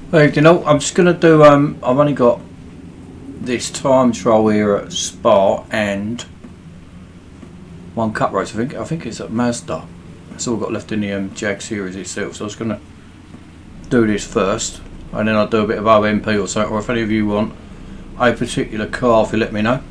Well, you know, I'm just gonna do. I've only got this time trial here at Spa and one cup race. I think it's at Mazda. That's all I've got left in the Jag series itself. So I was gonna do this first, and then I'll do a bit of OMP or something. Or if any of you want a particular car, if you let me know.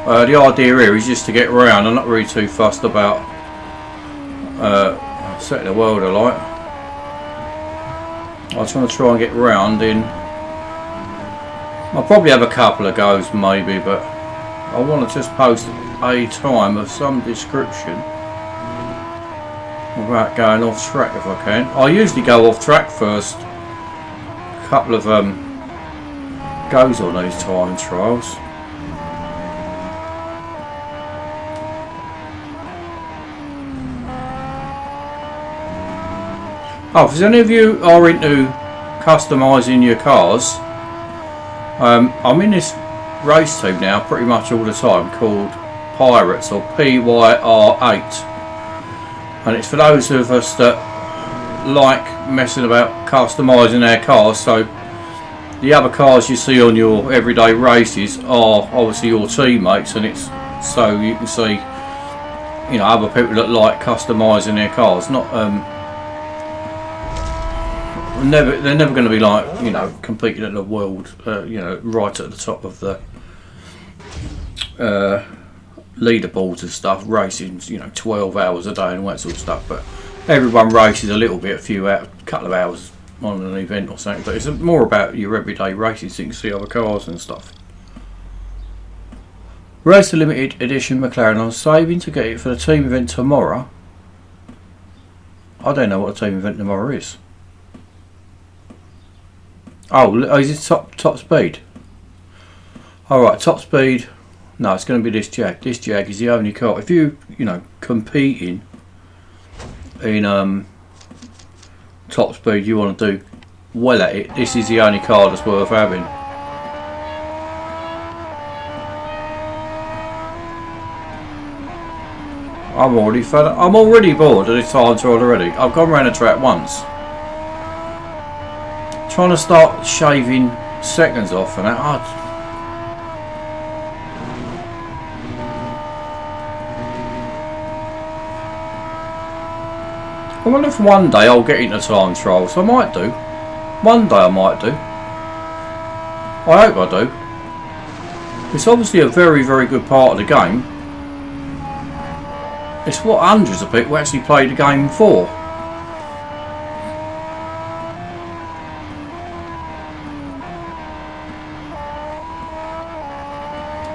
The idea here is just to get around. I'm not really too fussed about setting the world alight. I just want to try and get around in. I'll probably have a couple of goes maybe, but I want to just post a time of some description without going off track if I can. I usually go off track first. A couple of goes on these time trials. Oh, if any of you are into customising your cars, I'm in this race team now pretty much all the time called Pirates, or PYR8, and it's for those of us that like messing about customising our cars. So the other cars you see on your everyday races are obviously your teammates, and it's so you can see, you know, other people that like customising their cars. Not they're never going to be like, you know, competing at the world, you know, right at the top of the leaderboards and stuff, racing, you know, 12 hours a day and all that sort of stuff. But everyone races a little bit, couple of hours on an event or something. But it's more about your everyday races, so you can see other cars and stuff. Race the limited edition McLaren. I'm saving to get it for the team event tomorrow. I don't know what the team event tomorrow is. Oh, is it top speed? Alright, top speed. No, it's going to be this Jag. This Jag is the only car. If you know, competing in top speed, you want to do well at it, this is the only car that's worth having. I'm already fed up. I'm already bored of this time trial already. I've gone around the track once. Trying to start shaving seconds off and that. I wonder if one day I'll get into time trials. I might do. One day I might do. I hope I do. It's obviously a very, very good part of the game. It's what hundreds of people actually play the game for.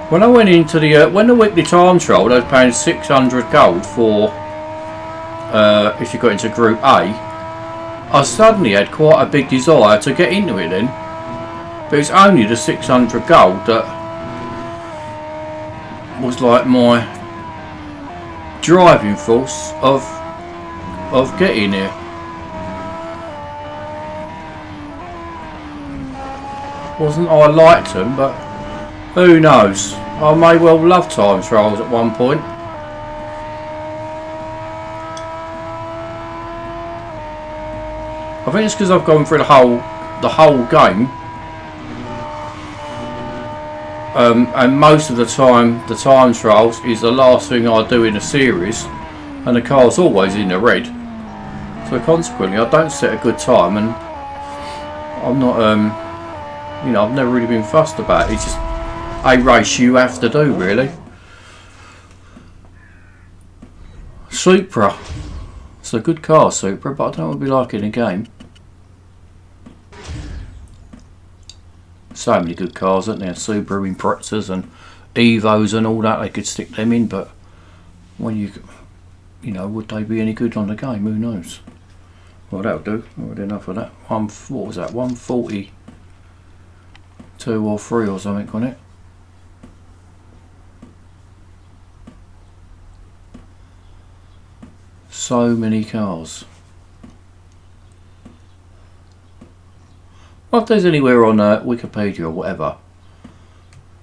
When I went into the weekly time trial, they were paying 600 gold for if you got into Group A. I suddenly had quite a big desire to get into it then, but it's only the 600 gold that was like my driving force of getting here. Wasn't I liked them, but who knows? I may well love time trials at one point. I think it's because I've gone through the whole game, and most of the time time trials is the last thing I do in a series, and the car's always in the red. So consequently, I don't set a good time, and I'm not, you know, I've never really been fussed about it. It's just a race you have to do, really. Supra. It's a good car, Supra, but I don't know what it'll be like in a game. So many good cars, aren't there? Subaru Imprezas and Evos and all that. They could stick them in, but when you know, would they be any good on the game? Who knows? Well, that'll do. I've had enough of that. What was that? 142 or 3 or something on it. So many cars. Well, if there's anywhere on Wikipedia or whatever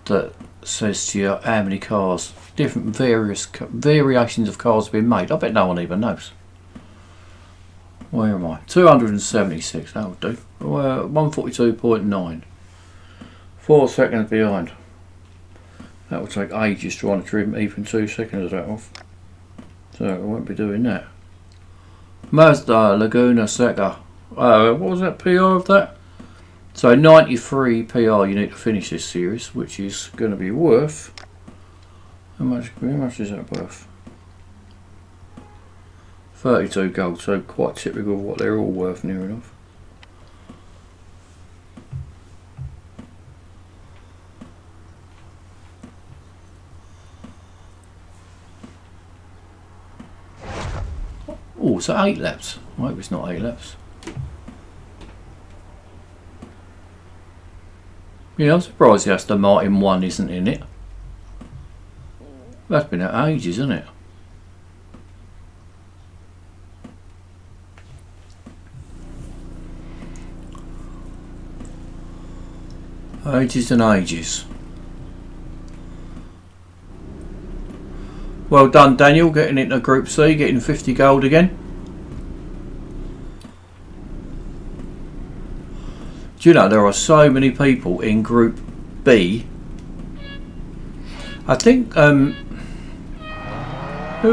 that says to you how many cars, different variations of cars have been made, I bet no one even knows. Where am I? 276, that would do. 142.9. 4 seconds behind. That will take ages trying to trim even 2 seconds of that off. So I won't be doing that. Mazda Laguna Seca. What was that PR of that? So 93 PR you need to finish this series, which is going to be worth. How much is that worth? 32 gold, so quite typical of what they're all worth, near enough. Oh, so 8 laps. I hope it's not 8 laps. Yeah, I'm surprised the Aston Martin 1 isn't in it. That's been out ages, isn't it? Ages and ages. Well done, Daniel, getting into Group C, getting 50 gold again. Do you know there are so many people in Group B? I think, who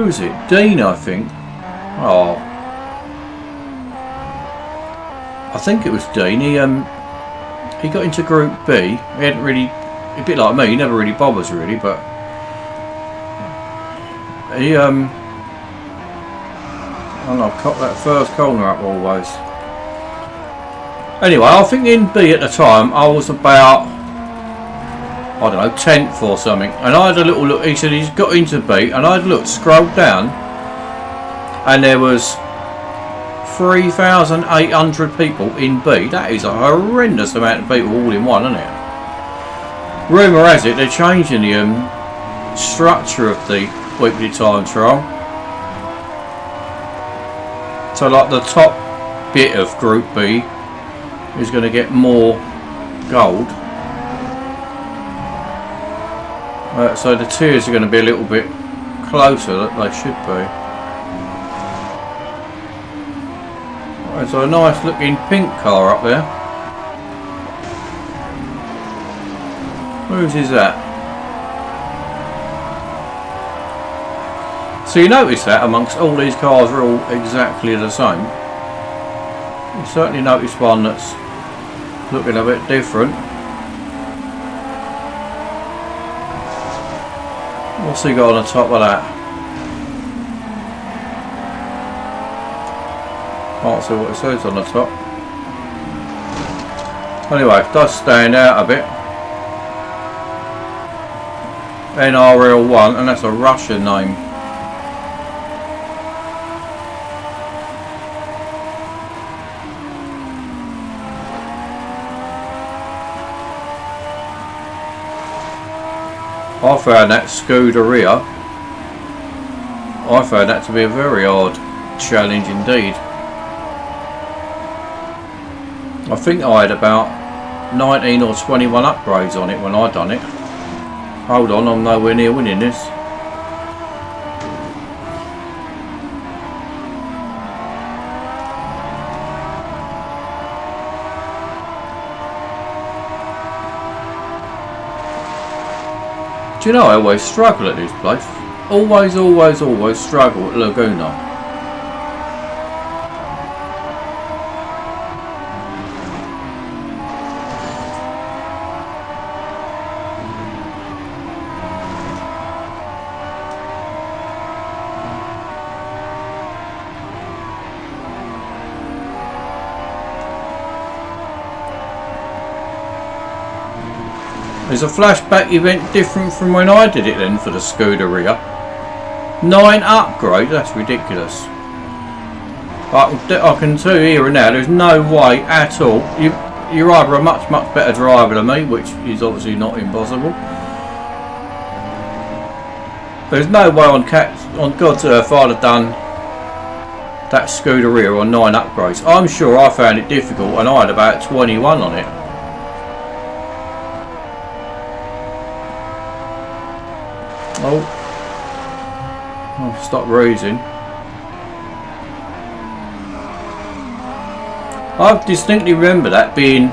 is it? Dean, I think. Oh, I think it was Dean. He got into Group B. He hadn't really, a bit like me, he never really bothers really, but he I don't know, caught that first corner up always. Anyway, I think in B at the time I was about, I don't know, 10th or something, and I had a little look. He said he's got into B, and I had looked, scrolled down, and there was 3,800 people in B. That is a horrendous amount of people all in one, isn't it? Rumour has it they're changing the structure of the weekly time trial. So like the top bit of Group B is going to get more gold. So the tiers are going to be a little bit closer than they should be. Right, so a nice looking pink car up there. Whose is that? So you notice that amongst all these cars are all exactly the same. You certainly notice one that's looking a bit different. What's he got on the top of that? Can't see what it says on the top. Anyway, it does stand out a bit. NRL1, and that's a Russian name. I found that Scuderia, I found that to be a very odd challenge indeed. I think I had about 19 or 21 upgrades on it when I done it. Hold on, I'm nowhere near winning this. Do you know, I always struggle at this place. Always struggle at Laguna. Is a flashback event different from when I did it then for the Scuderia? 9 upgrades? That's ridiculous. I can tell you here and now, there's no way at all. You're either a much better driver than me, which is obviously not impossible. There's no way on God's earth I'd have done that Scuderia on 9 upgrades. I'm sure I found it difficult and I had about 21 on it. Oh, stop raising. I distinctly remember that being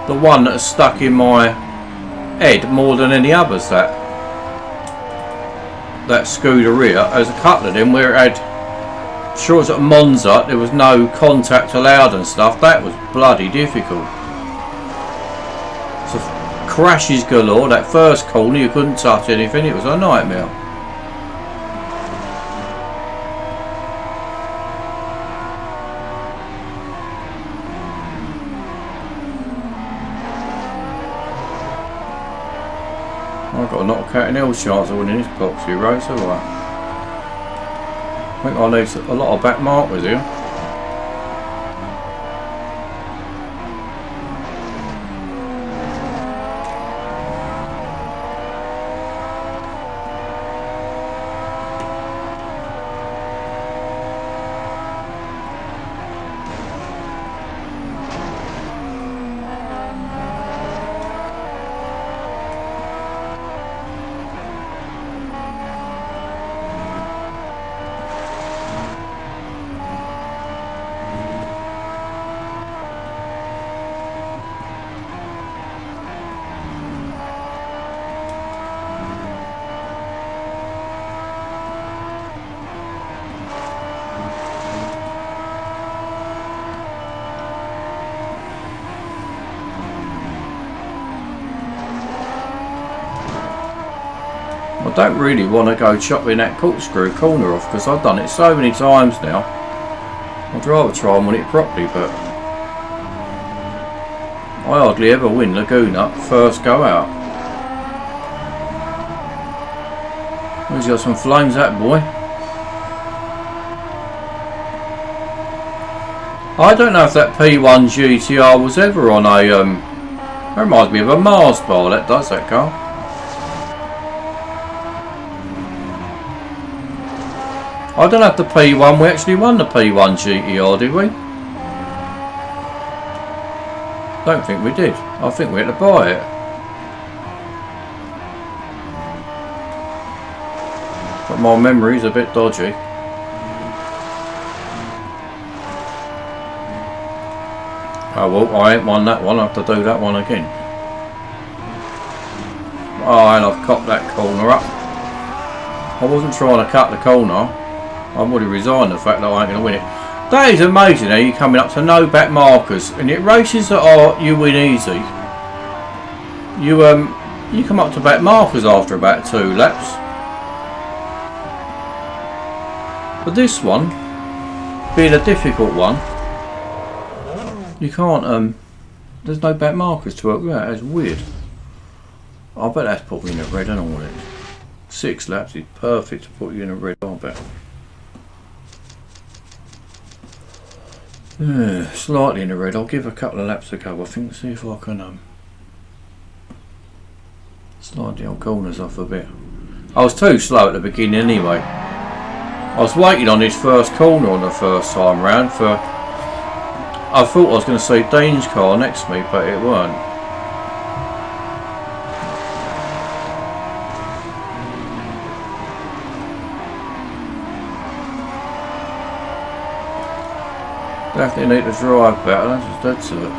the one that stuck in my head more than any others. That Scuderia, there's a couple of them where it had, sure as at Monza there was no contact allowed and stuff. That was bloody difficult. So crashes galore. That first corner you couldn't touch anything. It was a nightmare. I've got a not a cat and hell chance of winning this boxy race, have I? I think I need a lot of back markers here. I don't really want to go chopping that corkscrew corner off because I've done it so many times now. I'd rather try and win it properly, but I hardly ever win Laguna first go out. He's got some flames, that boy. I don't know if that P1 GTR was ever on a that reminds me of a Mars bar, that does, that car. I don't have the P1, we actually won the P1 GTR, did we? Don't think we did. I think we had to buy it. But my memory's a bit dodgy. Oh well, I ain't won that one, I have to do that one again. Oh, and I've cocked that corner up. I wasn't trying to cut the corner. I've already resigned the fact that I ain't going to win it. That is amazing how you're coming up to no back markers, and it races that are you win easy. You come up to back markers after about 2 laps. But this one, being a difficult one, you can't. There's no back markers to it. Yeah, that's weird. I bet that's put me in a red. I don't know what it is. 6 laps is perfect to put you in a red. I bet. Slightly in the red. I'll give a couple of laps to go, I think, see if I can slide the old corners off a bit. I was too slow at the beginning anyway. I was waiting on this first corner on the first time round for, I thought I was going to see Dean's car next to me, but it weren't. Definitely need to drive better, that's it.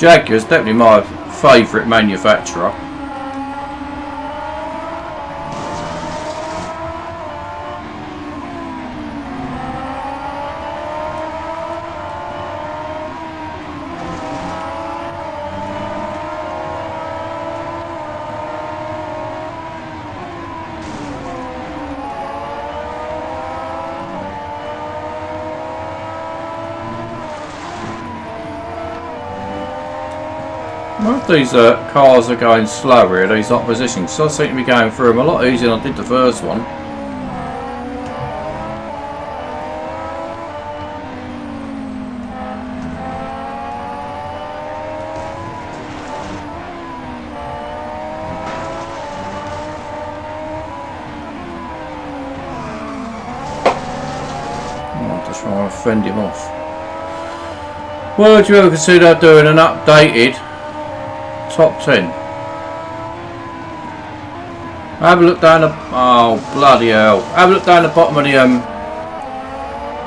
Jaguar's definitely my favourite manufacturer. Most of these cars are going slower here, these oppositions, so I seem to be going through them a lot easier than I did the first one. Oh, just trying to fend him off. Well, would you ever consider doing an updated top 10? Have a look down the... oh bloody hell. Have a look down the bottom of the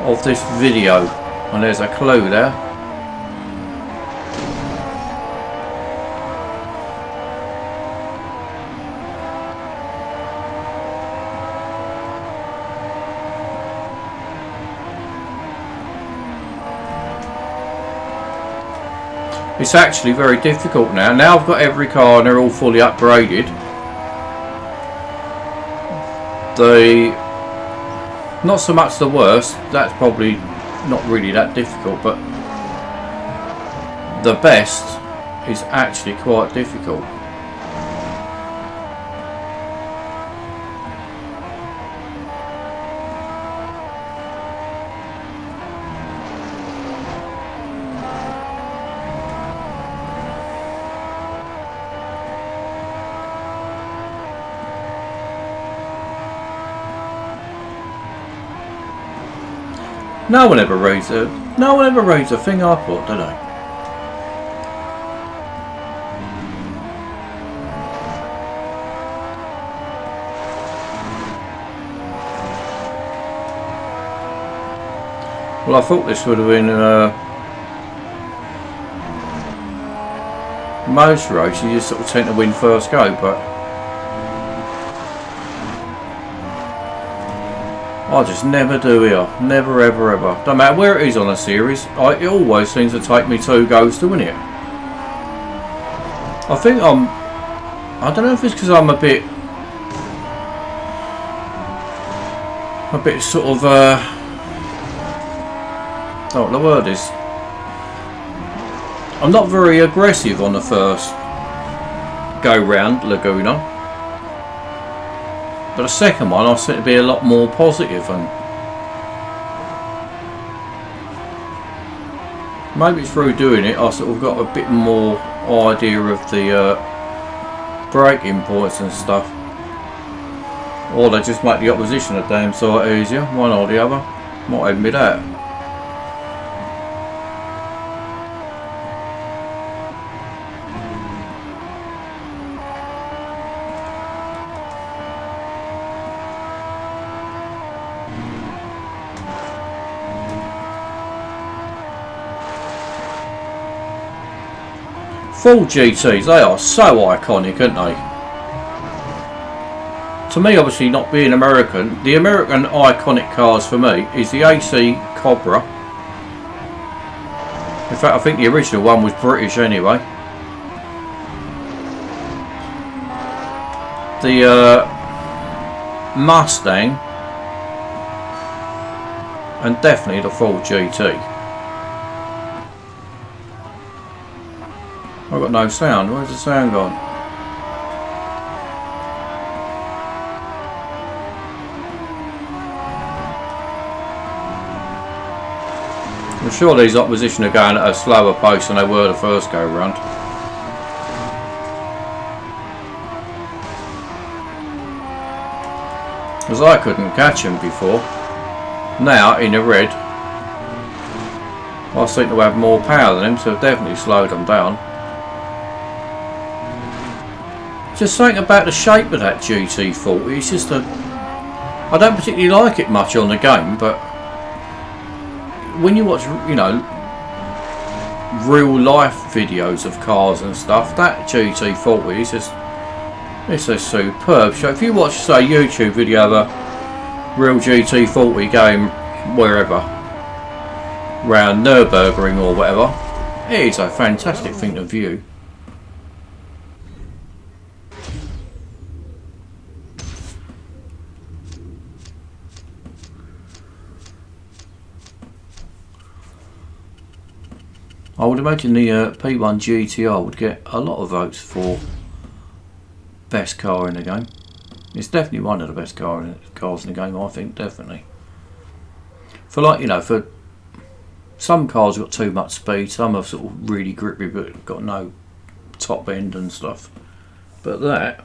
of this video, and there's a clue there. It's actually very difficult now. Now I've got every car and they're all fully upgraded. Not so much the worst, that's probably not really that difficult, but the best is actually quite difficult. No one ever reads a thing I put, do they? Well, I thought this would have been most races you just sort of tend to win first go, but I just never do here. Never, ever, ever. Don't matter where it is on a series, it always seems to take me 2 goes to win it. I think I don't know if it's because I'm a bit sort of, I don't know what the word is. I'm not very aggressive on the first go round Laguna. But the second one I seem to be a lot more positive, and maybe through doing it I sort of got a bit more idea of the braking points and stuff. Or they just make the opposition a damn sight easier, one or the other. Might even be that. Full GTs, they are so iconic, aren't they? To me, obviously not being American, the American iconic cars for me is the AC Cobra. In fact, I think the original one was British anyway. The Mustang, and definitely the full GT. I've got no sound. Where's the sound gone? I'm sure these opposition are going at a slower pace than they were the first go round. Because I couldn't catch them before. Now in the red I seem to have more power than him, so I've definitely slowed them down. Just something about the shape of that GT40. It's just I don't particularly like it much on the game, but when you watch, you know, real life videos of cars and stuff, that GT40 is just, it's a superb show. If you watch, say, a YouTube video of a real GT40 game wherever, round Nürburgring or whatever, it is a fantastic thing to view. I would imagine the P1 GTR would get a lot of votes for best car in the game. It's definitely one of the best cars in the game, I think, definitely. For, like, you know, for some cars got too much speed, some are sort of really grippy but got no top end and stuff. But that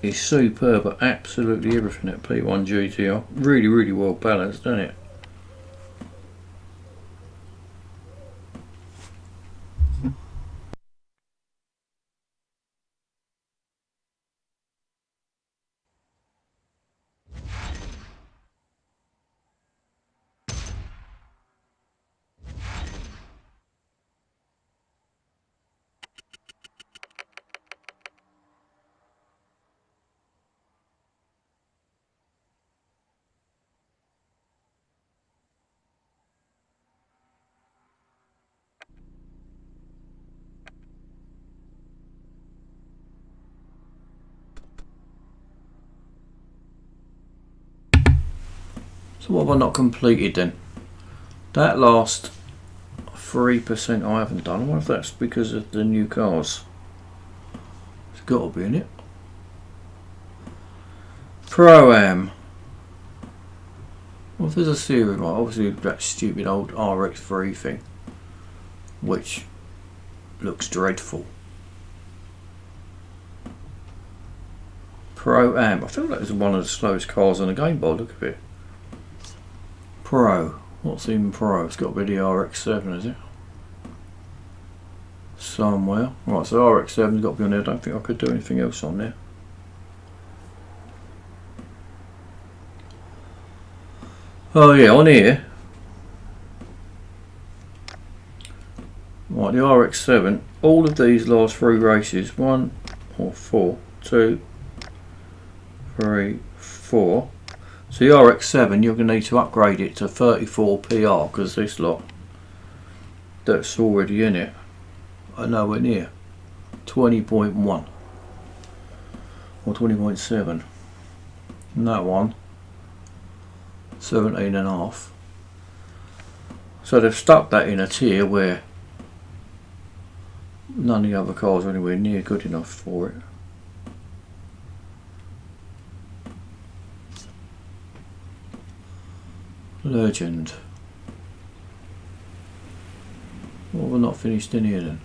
is superb at absolutely everything at P1 GTR. Really, really well balanced, isn't it? So what have I not completed then? That last 3% I haven't done. I wonder if that's because of the new cars. It's got to be in it. Pro-Am. Well, if there's a series, right, obviously that stupid old RX3 thing, which looks dreadful. Pro-Am. I feel like it's one of the slowest cars on the game by the look of it. Pro. What's even Pro? It's got to be the RX7, is it? Somewhere. Right, so RX7's got to be on there. I don't think I could do anything else on there. Oh yeah, on here. Right, the RX7. All of these last 3 races. 1 or 4. 2, 3, 4. So the RX7, you're going to need to upgrade it to 34 PR because this lot that's already in it are nowhere near 20.1 or 20.7. And that one 17.5. So they've stuck that in a tier where none of the other cars are anywhere near good enough for it. Legend. What have I not finished in here then?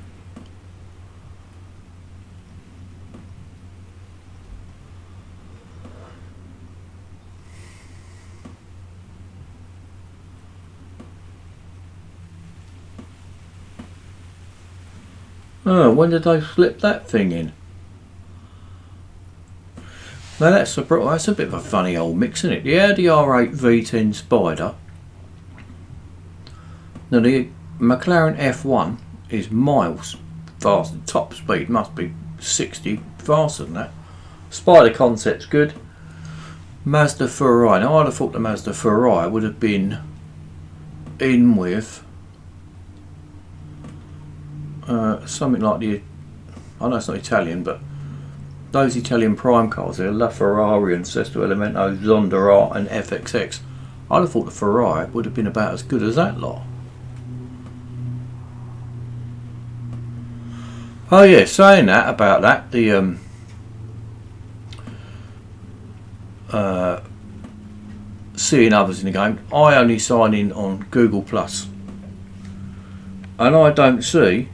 Oh, when did they slip that thing in? Now that's a bit of a funny old mix, isn't it? The Audi R8 V10 Spider. Now the McLaren F1 is miles faster. Top speed must be 60 faster than that. Spider concept's good. Mazda Ferrari. Now I'd have thought the Mazda Ferrari would have been in with something like the, I know it's not Italian, but those Italian prime cars there, La Ferrari and Sesto Elemento, Zonda R and FXX. I'd have thought the Ferrari would have been about as good as that lot. Oh yeah, saying that about that, the seeing others in the game, I only sign in on Google Plus, and I don't see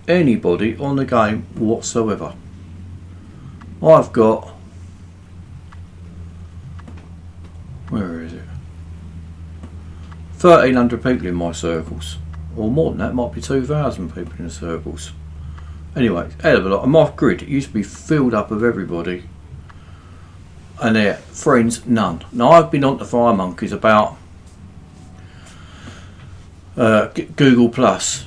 anybody on the game whatsoever. I've got, where is it, 1,300 people in my circles, or more than that, might be 2,000 people in the circles. Anyway, hell of a lot. And my grid, it used to be filled up of everybody, and their friends, none. Now I've been on to Fire Monkeys about Google Plus,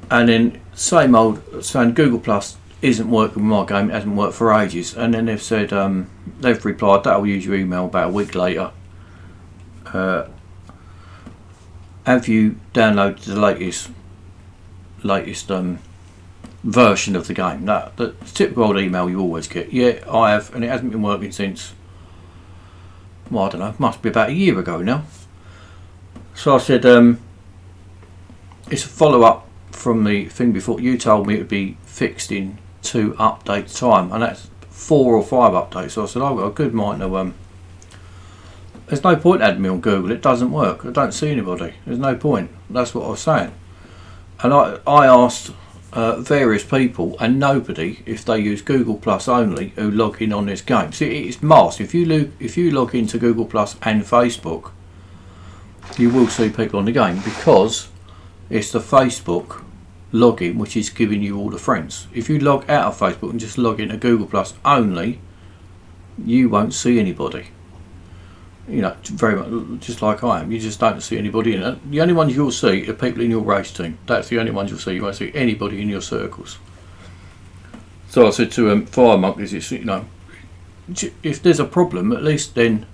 and then same old saying Google Plus isn't working with my game, it hasn't worked for ages, and then they've said they've replied that'll use your email about a week later. Have you downloaded the latest version of the game? No, the typical old email you always get. Yeah, I have, and it hasn't been working since, well, I don't know, must be about a year ago now. So I said, it's a follow-up from the thing before. You told me it would be fixed in 2 update time, and that's 4 or 5 updates. So I said, I've got a good mind to, there's no point adding me on Google, it doesn't work, I don't see anybody, there's no point. That's what I was saying. And I asked various people, and nobody, if they use Google Plus only, who log in on this game. See, it's masked. If you log into Google Plus and Facebook, you will see people on the game, because it's the Facebook login which is giving you all the friends. If you log out of Facebook and just log into Google Plus only, you won't see anybody. You know, very much just like I am. You just don't see anybody in it. The only ones you'll see are people in your race team. That's the only ones you'll see. You won't see anybody in your circles. So I said to Fire Monkeys, it's, you know, if there's a problem, at least then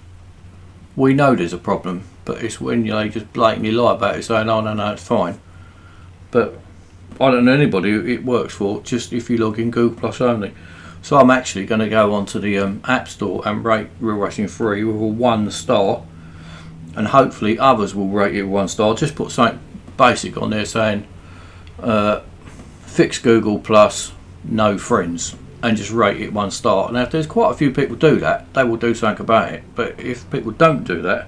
we know there's a problem. But it's when they just blatantly lie about it, saying, "Oh no, it's fine." But I don't know anybody who it works for. Just if you log in Google Plus only. So I'm actually going to go onto the App Store and rate Real Racing 3 with a 1 star, and hopefully others will rate it 1 star. Just put something basic on there saying fix Google Plus, no friends, and just rate it 1 star. Now if there's quite a few people do that, they will do something about it. But if people don't do that,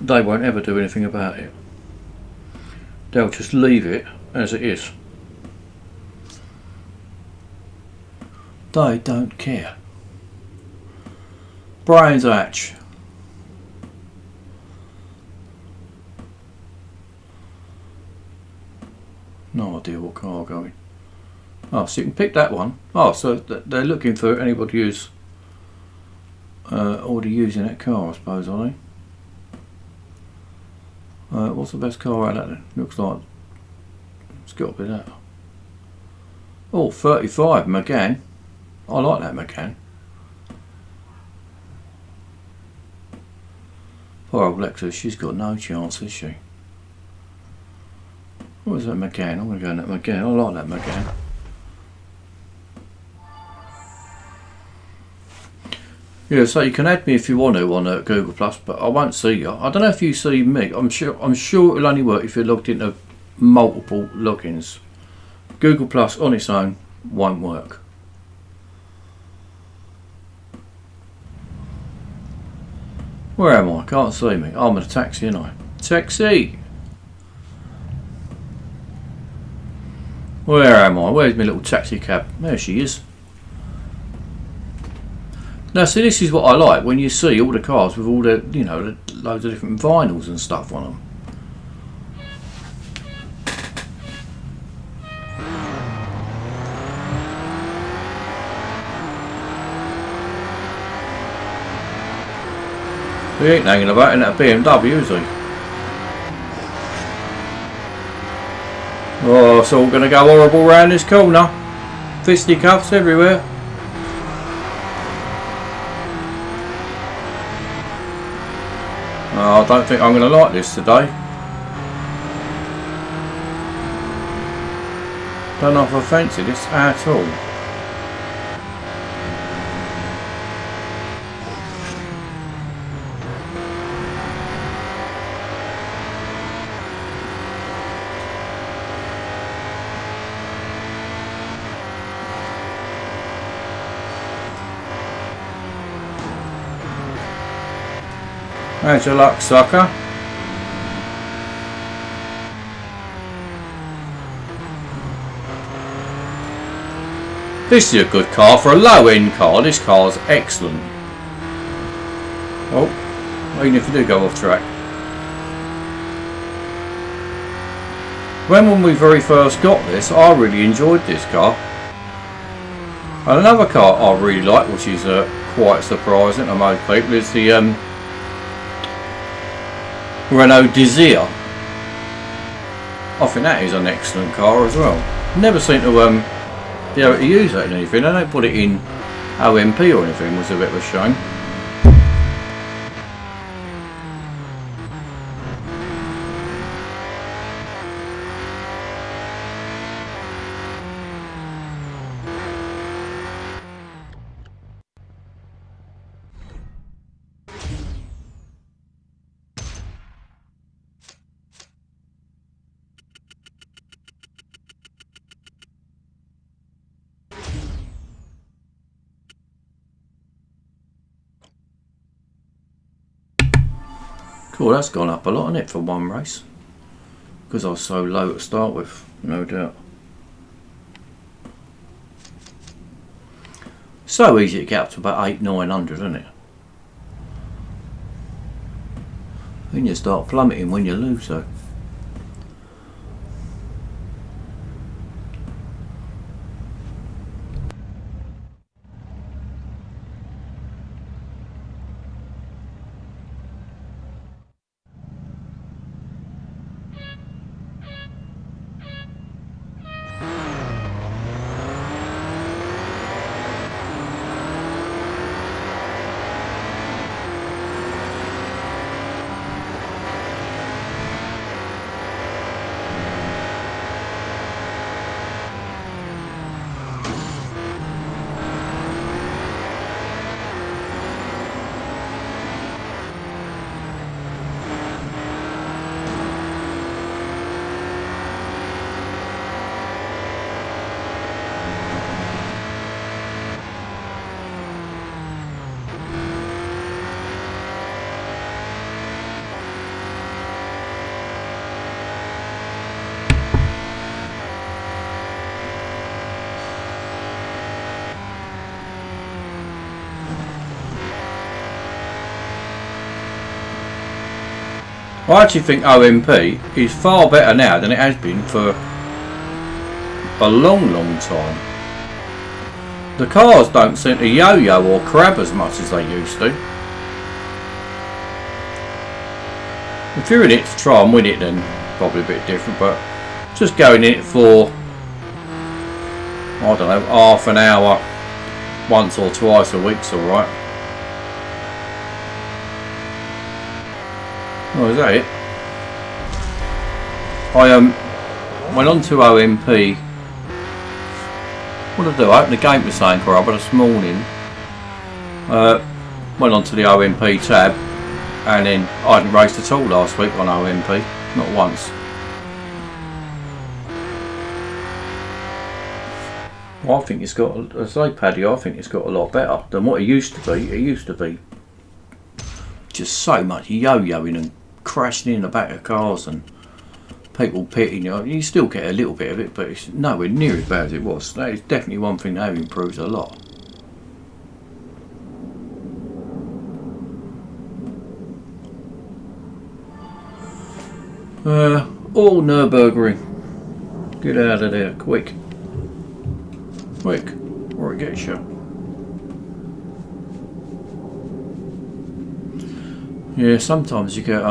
they won't ever do anything about it. They'll just leave it as it is. They don't care. Brains Hatch. No idea what car going. Oh, so you can pick that one. Oh, so they're looking for anybody who's already using that car, I suppose, are they? What's the best car out of that? Looks like it's got to be that. Oh, 35 McGann. I like that McGann. Poor old Lexus, she's got no chance, has she? What is that McGann? I'm going to go in that McGann. I like that McGann. Yeah, so you can add me if you want to on Google Plus, but I won't see you. I don't know if you see me. I'm sure it'll only work if you're logged into multiple logins. Google Plus on its own won't work. Where am I? Can't see me. Oh, I'm in a taxi, ain't I? Taxi! Where am I? Where's my little taxi cab? There she is. Now, see, this is what I like, when you see all the cars with all the, you know, loads of different vinyls and stuff on them. He ain't hanging about in that BMW, is he? Oh, it's all going to go horrible round this corner. Fisticuffs everywhere. Oh, I don't think I'm going to like this today. Don't know if I fancy this at all. How's your luck, sucker? This is a good car for a low-end car. This car's excellent. Oh, even if you do go off track. When we very first got this, I really enjoyed this car. And another car I really like, which is quite surprising to most people, is the Renault Desire. I think that is an excellent car as well. Never seem to be able to use that in anything. They don't put it in OMP or anything, was a bit of a shame. Cool, that's gone up a lot, hasn't it, for one race? Because I was so low to start with, no doubt. So easy to get up to about 800-900, isn't it? Then you start plummeting when you lose though. I actually think OMP is far better now than it has been for a long time. The cars don't seem to yo-yo or crab as much as they used to. If you're in it to try and win it, then probably a bit different, but just going in it for, I don't know, half an hour once or twice a week's alright. Oh, is that it? I went on to OMP. What did I do? I opened the game with saying car this morning. Went on to the OMP tab, and then I hadn't raced at all last week on OMP, not once. Well, I think it's got, as I say, Paddy, I think it's got a lot better than what it used to be. It used to be just so much yo-yoing and crashing in the back of cars and people pitting you. You still get a little bit of it, but it's nowhere near as bad as it was. That is definitely one thing that improves a lot. All Nürburgring. Get out of there, quick. Quick, or it gets you. Yeah, sometimes you get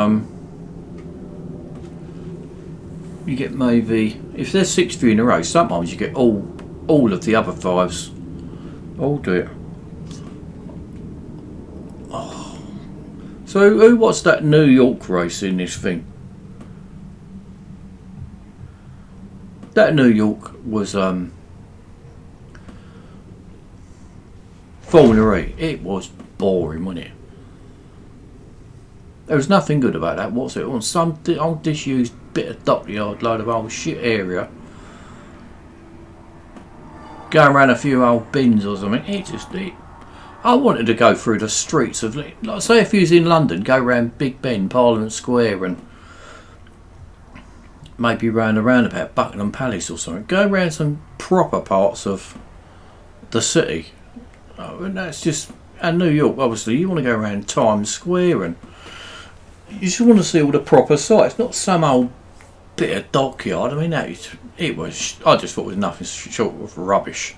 maybe, if there's 6 of you in a race, sometimes you get all of the other 5s. Oh dear. Oh. So who watched that New York race in this thing? That New York was Formula E. It was boring, wasn't it? There was nothing good about that whatsoever. On some old disused bit of dockyard, load of old shit area, going around a few old bins or something. I wanted to go through the streets of, like, say if you was in London, go around Big Ben, Parliament Square, and maybe round a roundabout, Buckingham Palace or something. Go around some proper parts of the city. Oh, and that's just, and New York, obviously, you want to go around Times Square and you just want to see all the proper sites, not some old bit of dockyard. I mean, I just thought it was nothing short of rubbish.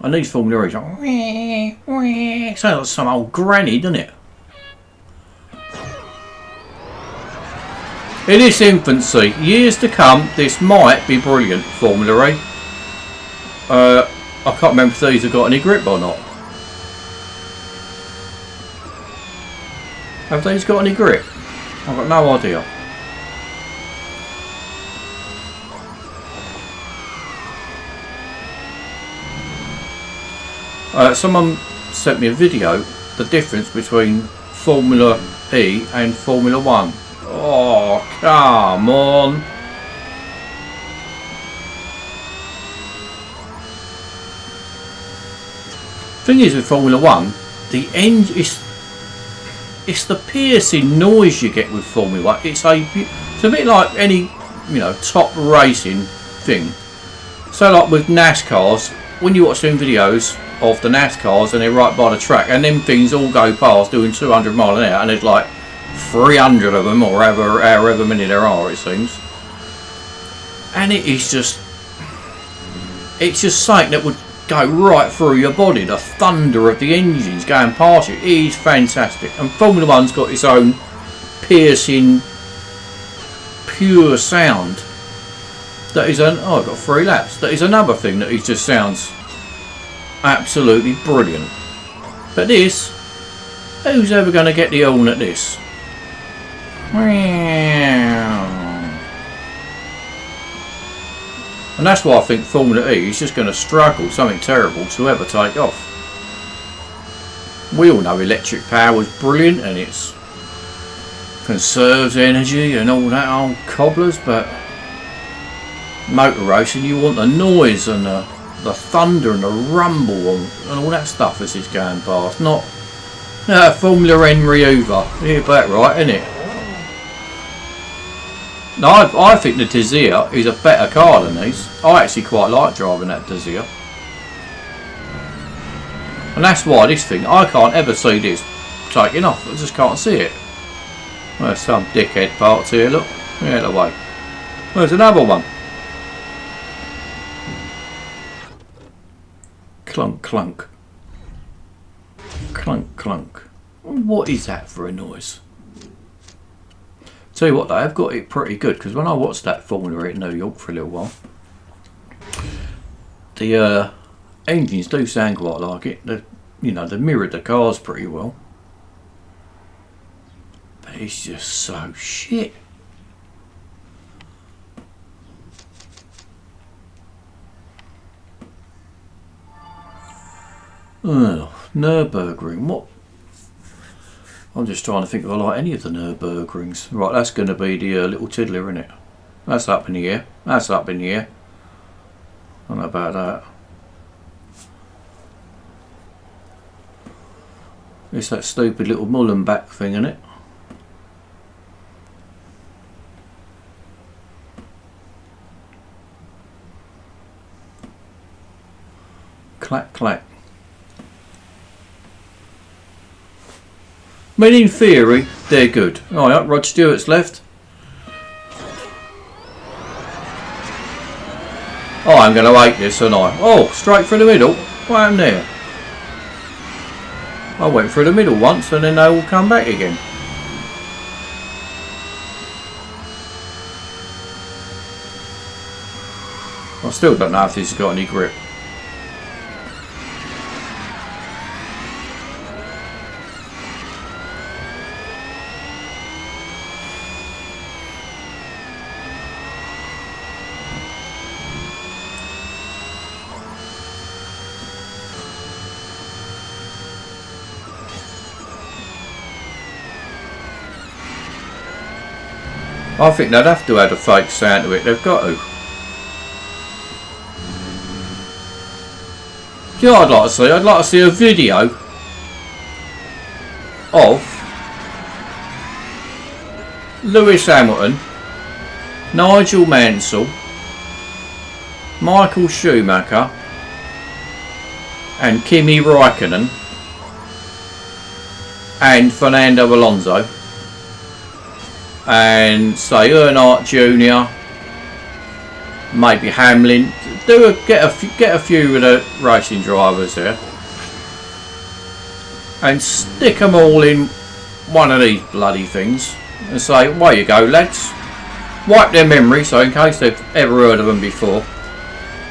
And these Formula E's like, sounds like some old granny, doesn't it? In its infancy, years to come, this might be brilliant, Formula E. I can't remember if these have got any grip or not. Have these got any grip? I've got no idea. Someone sent me a video, the difference between Formula E and Formula 1. Oh, come on. Thing is with Formula 1, the engine it's the piercing noise you get with Formula 1. It's a bit like any, you know, top racing thing. So like with NASCARs, when you watch them videos of the NASCARs and they're right by the track and them things all go past doing 200 mile an hour and there's like 300 of them or however many there are, it seems. And it's just something that would go right through your body. The thunder of the engines going past you is fantastic. And Formula 1's got its own piercing, pure sound. That is I've got 3 laps. That is another thing that it just sounds absolutely brilliant. But this, who's ever going to get the horn at this? And that's why I think Formula E is just going to struggle, something terrible, to ever take off. We all know electric power is brilliant and it conserves energy and all that old cobblers, but motor racing, you want the noise and the thunder and the rumble and all that stuff as it's going past, not Formula N Riuva. You're about right, isn't it? No, I think the Desire is a better car than these. I actually quite like driving that Desire. And that's why this thing, I can't ever see this taking off. I just can't see it. There's some dickhead parts here, look. Get away. There's another one. Clunk, clunk. Clunk, clunk. What is that for a noise? Tell you what, they have got it pretty good, because when I watched that Formula E in New York for a little while, the engines do sound quite like it. They mirrored the cars pretty well. But it's just so shit. Oh, Nürburgring, what? I'm just trying to think if I like any of the Nürburgrings. Right, that's going to be the little tiddler, isn't it? That's up in the air. That's up in the air. I don't know about that. It's that stupid little Mullenbeck thing, isn't it? Clack, clack. I mean, in theory, they're good. Alright, Rod Stewart's left. Oh, I'm going to hate this, aren't I? Oh, straight through the middle. What happened there? I went through the middle once and then they all come back again. I still don't know if this has got any grip. I think they'd have to add a fake sound to it, they've got to. You know what I'd like to see? I'd like to see a video of Lewis Hamilton, Nigel Mansell, Michael Schumacher and Kimi Räikkönen and Fernando Alonso, and say Earnhardt Jr., maybe Hamlin. Get a few of the racing drivers there and stick them all in one of these bloody things and say, "There you go, lads. wipe their memory, so in case they've ever heard of them before.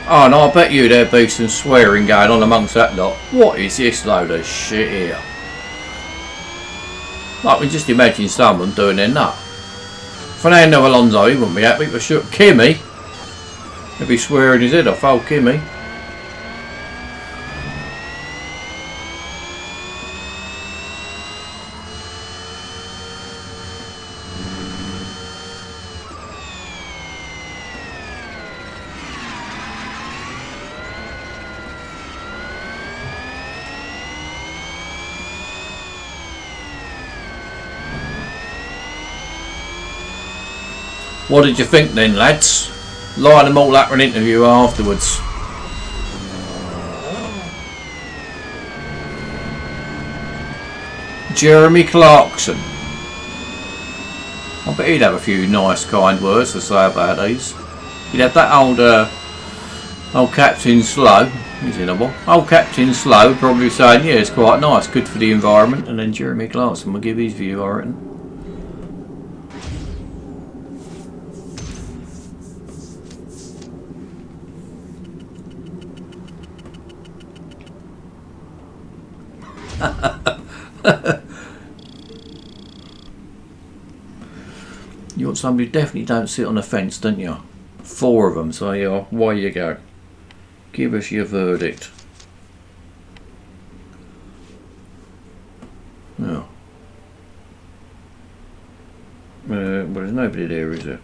Oh, and I bet you there'd be some swearing going on amongst that lot. What is this load of shit here? I can just imagine someone doing their nut. Fernando Alonso, he wouldn't be happy, but sure, Kimmy, he'd be swearing his head off, old Kimmy. What did you think then, lads? Line them all up for an interview afterwards. Jeremy Clarkson. I bet he'd have a few nice kind words to say about these. He'd have that old Captain Slow. He's in a ball. Old Captain Slow probably saying, yeah, it's quite nice, good for the environment. And then Jeremy Clarkson will give his view, I reckon. You want somebody who definitely don't sit on the fence, don't you? 4 of them, so yeah, away you go. Give us your verdict. No. Well, there's nobody there, is there?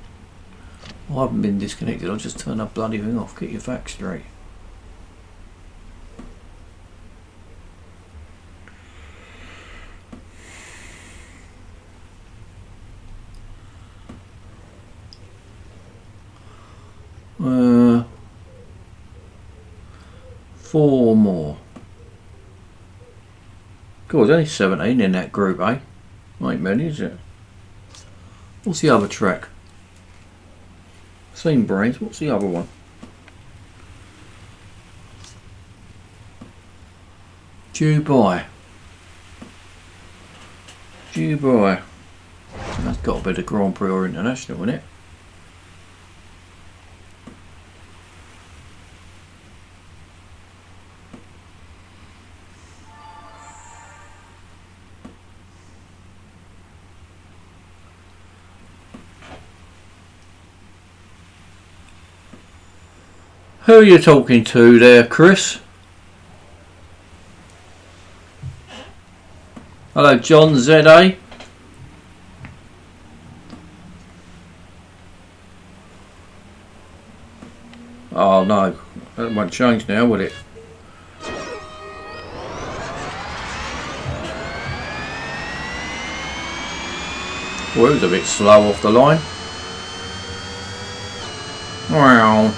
I haven't been disconnected, I'll just turn that bloody thing off, get your facts straight. Four more. God, there's only 17 in that group, eh? Ain't many, is it? What's the other track? Same brains. What's the other one? Dubai. Dubai. That's got to be the Grand Prix or International, isn't it? Who are you talking to there, Chris? Hello, John ZA. Oh no, that won't change now, will it? Well, it was a bit slow off the line. Wow.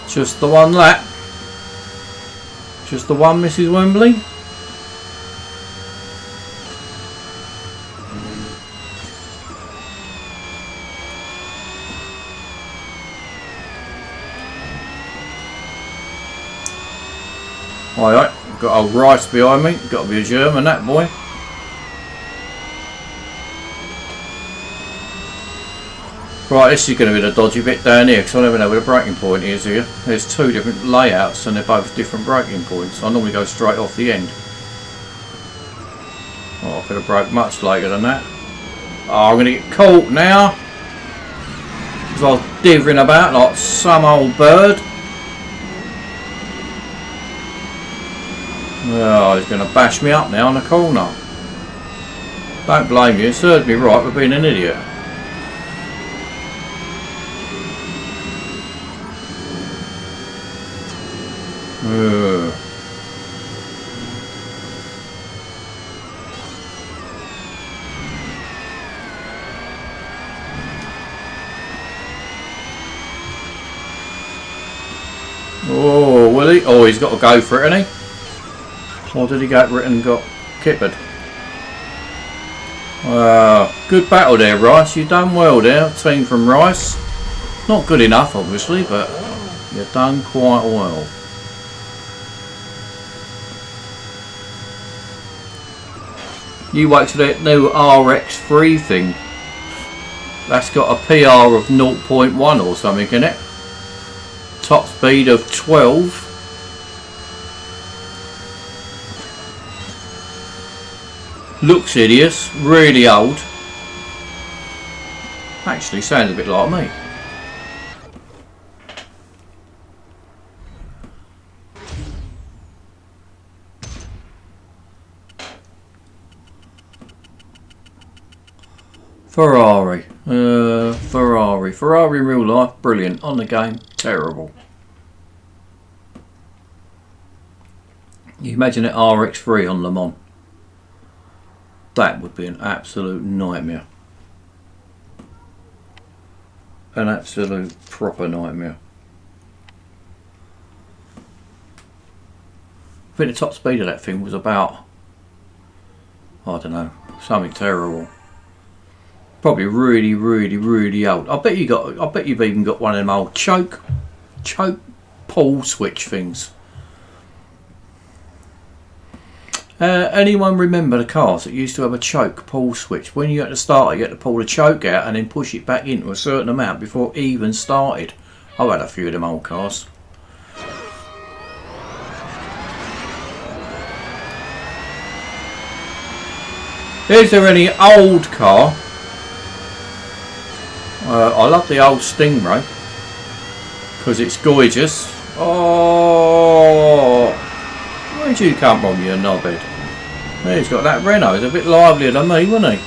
Just the one lap. Just the one, Mrs. Wembley. Alright, got old Rice behind me. Got to be a German, that boy. Right, this is going to be the dodgy bit down here because I never know where the braking point is here. There's 2 different layouts and they're both different braking points. I normally go straight off the end. Oh, I could have broke much later than that. Oh, I'm going to get caught now. Because I was dithering about like some old bird. Oh, he's going to bash me up now on the corner. Don't blame you, it serves me right for being an idiot. Oh, will he? Oh, he's got to go for it, hasn't he? Or did he get written and got kippered? Good battle there, Rice. You've done well there, team from Rice. Not good enough, obviously, but you've done quite well. You wait till that new RX3 thing. That's got a PR of 0.1 or something in it. Top speed of 12. Looks hideous, really old. Actually sounds a bit like me. Ferrari. Ferrari in real life, brilliant. On the game, terrible. You imagine it RX3 on Le Mans. That would be an absolute nightmare. An absolute proper nightmare. I think the top speed of that thing was about, I don't know, something terrible. Probably really old. I bet you've even got one of them old choke pull switch things. Anyone remember the cars that used to have a choke pull switch? When you had to start it, you had to pull the choke out and then push it back into a certain amount before it even started. I've had a few of them old cars. Is there any old car? I love the old Stingray because it's gorgeous. Oh, where'd you come from, you knobhead? He's got that Renault. He's a bit livelier than me, wasn't he?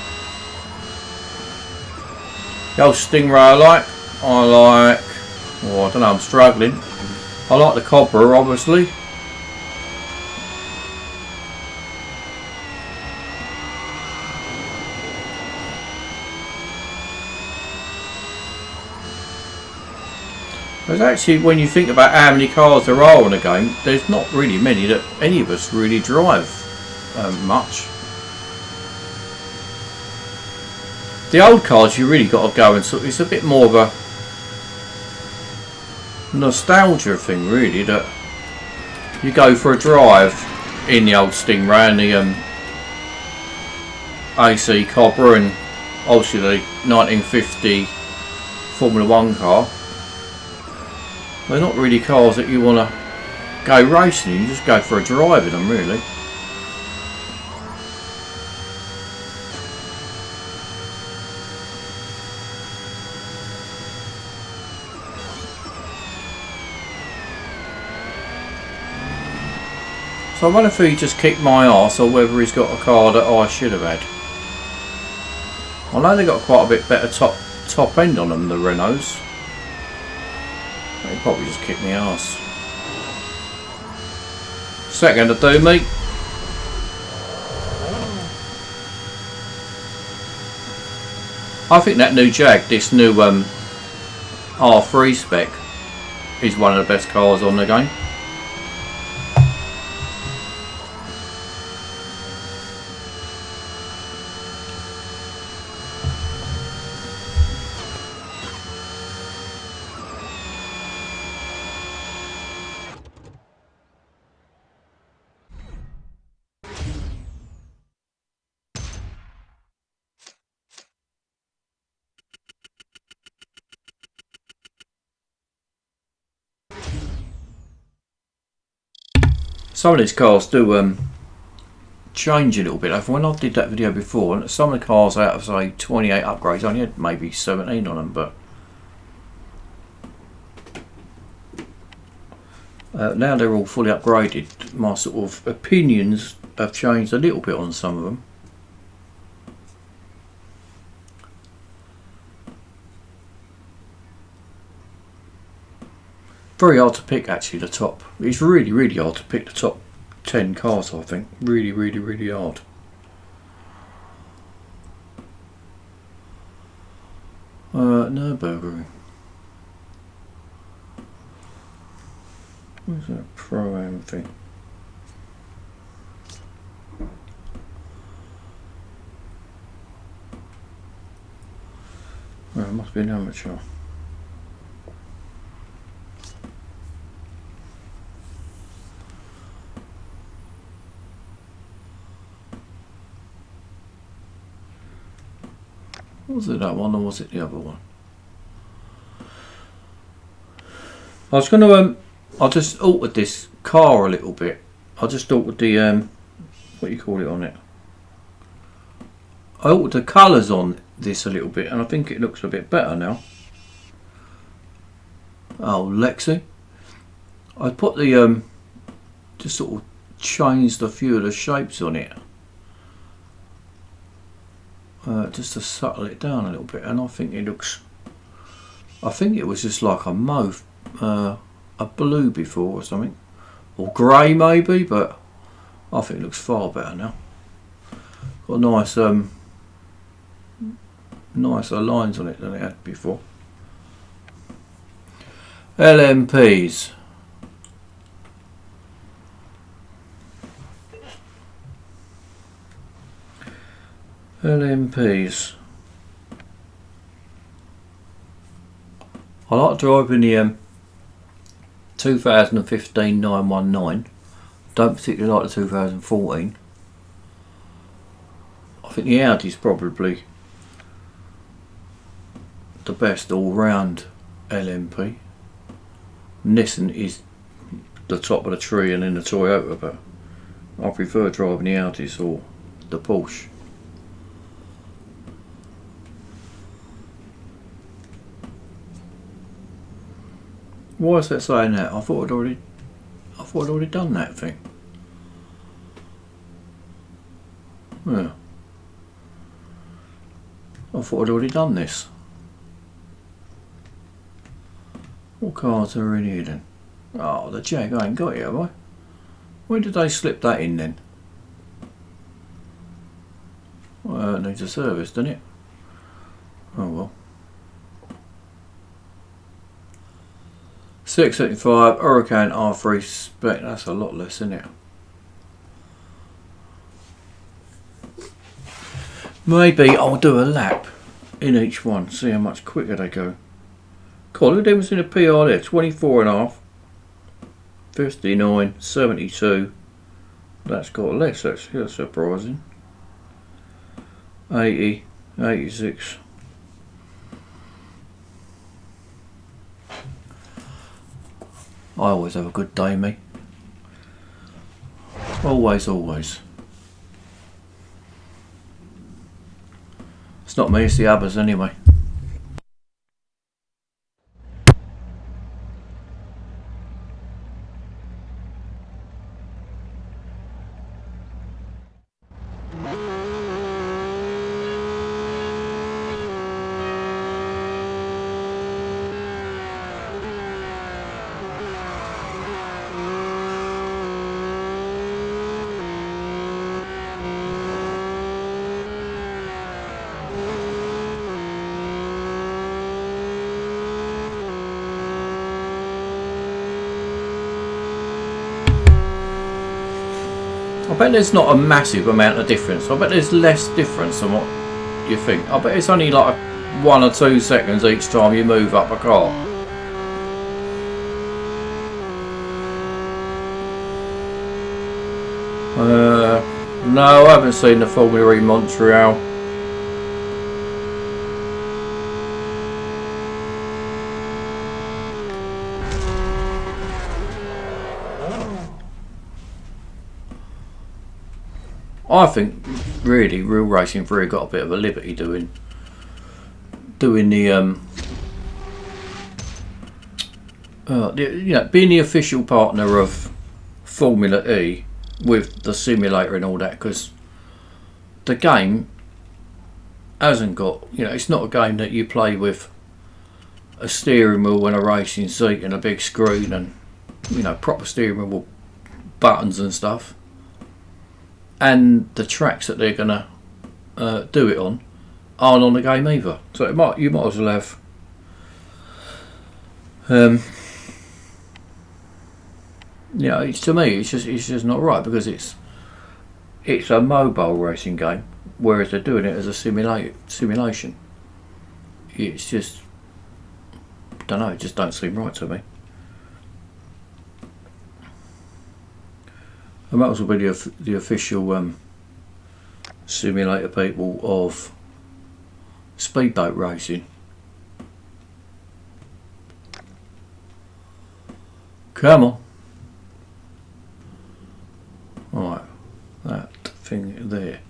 The old Stingray I like. Oh, I don't know, I'm struggling. I like the Cobra, obviously. Because actually, when you think about how many cars there are in the game, there's not really many that any of us really drive much. The old cars, you really got to go and sort. It's a bit more of a nostalgia thing, really. That you go for a drive in the old Stingray and the AC Cobra, and obviously the 1950 Formula 1 car. They're not really cars that you want to go racing in, you just go for a drive in them, really. So I wonder if he just kicked my arse or whether he's got a car that I should have had. I know they got quite a bit better top end on them, the Renaults. He probably just kicked me arse. Second to do, mate. I think that new Jag, this new R3 Spec, is one of the best cars on the game. Some of these cars do change a little bit. When I did that video before, some of the cars out of say 28 upgrades only had maybe 17 on them, but now they're all fully upgraded. My sort of opinions have changed a little bit on some of them. Very hard to pick actually the top. It's really hard to pick the top 10 cars, I think. Really hard. Nürburgring. Where's that Pro-Am thing? Oh, it must be an amateur. Was it that one or was it the other one? I was going to I just altered this car a little bit. I just altered the what do you call it on it? I altered the colours on this a little bit, and I think it looks a bit better now. Oh, Lexi. I put the just sort of changed a few of the shapes on it, just to settle it down a little bit, and I think it looks. I think it was just like a mauve, a blue before or something, or grey maybe, but I think it looks far better now. Got a nice nicer lines on it than it had before. LMPs. LMPs. I like driving the 2015 919. Don't particularly like the 2014. I think the Audi's probably the best all-round LMP. Nissan is the top of the tree and then the Toyota, but I prefer driving the Audis or the Porsche. Why is that saying that? I thought I'd already done that thing. Yeah. I thought I'd already done this. What cars are in here then? Oh, the Jag, I ain't got it, have I? When did they slip that in then? Well, it needs a service, doesn't it? Oh well. 675 Hurricane R3 Spec, that's a lot less, isn't it? Maybe I'll do a lap in each one, see how much quicker they go. Cool, look at the difference in the PR there, 24.5, 59, 72. That's got less, that's surprising. 80, 86. I always have a good day, me. Always, always. It's not me, it's the others anyway. I bet there's not a massive amount of difference. I bet there's less difference than what you think. I bet it's only like 1 or 2 seconds each time you move up a car. No, I haven't seen the Formula E Montreal. I think really Real Racing 3 got a bit of a liberty doing the you know, being the official partner of Formula E with the simulator and all that, because the game hasn't got, you know, it's not a game that you play with a steering wheel and a racing seat and a big screen and, you know, proper steering wheel buttons and stuff. And the tracks that they're gonna do it on aren't on the game either. So you might as well have you know, to me it's just not right, because it's a mobile racing game, whereas they're doing it as a simulation. It's just, I don't know, it just don't seem right to me. I might as well be the official simulator people of speedboat racing. Come on. Right, that thing there.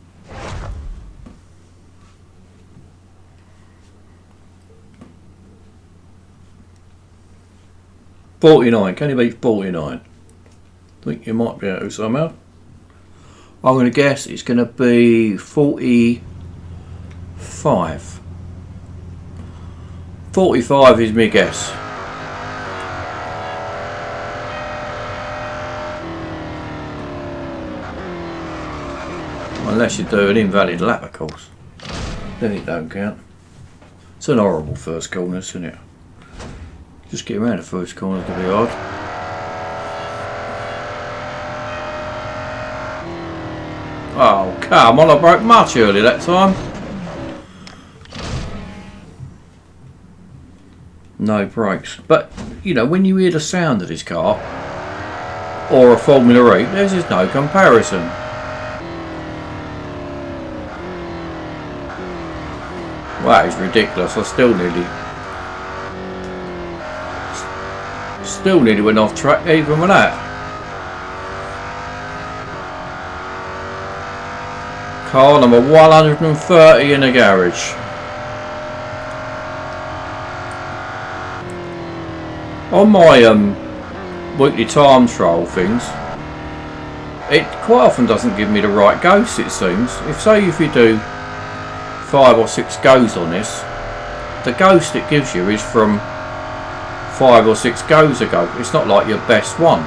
$49. Can you beat $49? I think you might be able to somehow. I'm going to guess it's going to be 45. 45 is my guess. Unless you do an invalid lap, of course. Then it don't count. It's an horrible first corner, isn't it? Just get around the first corner to be hard. Oh, come on, I broke much early that time. No brakes. But, you know, when you hear the sound of this car, or a Formula E, there's just no comparison. Wow, that is ridiculous. I still nearly went off track even with that. Car number 130 in the garage. On my weekly time trial things, it quite often doesn't give me the right ghost, it seems. If you do 5 or 6 goes on this, the ghost it gives you is from 5 or 6 goes ago. It's not like your best one.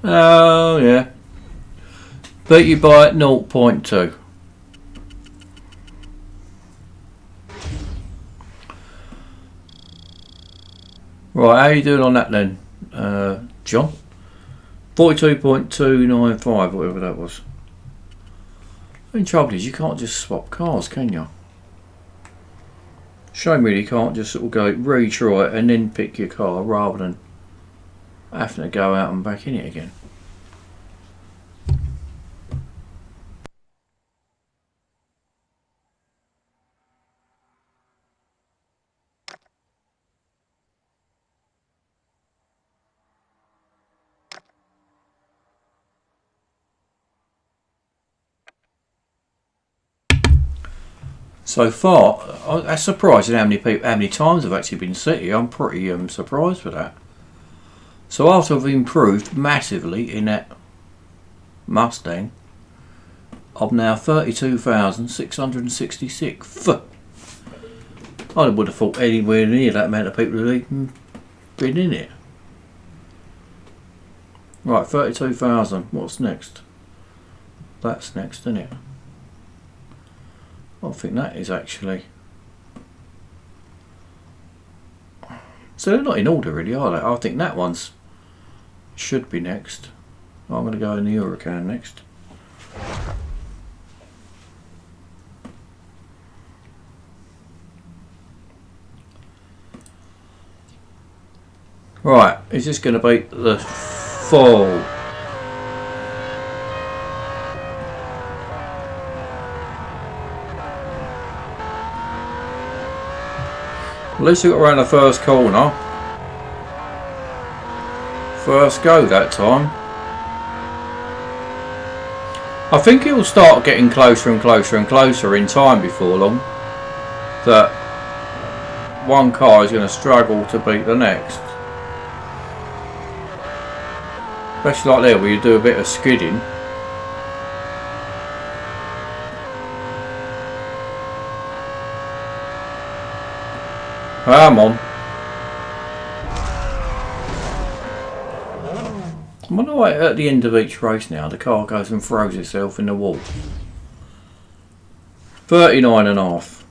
Oh yeah. Beat you by 0.2. Right, how are you doing on that then, John? 42.295, whatever that was. The trouble is, you can't just swap cars, can you? Shame really, you can't just sort of go retry it and then pick your car rather than having to go out and back in it again. So far, I'm surprised at how many times I've actually been City. I'm pretty surprised with that. So after I've improved massively in that Mustang, I'm now 32,666. I would have thought anywhere near that amount of people have even been in it. Right, 32,000. What's next? That's next, isn't it? I think that is actually. So they're not in order really, are they? I think that one's should be next. I'm going to go in the Huracan next. Right, is this going to be the full? At least we got around the first corner. First go that time. I think it will start getting closer and closer and closer in time before long. That one car is going to struggle to beat the next. Especially like there where you do a bit of skidding. Come on. I wonder why at the end of each race now the car goes and throws itself in the wall. 39.5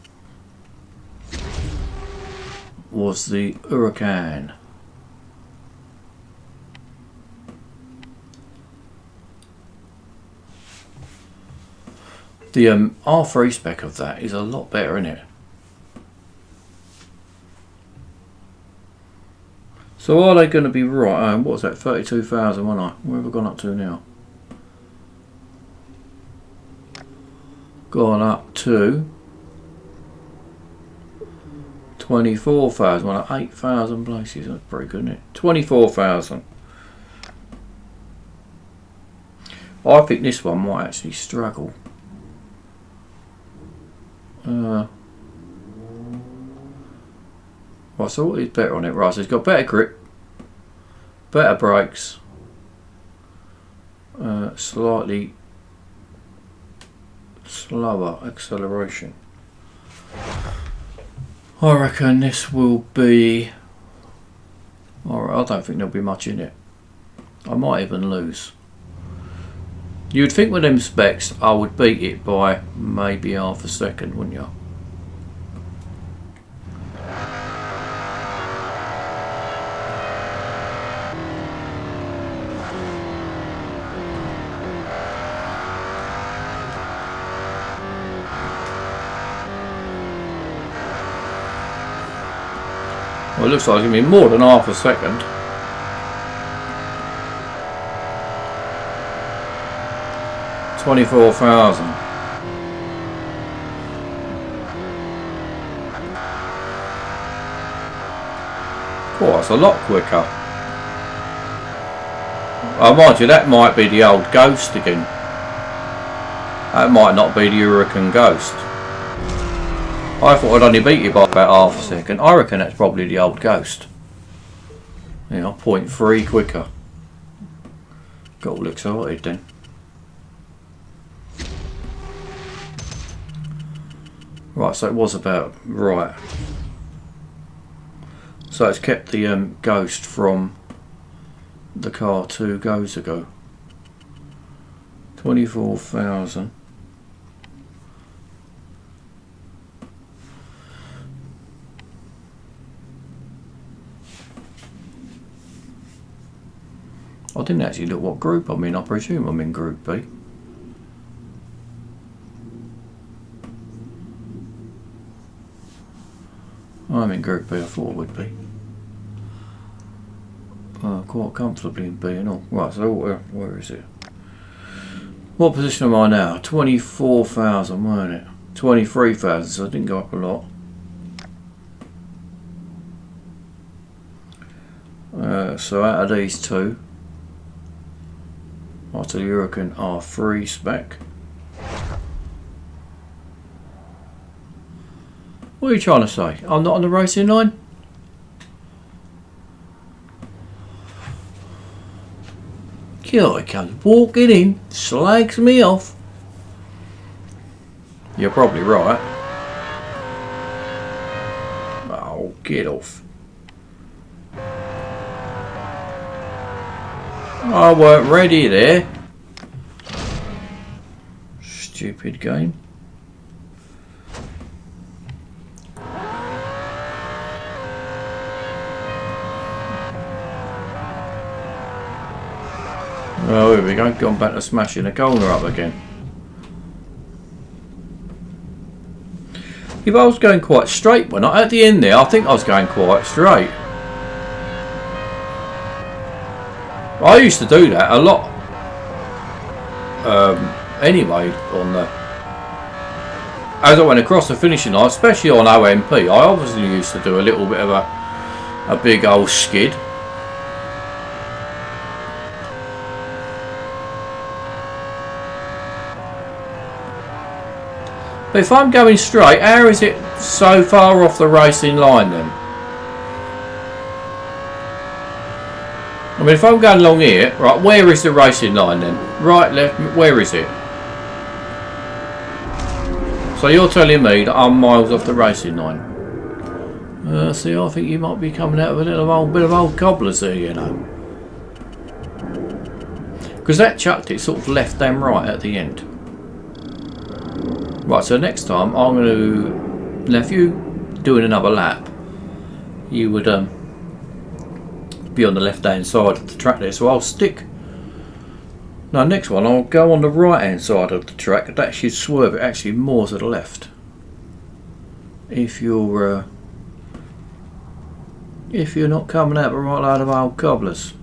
was the Huracan. The R3 spec of that is a lot better, isn't it? So are they going to be right? What was that? 32,000, wasn't I? Where have I gone up to now? gone up to 24,000. Well, 8,000 places. That's pretty good, isn't it? 24,000. I think this one might actually struggle. Right, so what is better on it? Right, so it's got better grip, better brakes, slightly slower acceleration. I reckon this will be... Alright, I don't think there'll be much in it. I might even lose. You'd think with them specs I would beat it by maybe half a second, wouldn't you? Well, it looks like it's going to be more than half a second. $24,000. Oh, that's a lot quicker. Oh, mind you, that might be the old Ghost again. That might not be the Hurricane Ghost. I thought I'd only beat you by about half a second. I reckon that's probably the old Ghost. You know, 0.3 quicker. Got all excited then. Right, so it was about right. So it's kept the Ghost from the car 2 goes ago. 24,000. I didn't actually look what group I'm in. I presume I'm in Group B. I'm in Group B. I thought I would be. Quite comfortably in B and all. Right, so where is it? What position am I now? 24,000, weren't it? 23,000, so I didn't go up a lot. So out of these two, after the Hurricane R3 spec. What are you trying to say? I'm not on the racing line? Here he comes walking in, slags me off. You're probably right. Oh, get off. I weren't ready there. Stupid game. Oh, here we go. Gone back to smashing the corner up again. If I was going quite straight when at the end there, I think I was going quite straight. I used to do that a lot. Anyway, on the as I went across the finishing line, especially on OMP, I obviously used to do a little bit of a big old skid. But if I'm going straight, how is it so far off the racing line then? I mean, if I'm going along here, right, where is the racing line then? Right, left, where is it? So you're telling me that I'm miles off the racing line? See, I think you might be coming out of a little bit of old cobblers here, you know. Because that chucked it sort of left and right at the end. Right, so next time I'm going to, now if you doing another lap, you would be on the left hand side of the track there, so I'll stick. Now next one I'll go on the right hand side of the track. That should swerve it actually more to the left. If you're not coming out of a right load of old cobblers.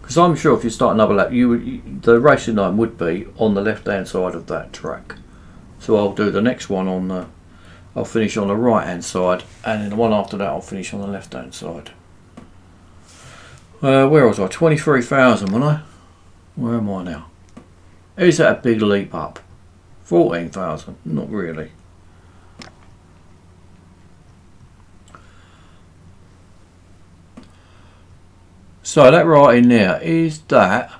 Because I'm sure if you start another lap, the racing line would be on the left hand side of that track. So I'll do the next one on the. I'll finish on the right hand side, and then the one after that I'll finish on the left hand side. Where was I? 23,000, wasn't I? Where am I now? Is that a big leap up? 14,000? Not really. So that right in there, is that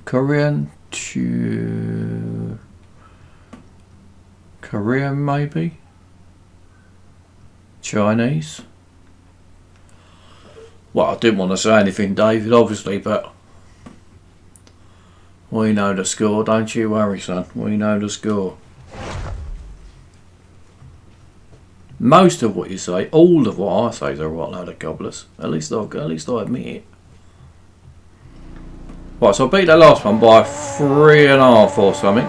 Korean to Korean maybe? Chinese? Well, I didn't want to say anything, David, obviously, but we know the score, don't you worry, son. We know the score. Most of what you say, all of what I say is a right load of gobblers. At least I admit it. Right, so I beat that last one by 3.5 or something.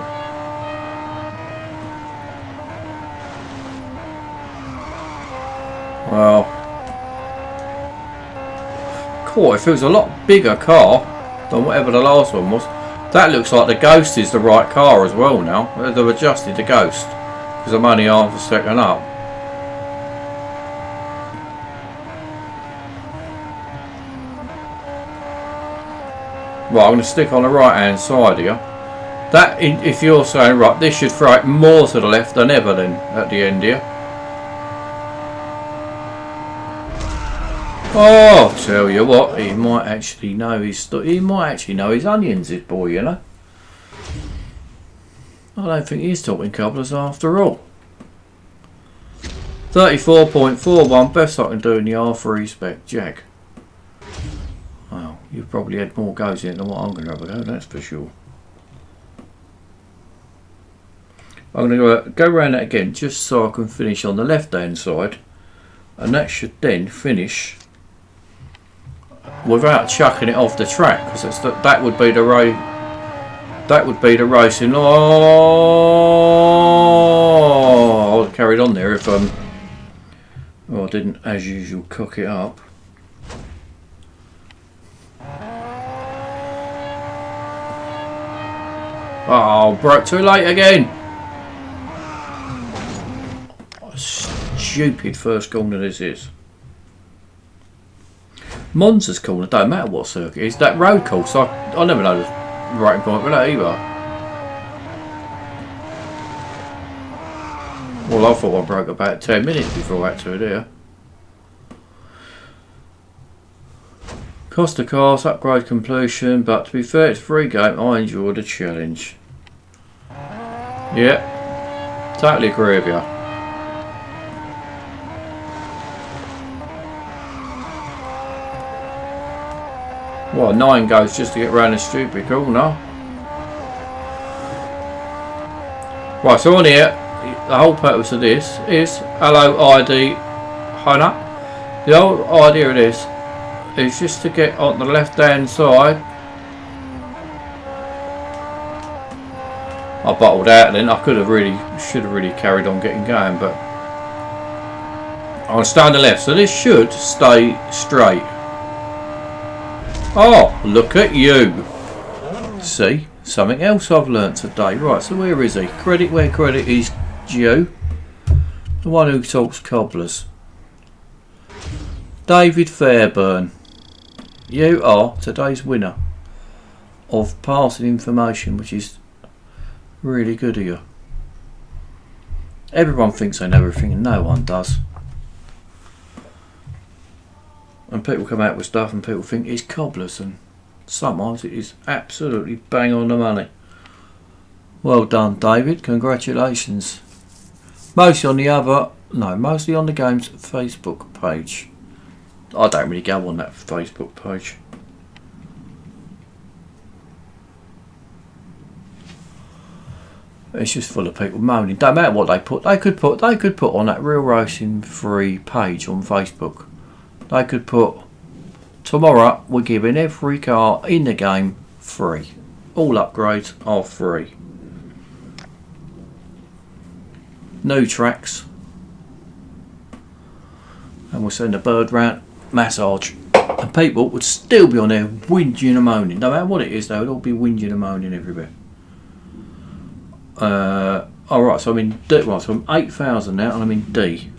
Well, cool, it feels a lot bigger car than whatever the last one was. That looks like the Ghost is the right car as well now. They've adjusted the Ghost because I'm only half a second up. Right, I'm going to stick on the right hand side here. That, if you're saying, right, this should throw it more to the left than ever then at the end here. Oh, tell you what, he might actually know his onions, this boy, you know. I don't think he's talking cobblers after all. 34.41, best I can do in the R3 Spec Jag. Well, you've probably had more goes in than what I'm going to have a go, that's for sure. I'm going to go around that again just so I can finish on the left hand side, and that should then finish without chucking it off the track, because that would be the racing. Oh, I would have carried on there if well, I didn't, as usual, cock it up. Oh, broke too late again. What a stupid first corner this is. Monza's corner, don't matter what circuit it is. That road course, I never know the rating point for that either. Well, I thought I broke about 10 minutes before I had to there. Cost of cars, upgrade completion, but to be fair, it's a free game. I enjoyed the challenge. Yeah, totally agree with you. Well, 9 goes just to get round this stupid corner. Right, so on here, the whole purpose of this is hello ID Hannah. The whole idea of this is just to get on the left hand side. I bottled out then. I should have really carried on getting going, but I'll stay on the left, so this should stay straight. Oh, look at you. See, something else I've learnt today. Right, so where is he? Credit where credit is due. The one who talks cobblers. David Fairburn. You are today's winner of passing information, which is really good of you. Everyone thinks they know everything and no one does. And people come out with stuff and people think it's cobblers, and sometimes it is absolutely bang on the money. Well done, David, congratulations. Mostly on the game's Facebook page. I don't really go on that Facebook page. It's just full of people moaning. Don't matter what they put. They could put on that Real Racing 3 page on Facebook. They could put, tomorrow we're giving every car in the game free. All upgrades are free. New tracks. And we'll send a bird round, massage, and and people would still be on there whinging and moaning. No matter what it is, they would all be whinging and moaning everywhere. Alright, so I'm in D. Well, so I'm 8,000 now, and I'm in D.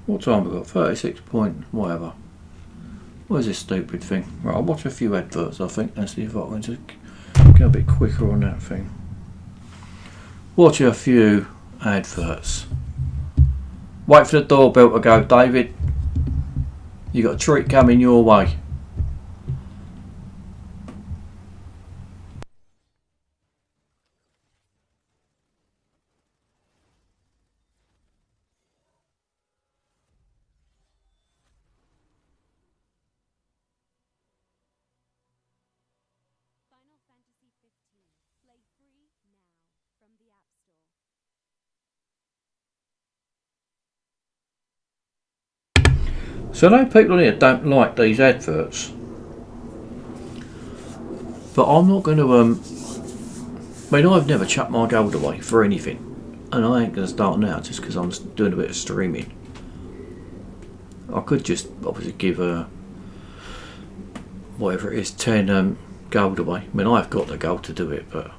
What time have we got? 36 point whatever. What is this stupid thing? Right, I'll watch a few adverts, I think, and see if I can just go a bit quicker on that thing. Watch a few adverts. Wait for the doorbell to go, David. You got a treat coming your way. So I know people on here don't like these adverts, but I'm not going to. I mean, I've never chucked my gold away for anything, and I ain't going to start now just because I'm doing a bit of streaming. I could just obviously give whatever it is, 10 gold away. I mean, I've got the gold to do it, but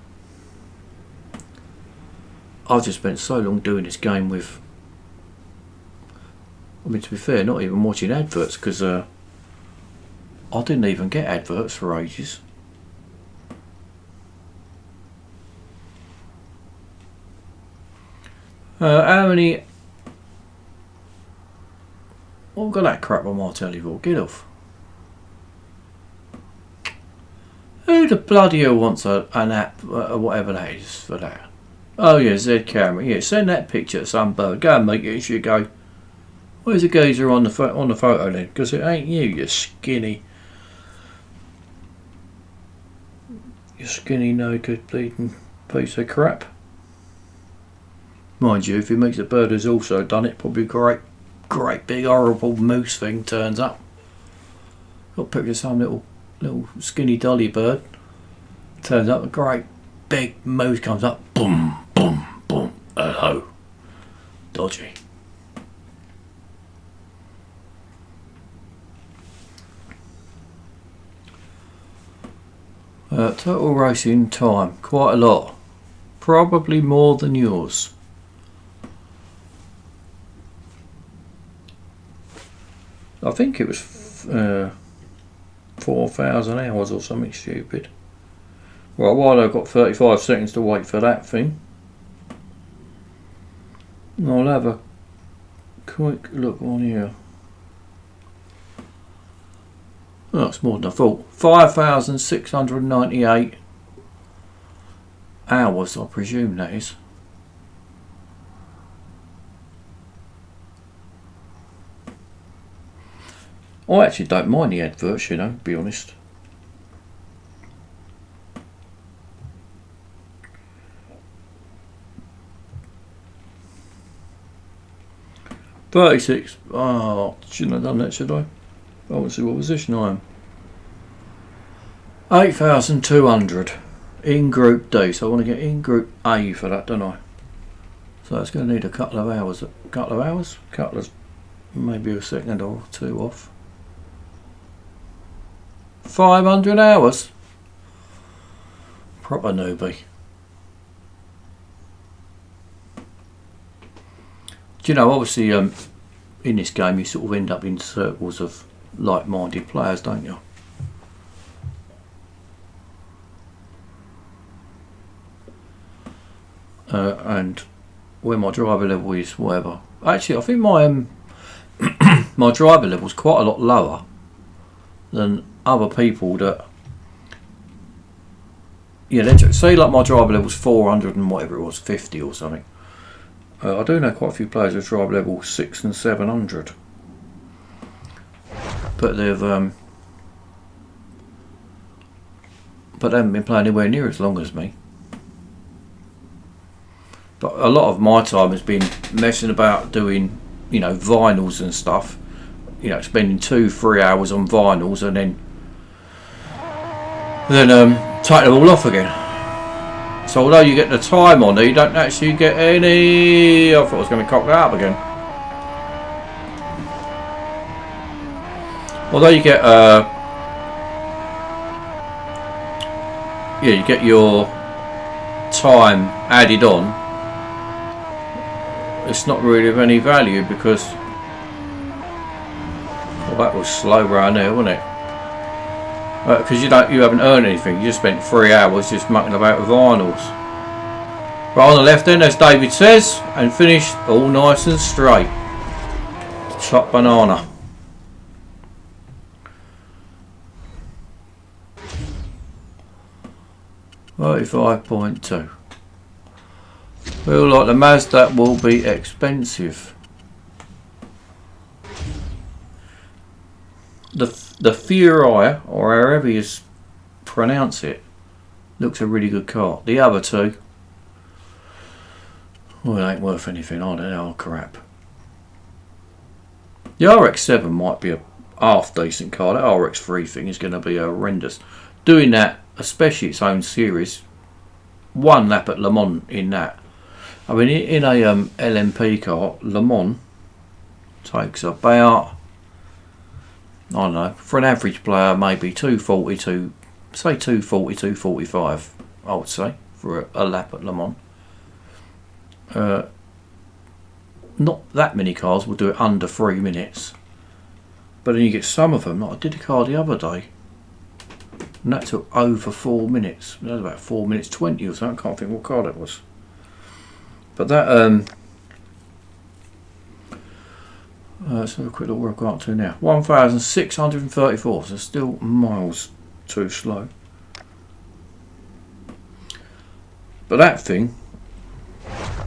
I've just spent so long doing this game with. I mean, to be fair, not even watching adverts, because I didn't even get adverts for ages. How many... I've got that crap on my telly for. Get off. Who the bloody hell wants an app, whatever that is, for that? Oh yeah, Z camera. Yeah, send that picture to some bird. Go and make it as you go. Where's the geezer on the photo then? Because it ain't you skinny naked bleeding piece of crap. Mind you, if he makes a bird who's also done it, probably great big horrible moose thing turns up. Got a picture of some little skinny dolly bird. Turns up, a great big moose comes up. Boom, boom, boom. Hello. Dodgy. Total racing time, quite a lot. Probably more than yours. I think it was 4,000 hours or something stupid. Right, while I've got 35 seconds to wait for that thing, I'll have a quick look on here. Oh, it's more than I thought. 5,698 hours, I presume that is. I actually don't mind the adverts, you know, to be honest. $36. Oh, shouldn't have done that, should I? I want to see what position I am. 8,200 in Group D, so I want to get in Group A for that, don't I? So it's going to need a couple of hours. Maybe a second or two off. 500 hours. Proper newbie. Do you know, obviously, in this game you sort of end up in circles of like-minded players, don't you? And where my driver level is, whatever. Actually, I think my my driver level is quite a lot lower than other people that. Yeah, let's say like my driver level's 400 and whatever it was, 50 or something. I do know quite a few players with driver level 6 and 700. But they haven't been playing anywhere near as long as me. But a lot of my time has been messing about doing, you know, vinyls and stuff. You know, spending 2-3 hours on vinyls and then take them all off again. So although you get the time on there, you don't actually get any. I thought I was going to cock that up again. although you get yeah, you get your time added on, it's not really of any value because, well, that was slow round there, wasn't it? Because you haven't earned anything. You just spent 3 hours just mucking about with vinyls. Right on the left then, as David says, and finished all nice and straight. Top banana. $35.2. Feel like the Mazda will be expensive. The Furai, or however you pronounce it, looks a really good car. The other two, well, it ain't worth anything, are they? Oh crap. The RX-7 might be a half decent car. That RX-3 thing is going to be horrendous. Doing that, especially its own series, one lap at Le Mans in that. I mean, in a LMP car, Le Mans takes about, I don't know, for an average player, maybe 240 say 240, 245, I would say, for a lap at Le Mans. Not that many cars will do it under 3 minutes, but then you get some of them. Like I did a car the other day, and that took over 4 minutes. That was about 4 minutes 20 or something. I can't think what car that was. But that, let's have a quick look where I've got up to now. 1,634, so still miles too slow. But that thing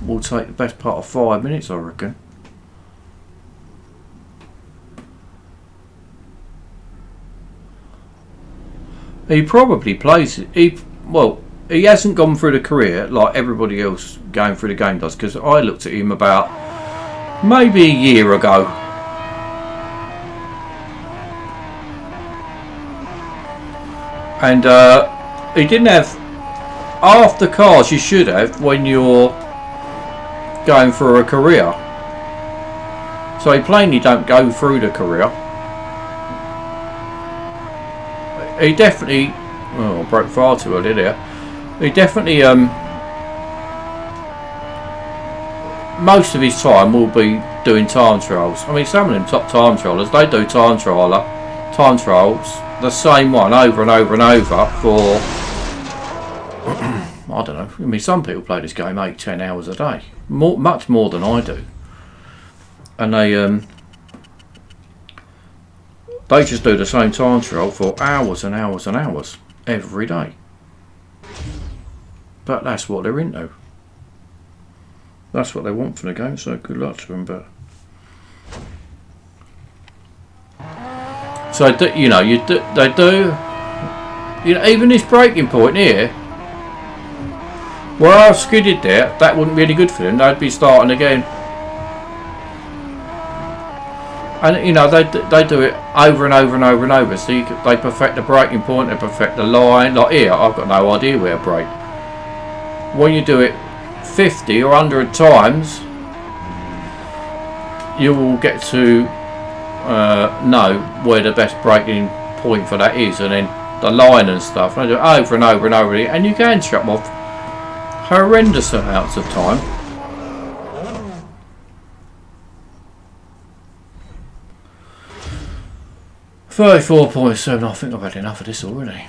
will take the best part of 5 minutes, I reckon. He probably plays it. He hasn't gone through the career like everybody else going through the game does, because I looked at him about maybe a year ago. And he didn't have half the cars you should have when you're going for a career. So he plainly don't go through the career. He definitely, oh, I broke far too early there. He definitely, most of his time will be doing time trials. I mean, some of them top time trialers, they do time trials, the same one over and over and over for, I don't know. I mean, some people play this game 8-10 hours a day, much more than I do, and they just do the same time trial for hours and hours and hours every day. But that's what they're into. That's what they want from the game. So good luck to them. But so you know, they do. You know, even this braking point here, where I skidded there, that wouldn't be any good for them. They'd be starting again. And you know, they do it over and over and over and over. So they perfect the braking point, they perfect the line. Like here, I've got no idea where to brake. When you do it 50 or 100 times, you will get to know where the best braking point for that is, and then the line and stuff. And I do it over and over and over again, and you can chop off horrendous amounts of time. $34.7. I think I've had enough of this already.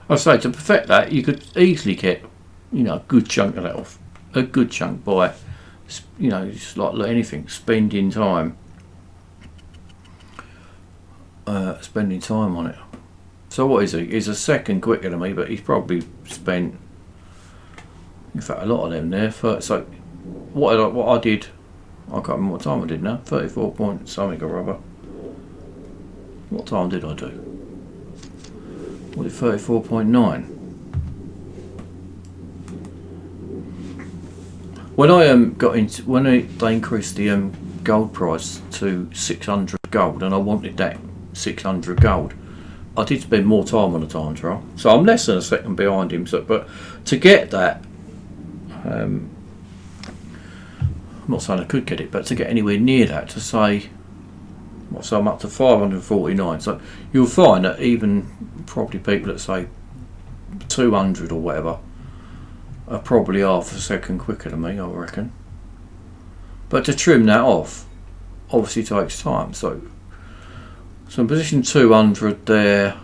I say, to perfect that, you could easily get, you know, a good chunk of that off. A good chunk by, you know, just like anything, spending time on it. So what is he? He's a second quicker than me, but he's probably spent, in fact, a lot of them there. So what I did, I can't remember what time I did now. 34 point something or other. What time did I do? What is 34.9? When I got into, when they increased the gold price to 600 gold, and I wanted that 600 gold, I did spend more time on the time trial. So I'm less than a second behind him. So, but to get that, I'm not saying I could get it, but to get anywhere near that, to say So I'm up to 549. So you'll find that even probably people that say 200 or whatever are probably half a second quicker than me, I reckon. But to trim that off obviously takes time. So in position 200 there.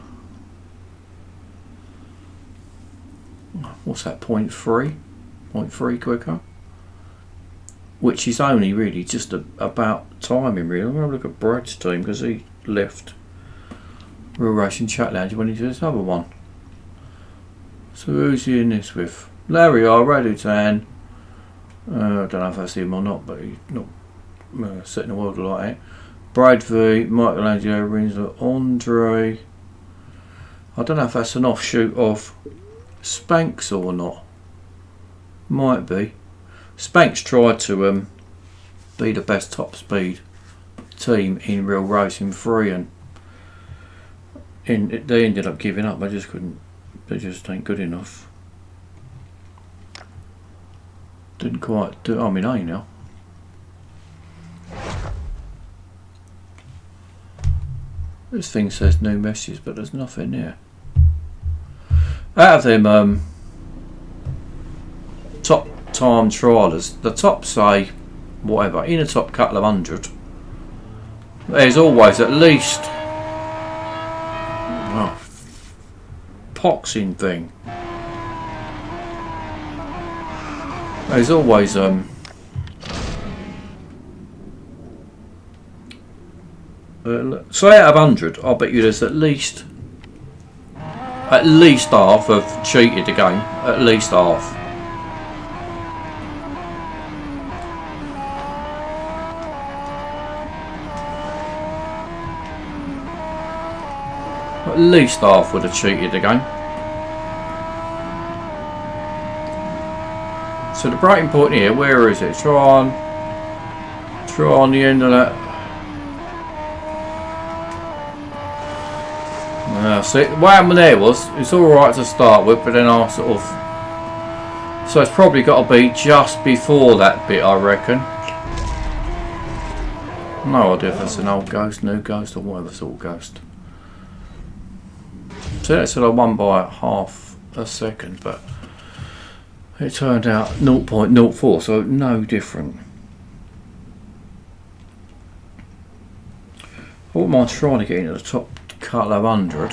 What's that? 0.3 quicker, which is only really just about timing. Really, I'm going to look at Brad's team because he left Real Racing Chat Lounge when he did this other one. So who's he in this with? Larry R. Radutan. I don't know if I see him or not, but he's not setting the world like that. Brad V, Michelangelo Rinzo, Andre. I don't know if that's an offshoot of Spanx or not. Might be. Spanx tried to be the best top speed team in Real Racing 3 and they ended up giving up. They just couldn't. They just ain't good enough. Didn't quite do. I'm in A now. This thing says new messages, but there's nothing there. Out of them top time trialers, the top say whatever in the top couple of hundred. There's always at least poxing thing. There's always so out of 100, I'll bet you there's at least half have cheated the game. At least half. At least half would have cheated the game. So the breaking point here, where is it? Try on the end of that. See, what happened there was, it's alright to start with, but then I sort of... So it's probably got to be just before that bit, I reckon. No idea if that's an old ghost, new ghost, or whatever sort of ghost. So that said I won by half a second, but it turned out 0.04, so no different. I wouldn't mind trying to get into the top couple of hundred.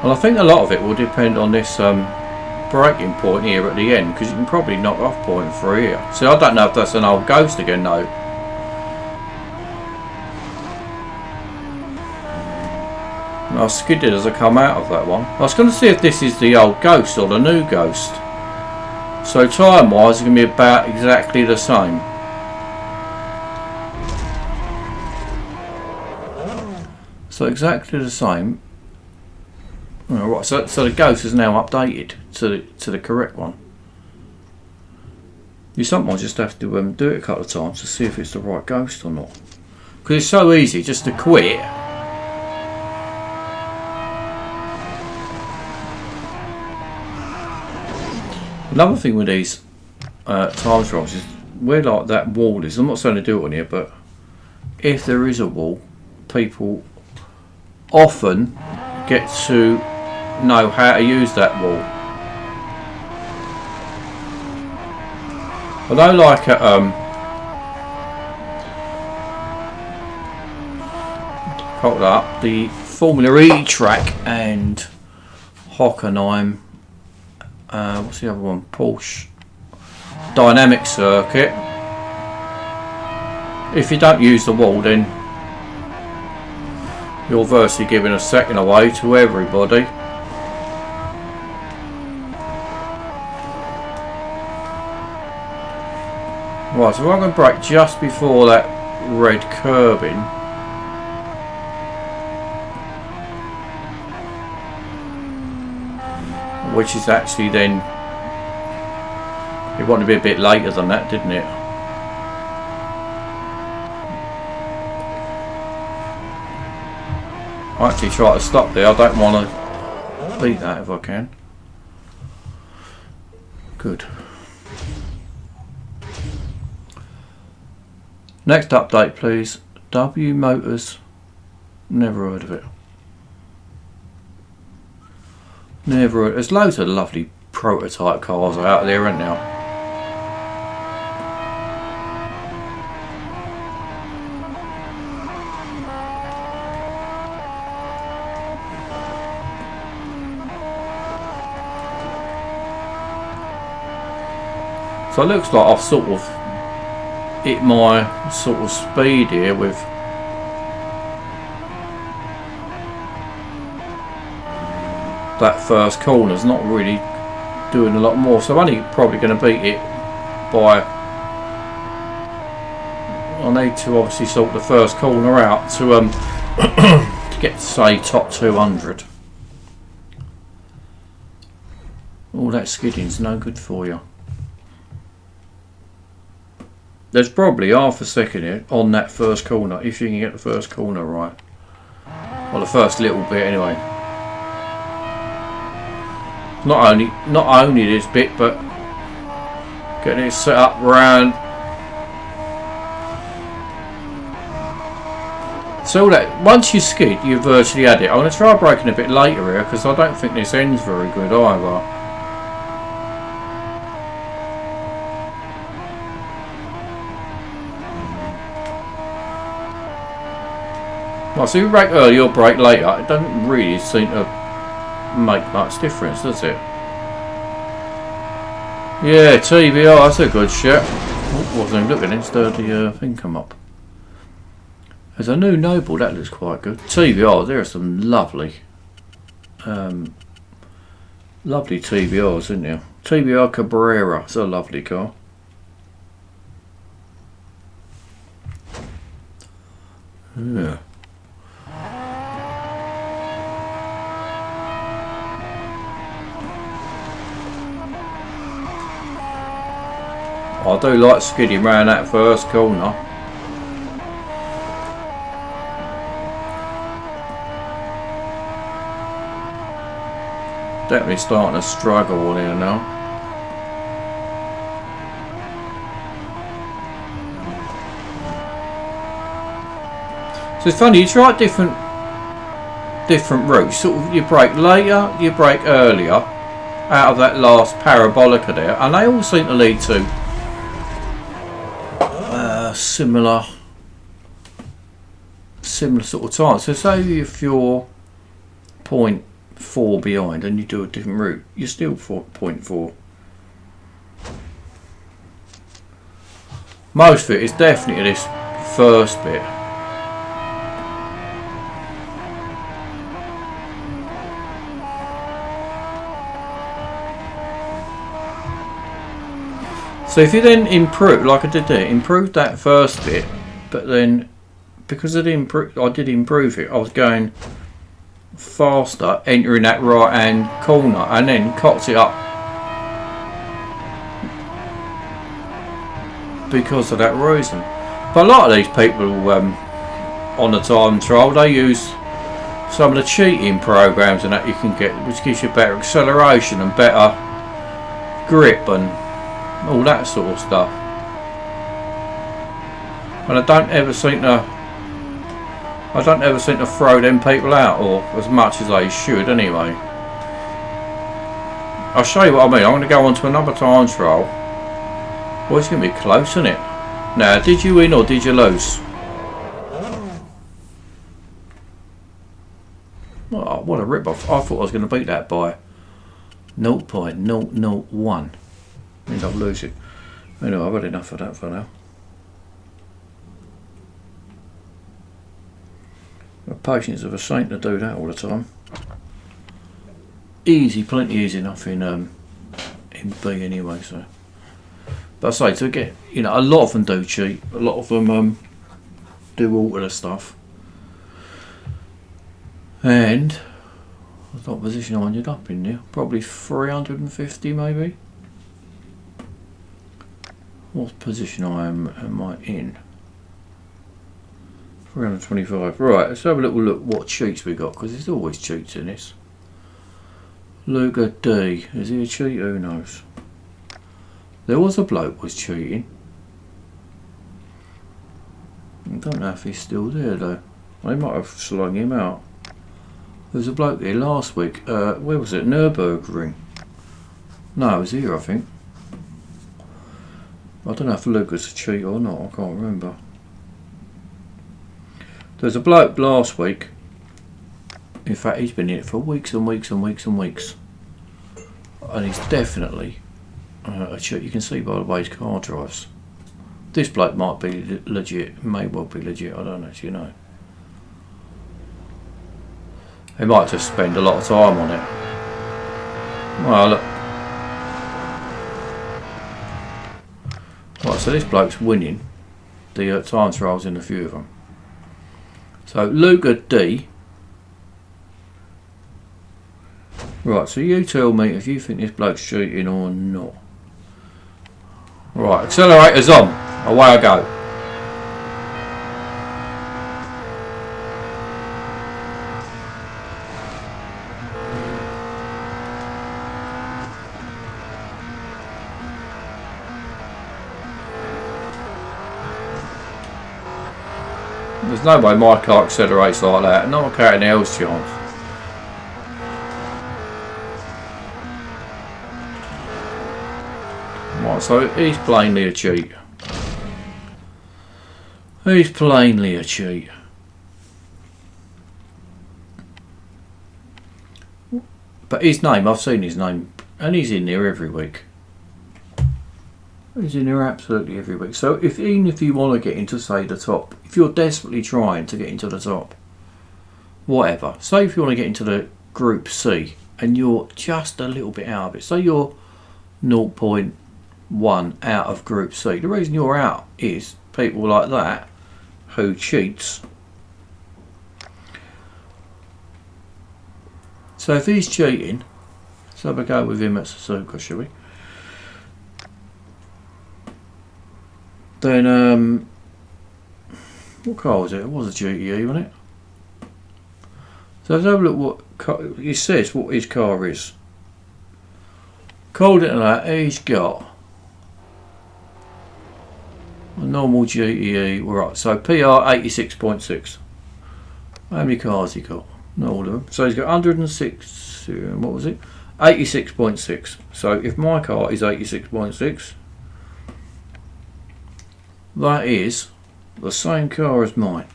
Well, I think a lot of it will depend on this breaking point here at the end, because you can probably knock off 0.3 here. So I don't know if that's an old ghost again though. I was skidded as I come out of that one. I was going to see if this is the old ghost or the new ghost. So time wise it's going to be about exactly the same. So exactly the same. Alright, so the ghost is now updated to the correct one. You sometimes just have to do it a couple of times to see if it's the right ghost or not. Because it's so easy just to quit. Another thing with these time trials is where like that wall is. I'm not saying to do it on here, but if there is a wall, people often get to know how to use that wall. Although like at hold up the Formula E track and Hockenheim, what's the other one? Porsche Dynamic Circuit. If you don't use the wall, then you're virtually giving a second away to everybody. Right, so I'm going to brake just before that red curbing. Which is actually then, it wanted to be a bit later than that, didn't it? I actually try to stop there. I don't want to beat that if I can. Good. Next update, please. W Motors. Never heard of it. Never heard. There's loads of lovely prototype cars out there, aren't there? So it looks like I've sort of hit my sort of speed here with that first corner's not really doing a lot more, so I'm only probably going to beat it by, I need to obviously sort the first corner out to to get to say top 200. All that skidding's no good for you. There's probably half a second here on that first corner, if you can get the first corner right. Well, the first little bit anyway. Not only this bit, but getting it set up round. So that once you skid, you virtually had it. I'm going to try braking a bit later here because I don't think this end's very good either. Well, so you brake early or brake later, it doesn't really seem to make much difference, does it? Yeah, TBR, that's a good shot. Oh, wasn't even looking, instead the thing come up. There's a new Noble, that looks quite good. TBR, there are some lovely TBRs, isn't there? TBR Cabrera, it's a lovely car. Yeah. I do like skidding round that first corner. Definitely starting to struggle here now. So it's funny, you try different routes. Sort of, you brake later, you brake earlier out of that last parabolica there, and they all seem to lead to similar sort of time. So say if you're 0.4 behind and you do a different route, you're still 0.4. Most of it is definitely this first bit. So if you then improve, like I did there, improve that first bit, but then because I did improve it, I was going faster, entering that right hand corner, and then cocked it up because of that reason. But a lot of these people on the time trial, they use some of the cheating programs and that you can get, which gives you better acceleration and better grip and all that sort of stuff. And I don't ever seem to throw them people out, or as much as they should anyway. I'll show you what I mean. I'm going to go on to another time trial. Well, it's going to be close, isn't it? Now, did you win or did you lose? Oh, what a rip-off. I thought I was going to beat that by 0.001. End up losing. Anyway, I've had enough of that for now. The patience of a saint to do that all the time. Easy, plenty easy enough in B anyway. So, but I say to get, you know, a lot of them do cheat. A lot of them do all of the stuff. And what position I ended up in there? Probably 350 maybe. What position am I in? 325. Right, let's have a little look what cheats we got, because there's always cheats in this. Luca D. Is he a cheat? Who knows? There was a bloke was cheating. I don't know if he's still there though. They might have slung him out. There was a bloke here last week. Where was it? Nürburgring. No, it was here I think. I don't know if Luca's a cheat or not. I can't remember. There's a bloke last week. In fact, he's been in it for weeks and weeks and weeks and weeks. And he's definitely a cheat. You can see by the way his car drives. This bloke might be legit. May well be legit. I don't actually know. He might just spend a lot of time on it. Well, look. Right, so this bloke's winning the time trials in a few of them. So Luca D. Right, so you tell me if you think this bloke's cheating or not. Right, accelerators on. Away I go. There's no way my car accelerates like that. Not a cat in hell's chance. Right, so he's plainly a cheat. He's plainly a cheat. But his name, I've seen his name, and he's in there every week. He's in there absolutely every week. So even if you want to get into, say, the top, if you're desperately trying to get into the top, whatever. Say if you want to get into the Group C and you're just a little bit out of it. Say you're 0.1 out of Group C. The reason you're out is people like that who cheats. So if he's cheating, let's have a go with him at Suzuka, shall we? Then, what car was it? It was a GTE, wasn't it? So let's have a look what car, it says what his car is. According to that, he's got a normal GTE. Right, so PR 86.6. How many cars he got? Not all of them. So he's got 106. What was it? 86.6. So if my car is 86.6. That is the same car as mine.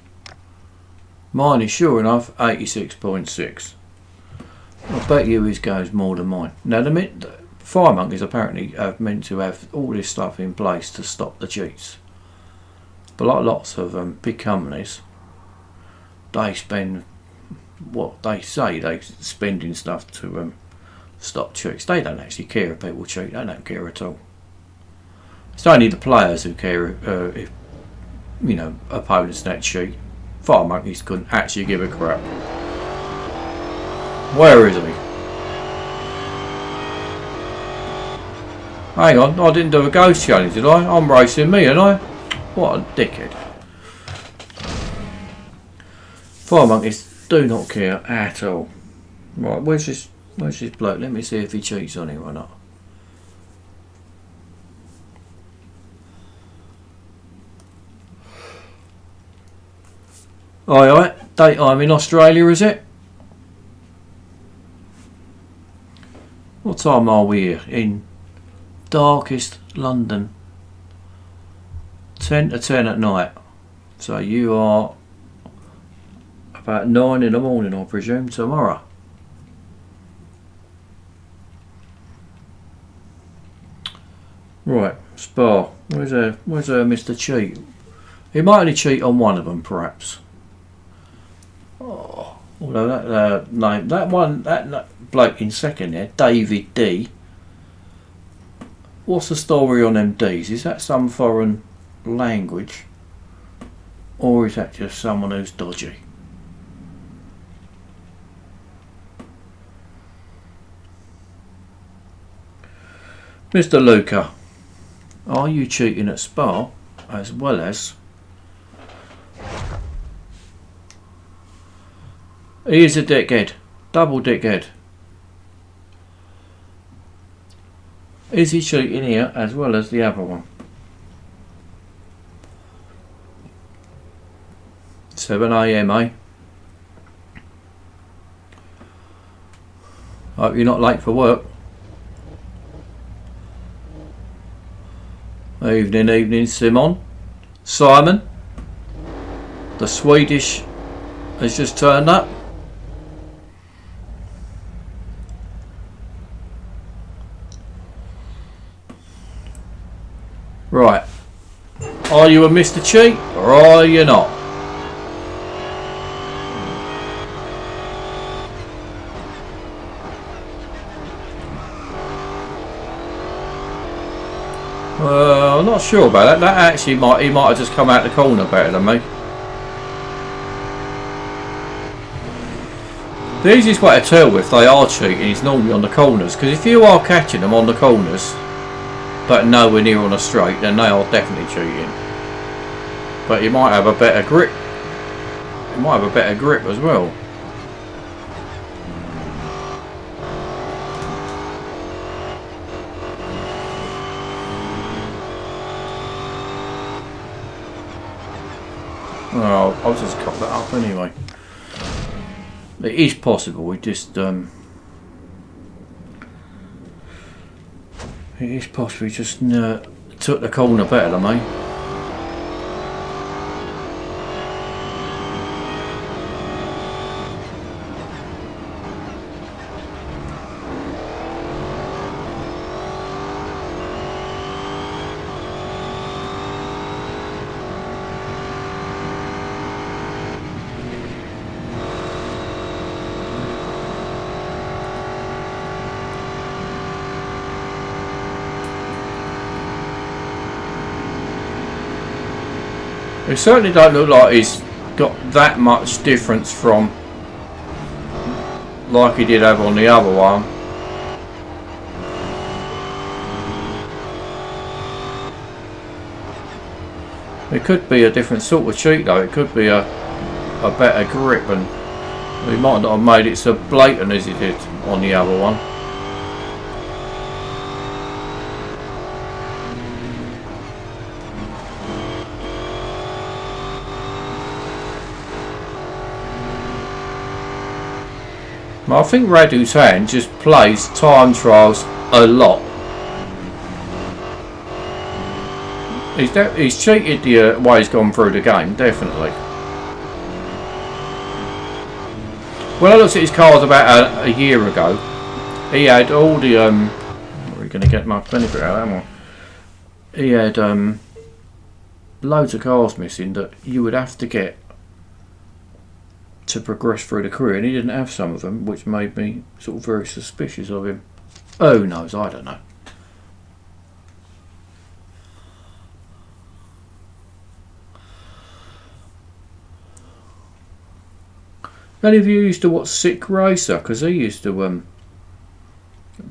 Mine is sure enough 86.6. I bet you his goes more than mine. Now the fire monkeys apparently are meant to have all this stuff in place to stop the cheats. But like lots of big companies, they spend what they say they're spending stuff to stop cheats. They don't actually care if people cheat. They don't care at all. It's only the players who care if, you know, opponents that cheat. Fire monkeys couldn't actually give a crap. Where is he? Hang on, I didn't do a ghost challenge, did I? I'm racing me, ain't I? What a dickhead. Fire monkeys do not care at all. Right, where's this bloke? Let me see if he cheats on him or not. Alright, daytime in Australia, is it? What time are we here? In darkest London. 10 to 10 at night. So you are about 9 in the morning, I presume, tomorrow. Right, Spa. Where's Mr. Cheat? He might only cheat on one of them, perhaps. Oh, although that name, that bloke in second there, David D. What's the story on them D's? Is that some foreign language, or is that just someone who's dodgy? Mr. Luca, are you cheating at Spa as well as He is a dickhead. Double dickhead. Is he cheating here as well as the other one? 7 AM, eh? Hope you're not late for work. Evening, Simon. Simon. The Swedish has just turned up. Right. Are you a Mr. Cheat or are you not? I'm not sure about that. That actually he might have just come out the corner better than me. The easiest way to tell if they are cheating is normally on the corners, because if you are catching them on the corners but nowhere near on a straight, then they are definitely cheating. But you might have a better grip. You might have a better grip as well. Oh, I'll just cut that up anyway. It is possible. We just it is possible. We just took the corner better than me. It certainly don't look like he's got that much difference from like he did have on the other one. It could be a different sort of cheat though. It could be a better grip, and he might not have made it so blatant as he did on the other one. I think Radu's hand just plays time trials a lot. He's cheated the way he's gone through the game, definitely. When I looked at his cards about a year ago, he had all the we're going to get my benefit out, am I? He had loads of cards missing that you would have to get to progress through the career, and he didn't have some of them, which made me sort of very suspicious of him. Who knows? I don't know. Any of you used to watch Sick Racer? Because he used to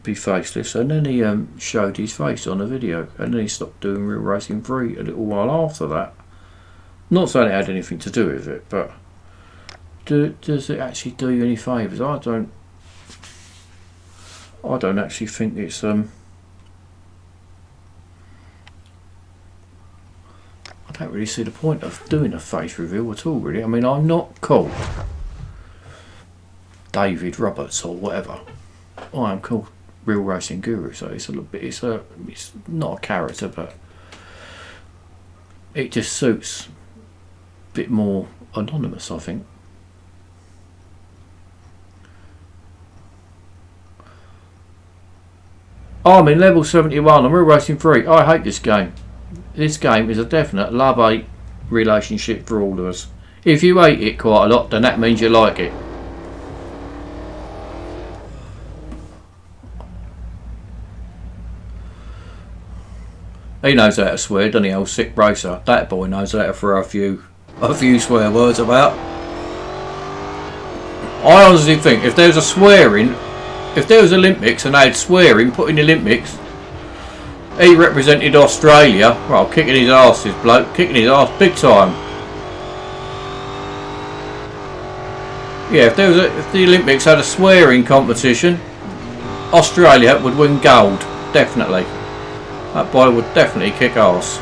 be faceless, and then he showed his face on a video, and then he stopped doing Real Racing 3 a little while after that. Not saying it had anything to do with it, but does it actually do you any favours? I don't actually think it's I don't really see the point of doing a face reveal at all, really. I mean, I'm not called David Roberts or whatever. I am called Real Racing Guru, so it's a little bit it's not a character, but it just suits a bit more anonymous, I think. I'm in level 71, I'm Real Racing 3. I hate this game. This game is a definite love-hate relationship for all of us. If you hate it quite a lot, then that means you like it. He knows how to swear, doesn't he, old Sick Racer? That boy knows how to throw a few swear words about. I honestly think if there was a swearing, if there was Olympics and they had swearing put in the Olympics, he represented Australia. Well, kicking his ass, this bloke, kicking his ass big time. Yeah, if the Olympics had a swearing competition, Australia would win gold, definitely. That boy would definitely kick arse.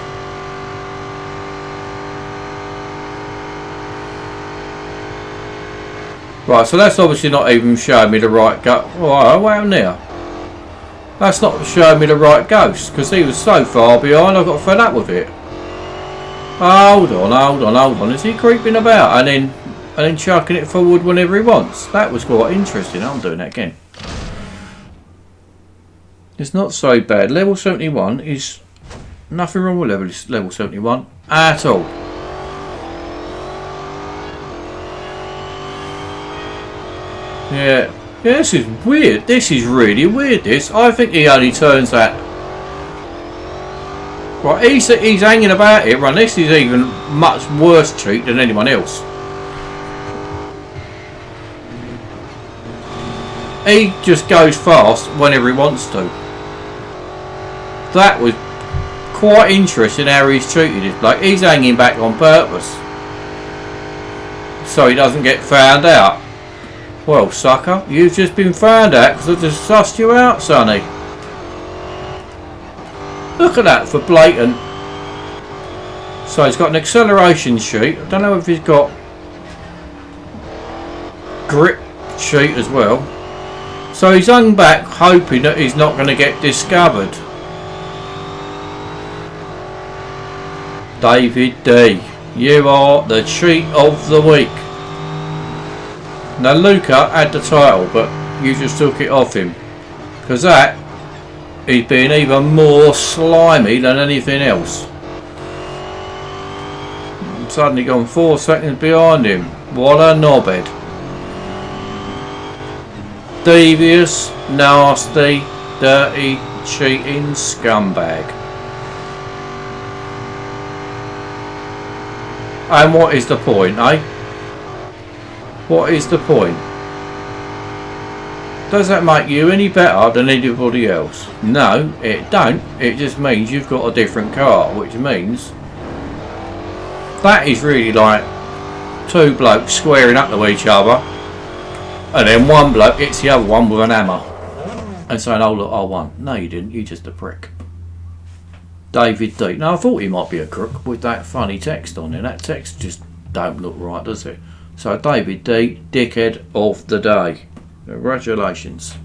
Right, so that's obviously not even showing me the right go. Oh, wow, now. That's not showing me the right ghost, because he was so far behind I got fed up with it. Hold on. Is he creeping about and then chucking it forward whenever he wants? That was quite interesting. I'm doing that again. It's not so bad. Level 71 is nothing wrong with level 71 at all. Yeah, this is weird. This is really weird. I think he only turns that. Right, he's hanging about here. Right, this is even much worse cheat than anyone else. He just goes fast whenever he wants to. That was quite interesting how he's treated it. Like he's hanging back on purpose, so he doesn't get found out. Well, sucker, you've just been found out because I just sussed you out, sonny. Look at that for blatant. So he's got an acceleration sheet. I don't know if he's got grip sheet as well. So he's hung back hoping that he's not going to get discovered. David D, you are the cheat of the week. Now Luca had the title, but you just took it off him. Because that, he's being even more slimy than anything else. I'm suddenly gone 4 seconds behind him. What a knobhead. Devious, nasty, dirty, cheating scumbag. And what is the point, eh? What is the point? Does that make you any better than anybody else? No, it don't. It just means you've got a different car, which means that is really like two blokes squaring up to each other, and then one bloke hits the other one with an hammer and saying, "Oh look, I won." No, you didn't. You're just a prick. David D. Now I thought he might be a crook with that funny text on there. That text just don't look right, does it? So David D, dickhead of the day. Congratulations.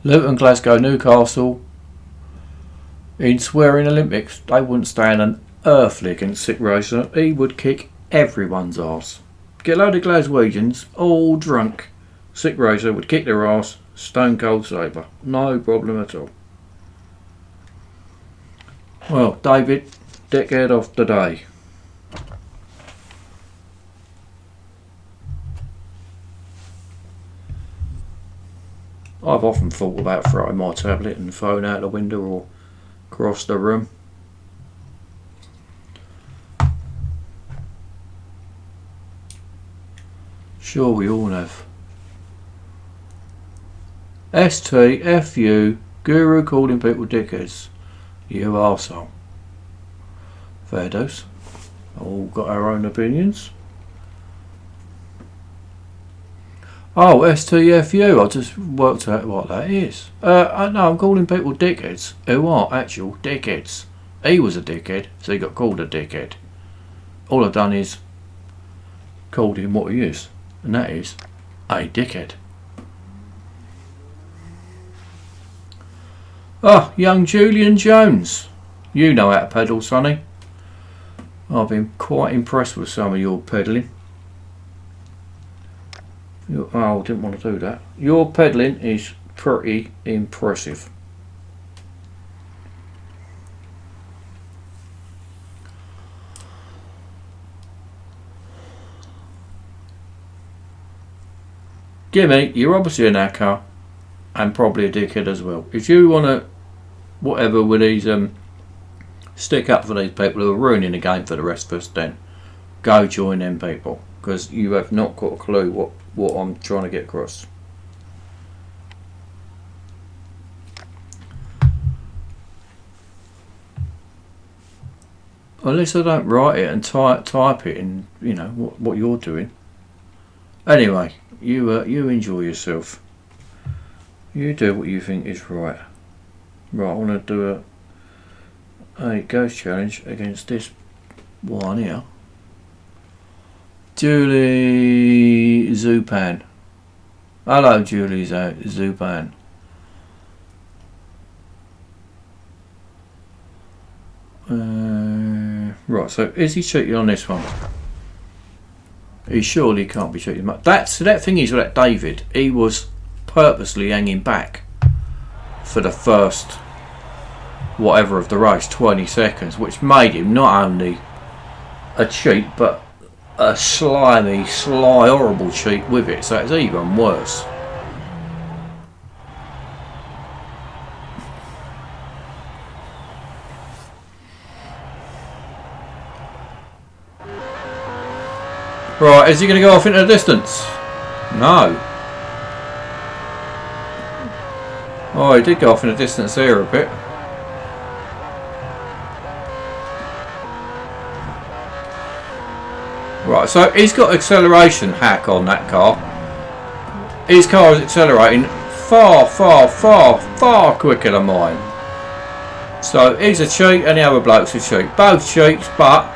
Luton, Glasgow, Newcastle. In swearing Olympics, they wouldn't stand an earthly against Sick Racer. He would kick everyone's arse. Get a load of Glaswegians all drunk. Sick Racer would kick their arse stone cold sober. No problem at all. Well, David, dickhead of the day. I've often thought about throwing my tablet and phone out the window or across the room. Sure, we all have. STFU, Guru calling people dickheads. You arsehole. Fair dose. All got our own opinions. Oh, STFU, I just worked out what that is. No, I'm calling people dickheads who are actual dickheads. He was a dickhead, so he got called a dickhead. All I've done is called him what he is, and that is a dickhead. Ah, young Julian Jones. You know how to pedal, sonny. I've been quite impressed with some of your pedalling. Oh, didn't want to do that. Your pedalling is pretty impressive. Gimme, you're obviously an hacker and probably a dickhead as well. If you want to, whatever with these, stick up for these people who are ruining the game for the rest of us, then go join them people, because you have not got a clue what I'm trying to get across. Unless I don't write it and type it in, you know, what you're doing. Anyway, you enjoy yourself. You do what you think is right. Right, I want to do a ghost challenge against this one here. Julie Zupan. Hello, Julie Zupan. Right, so is he cheating on this one? He surely can't be cheating much. That thing is with that David, he was purposely hanging back for the first whatever of the race, 20 seconds, which made him not only a cheat but a slimy, sly, horrible cheat with it, so it's even worse. Right, is he going to go off into the distance? No. Oh, he did go off in the distance there a bit. Right, so he's got acceleration hack on that car. His car is accelerating far, far, far, far quicker than mine. So he's a cheat and the other bloke's a cheat. Both cheats, but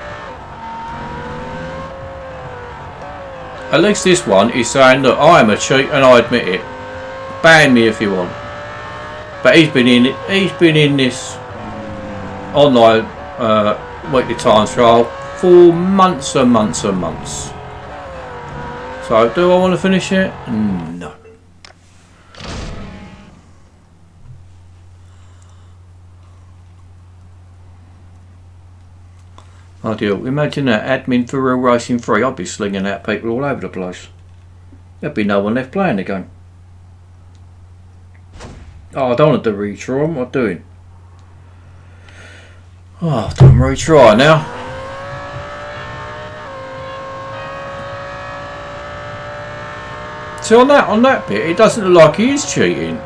at least this one is saying, look, I am a cheat and I admit it. Ban me if you want. But he's been in this online weekly time trial for months and months and months. So do I want to finish it? No. Ideal. Imagine that, admin for Real Racing 3. I'd be slinging out people all over the place. There'd be no one left playing the game. Oh, I don't want to do retry. What am I doing? Oh, I've done retry now. See, on that bit, it doesn't look like he is cheating.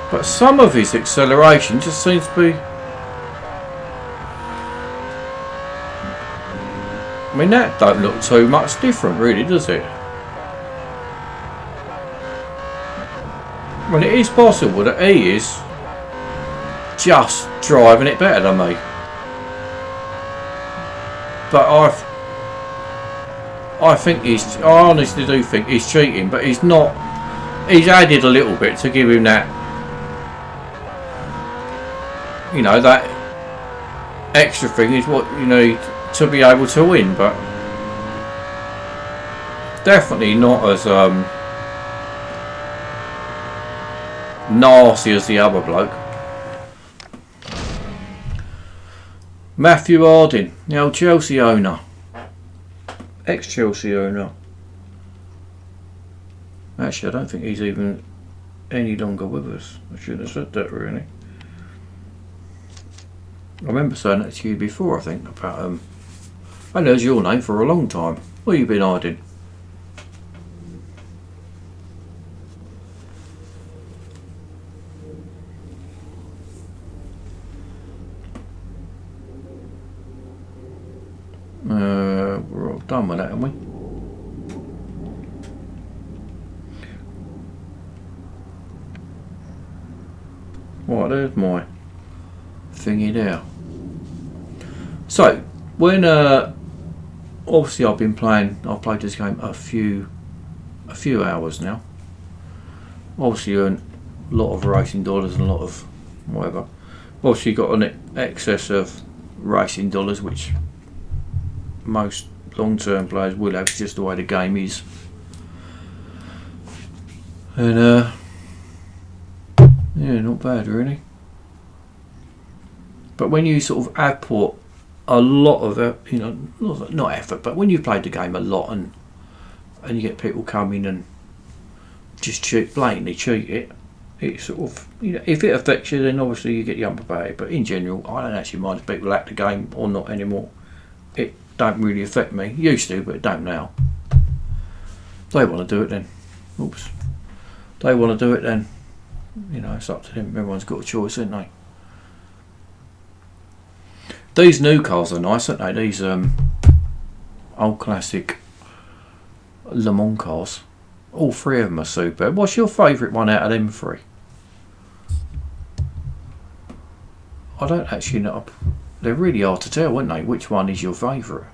But some of his acceleration just seems to be... I mean, that don't look too much different, really, does it? Well, it is possible that he is just driving it better than me. But I think I honestly do think he's cheating, but he's not. He's added a little bit to give him that, you know, that extra thing is what you need to be able to win, but definitely not as nasty as the other bloke. Matthew Harding, the old Chelsea owner, ex-Chelsea owner. Actually, I don't think he's even any longer with us. I shouldn't have said that, really. I remember saying that to you before, I think, about I know your name for a long time. Where you been hiding? We're all done with that, aren't we? Right, there's my thingy there. So, when obviously I've played this game a few hours now. Obviously earned a lot of racing dollars and a lot of whatever. Obviously got an excess of racing dollars, which most long-term players will have. It's just the way the game is. And yeah, not bad really. But when you sort of have put a lot of, you know, not effort, but when you've played the game a lot and you get people coming and just blatantly cheat it, it sort of, you know, if it affects you, then obviously you get the ump about it. But in general, I don't actually mind if people like the game or not anymore. It don't really affect me. Used to, but it don't now. They want to do it then. Oops. They want to do it then. you know, it's up to them. Everyone's got a choice, haven't they? These new cars are nice, aren't they? These old classic Le Mans cars. All three of them are superb. What's your favourite one out of them three? I don't actually know. They're really hard to tell, aren't they? Which one is your favourite?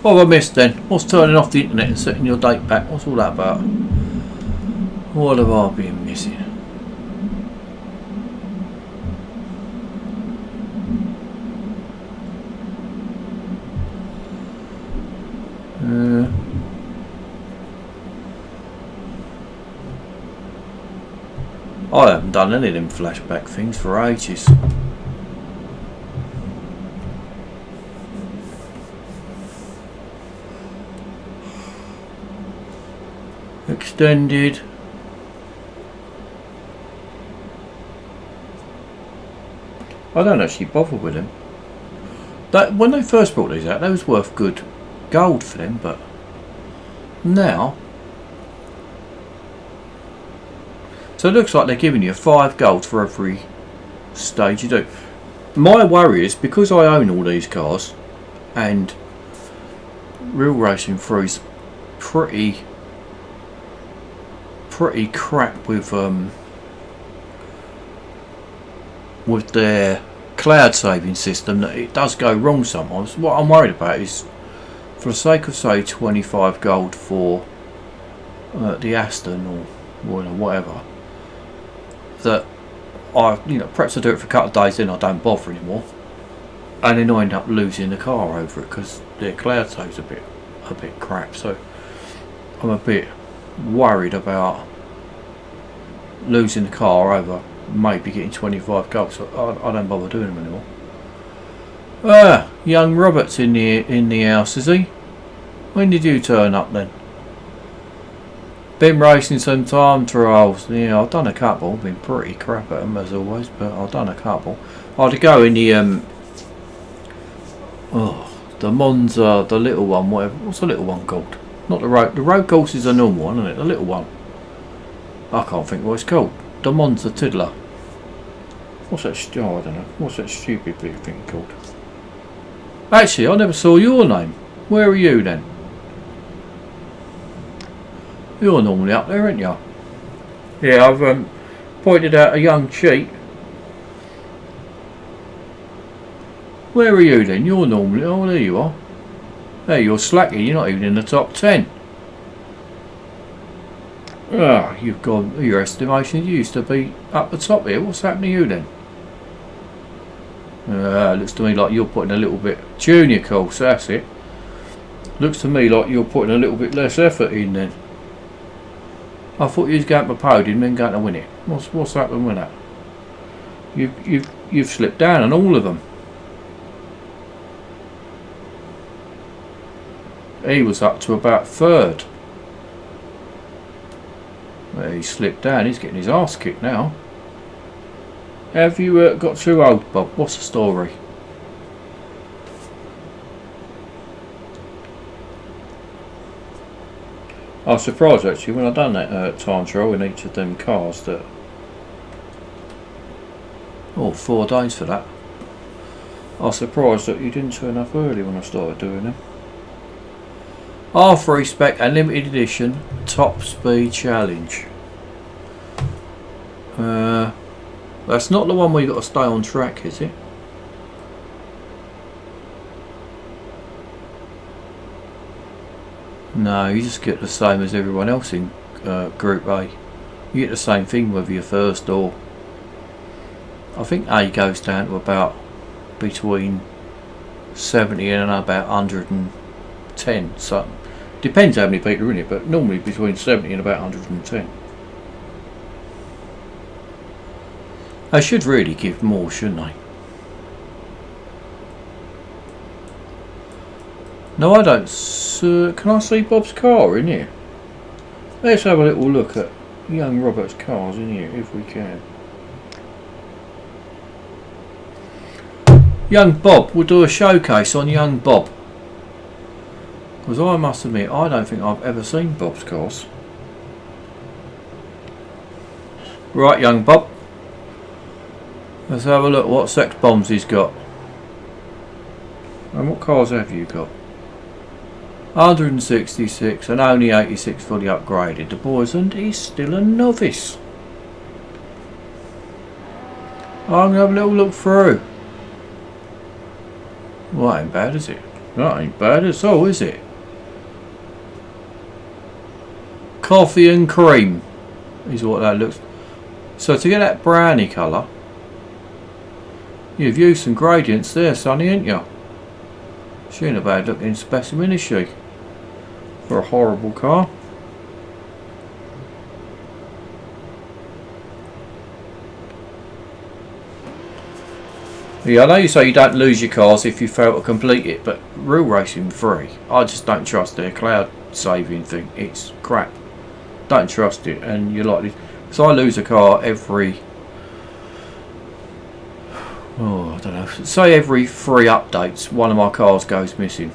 What have I missed then? What's turning off the internet and setting your date back? What's all that about? What have I been missing? I haven't done any of them flashback things for ages. Extended. I don't actually bother with them. That when they first brought these out, they was worth good gold for them, but now. So it looks like they're giving you 5 gold for every stage you do. My worry is because I own all these cars, and Real Racing 3's pretty crap with their cloud saving system, that it does go wrong sometimes. What I'm worried about is, for the sake of say 25 gold for the Aston or whatever, that perhaps I do it for a couple of days, then I don't bother anymore, and then I end up losing the car over it because their cloud save's a bit crap. So I'm a bit worried about losing the car over maybe getting 25 gold, so I don't bother doing them anymore. Young Robert's in the house, is he? When did you turn up then? Been racing some time trials. Yeah, I've done a couple. Been pretty crap at them as always, but I've done a couple. I had to go in the the Monza, the little one, whatever. What's the little one called? Not the road. The road course is a normal one, isn't it? The little one. I can't think what it's called. The Monza Tiddler. What's that? I don't know. What's that stupid big thing called? Actually, I never saw your name. Where are you then? You're normally up there, aren't you? Yeah, I've pointed out a young cheat. Where are you then? You're normally... Oh, there you are. There, you're slacking. You're not even in the top 10. Ah, you've gone... Your estimation used to be up the top here. What's happened to you then? Looks to me like you're putting a little bit... Junior course, that's it. Looks to me like you're putting a little bit less effort in then. I thought you was going to podium and then going to win it. What's happened with that? You've slipped down on all of them. He was up to about 3rd. Well, he slipped down. He's getting his arse kicked now. Have you got too old, Bob? What's the story? I was surprised actually when I done that time trial in each of them cars that... 4 days for that. I was surprised that you didn't turn up early when I started doing them. R3 Spec and limited edition top speed challenge. That's not the one where you got to stay on track, is it? No, you just get the same as everyone else in Group A. You get the same thing whether you're first or... I think A goes down to about between 70 and about 110. So depends how many people are in it, but normally between 70 and about 110. They should really give more, shouldn't they? No, I don't. Can I see Bob's car in here? Let's have a little look at young Robert's cars in here, if we can. Young Bob. We'll do a showcase on young Bob. Because I must admit, I don't think I've ever seen Bob's cars. Right, young Bob. Let's have a look what sex bombs he's got. And what cars have you got? 166 and only 86 fully upgraded. The boys, and he's still a novice. I'm going to have a little look through. Well, ain't bad, is it? That ain't bad at all, is it? Coffee and cream is what that looks. So to get that brownie colour, you've used some gradients there, Sonny, ain't you? She ain't a bad looking specimen, is she? For a horrible car. Yeah, I know you say you don't lose your cars if you fail to complete it, but real racing free, I just don't trust their cloud saving thing. It's crap. Don't trust it, and you're likely. So I lose a car every. Oh, I don't know. Say every 3 updates, one of my cars goes missing,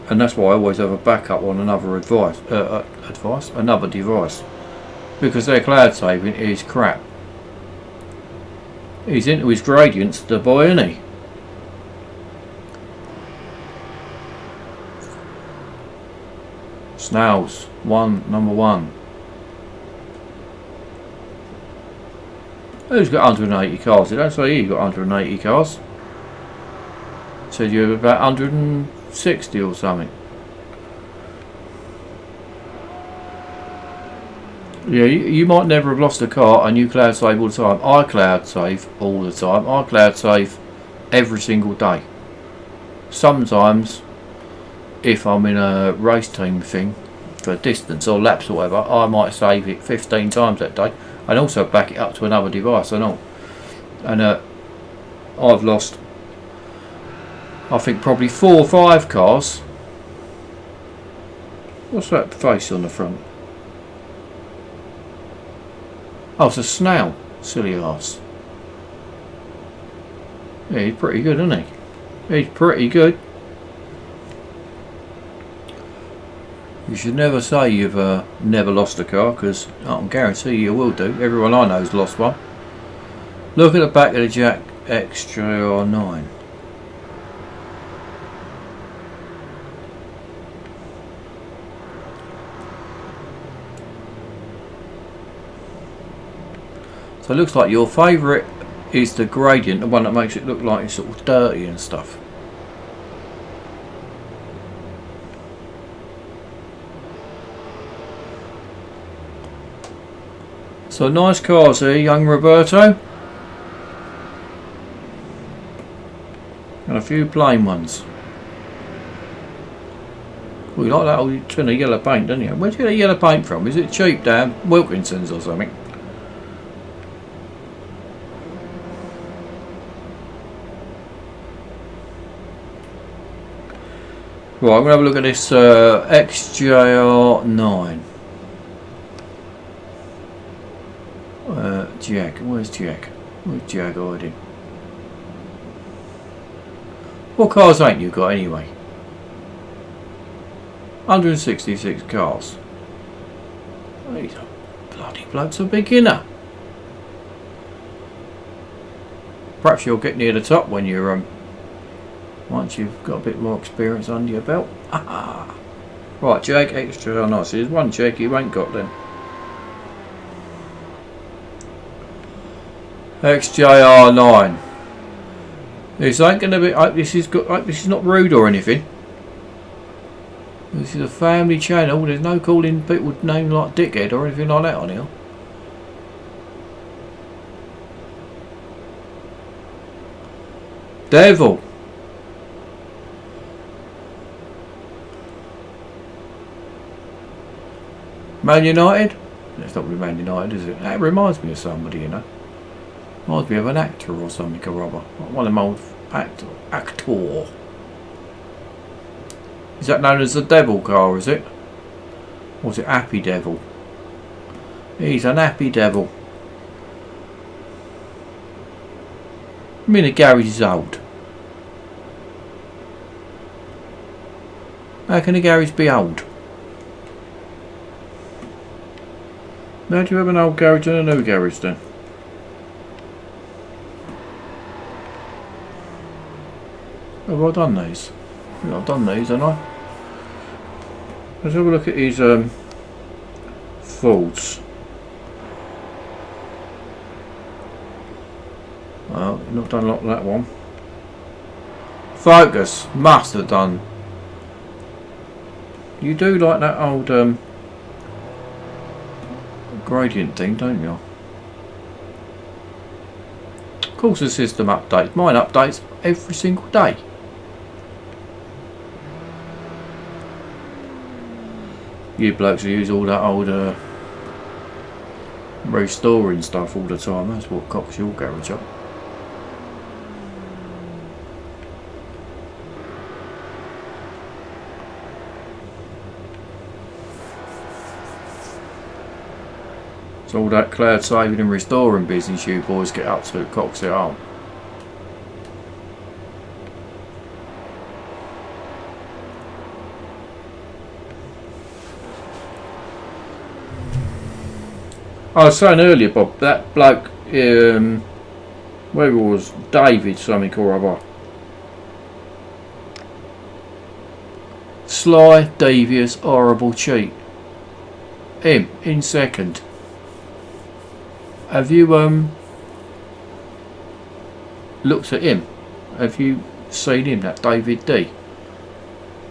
and that's why I always have a backup on another another device, because their cloud saving is crap. He's into his gradients, the boy, isn't he? Snails, number one. Who's got 180 cars? It don't say you got 180 cars. It said you have about 160 or something. Yeah, you might never have lost a car and you cloud save all the time. I cloud save all the time. I cloud save every single day. Sometimes, if I'm in a race team thing for distance or laps or whatever, I might save it 15 times that day and also back it up to another device and all. And I've lost, I think, probably 4 or 5 cars. What's that face on the front? Oh, it's a snail. Silly ass. Yeah, he's pretty good, isn't he? He's pretty good. You should never say you've never lost a car, because I can guarantee you will do. Everyone I know's lost one. Look at the back of the Jack XJR9. So it looks like your favourite is the gradient, the one that makes it look like it's sort of dirty and stuff. So nice cars here, young Roberto. And a few plain ones. Well, you like that old tin of yellow paint, don't you? Where'd you get the yellow paint from? Is it cheap down Wilkinson's or something? Right, I'm going to have a look at this XJR9. Jag, where's Jag? Where's Jag hiding? What cars ain't you got anyway? 166 cars. These bloody blokes a beginner. Perhaps you'll get near the top when you're once you've got a bit more experience under your belt. Aha. Right, Jag extra nice. There's one Jag you ain't got then. XJR9. This ain't gonna be. This is not rude or anything. This is a family channel. There's no calling people names like dickhead or anything like that on here. Devil. Man United? It's not really Man United, is it? That reminds me of somebody, you know. Reminds me of an actor or something or other. One of them old actor. Is that known as the Devil car, is it? Or is it Happy Devil? He's an Happy Devil. I mean the garage is old. How can the garage be old? How do you have an old garage and a new garage then? Have I done these? Yeah, I've done these, haven't I? Let's have a look at his Fords. Well, you've not done a lot of that one. Focus. Must have done. You do like that old gradient thing, don't you? Of course the system updates. Mine updates every single day. You blokes who use all that old restoring stuff all the time, that's what cocks your garage up. It's all that cloud saving and restoring business you boys get up to, cocks it up. I was saying earlier, Bob, that bloke, where it was, David something or other. Sly, devious, horrible cheat. Him, in second. Have you, looked at him? Have you seen him, that David D?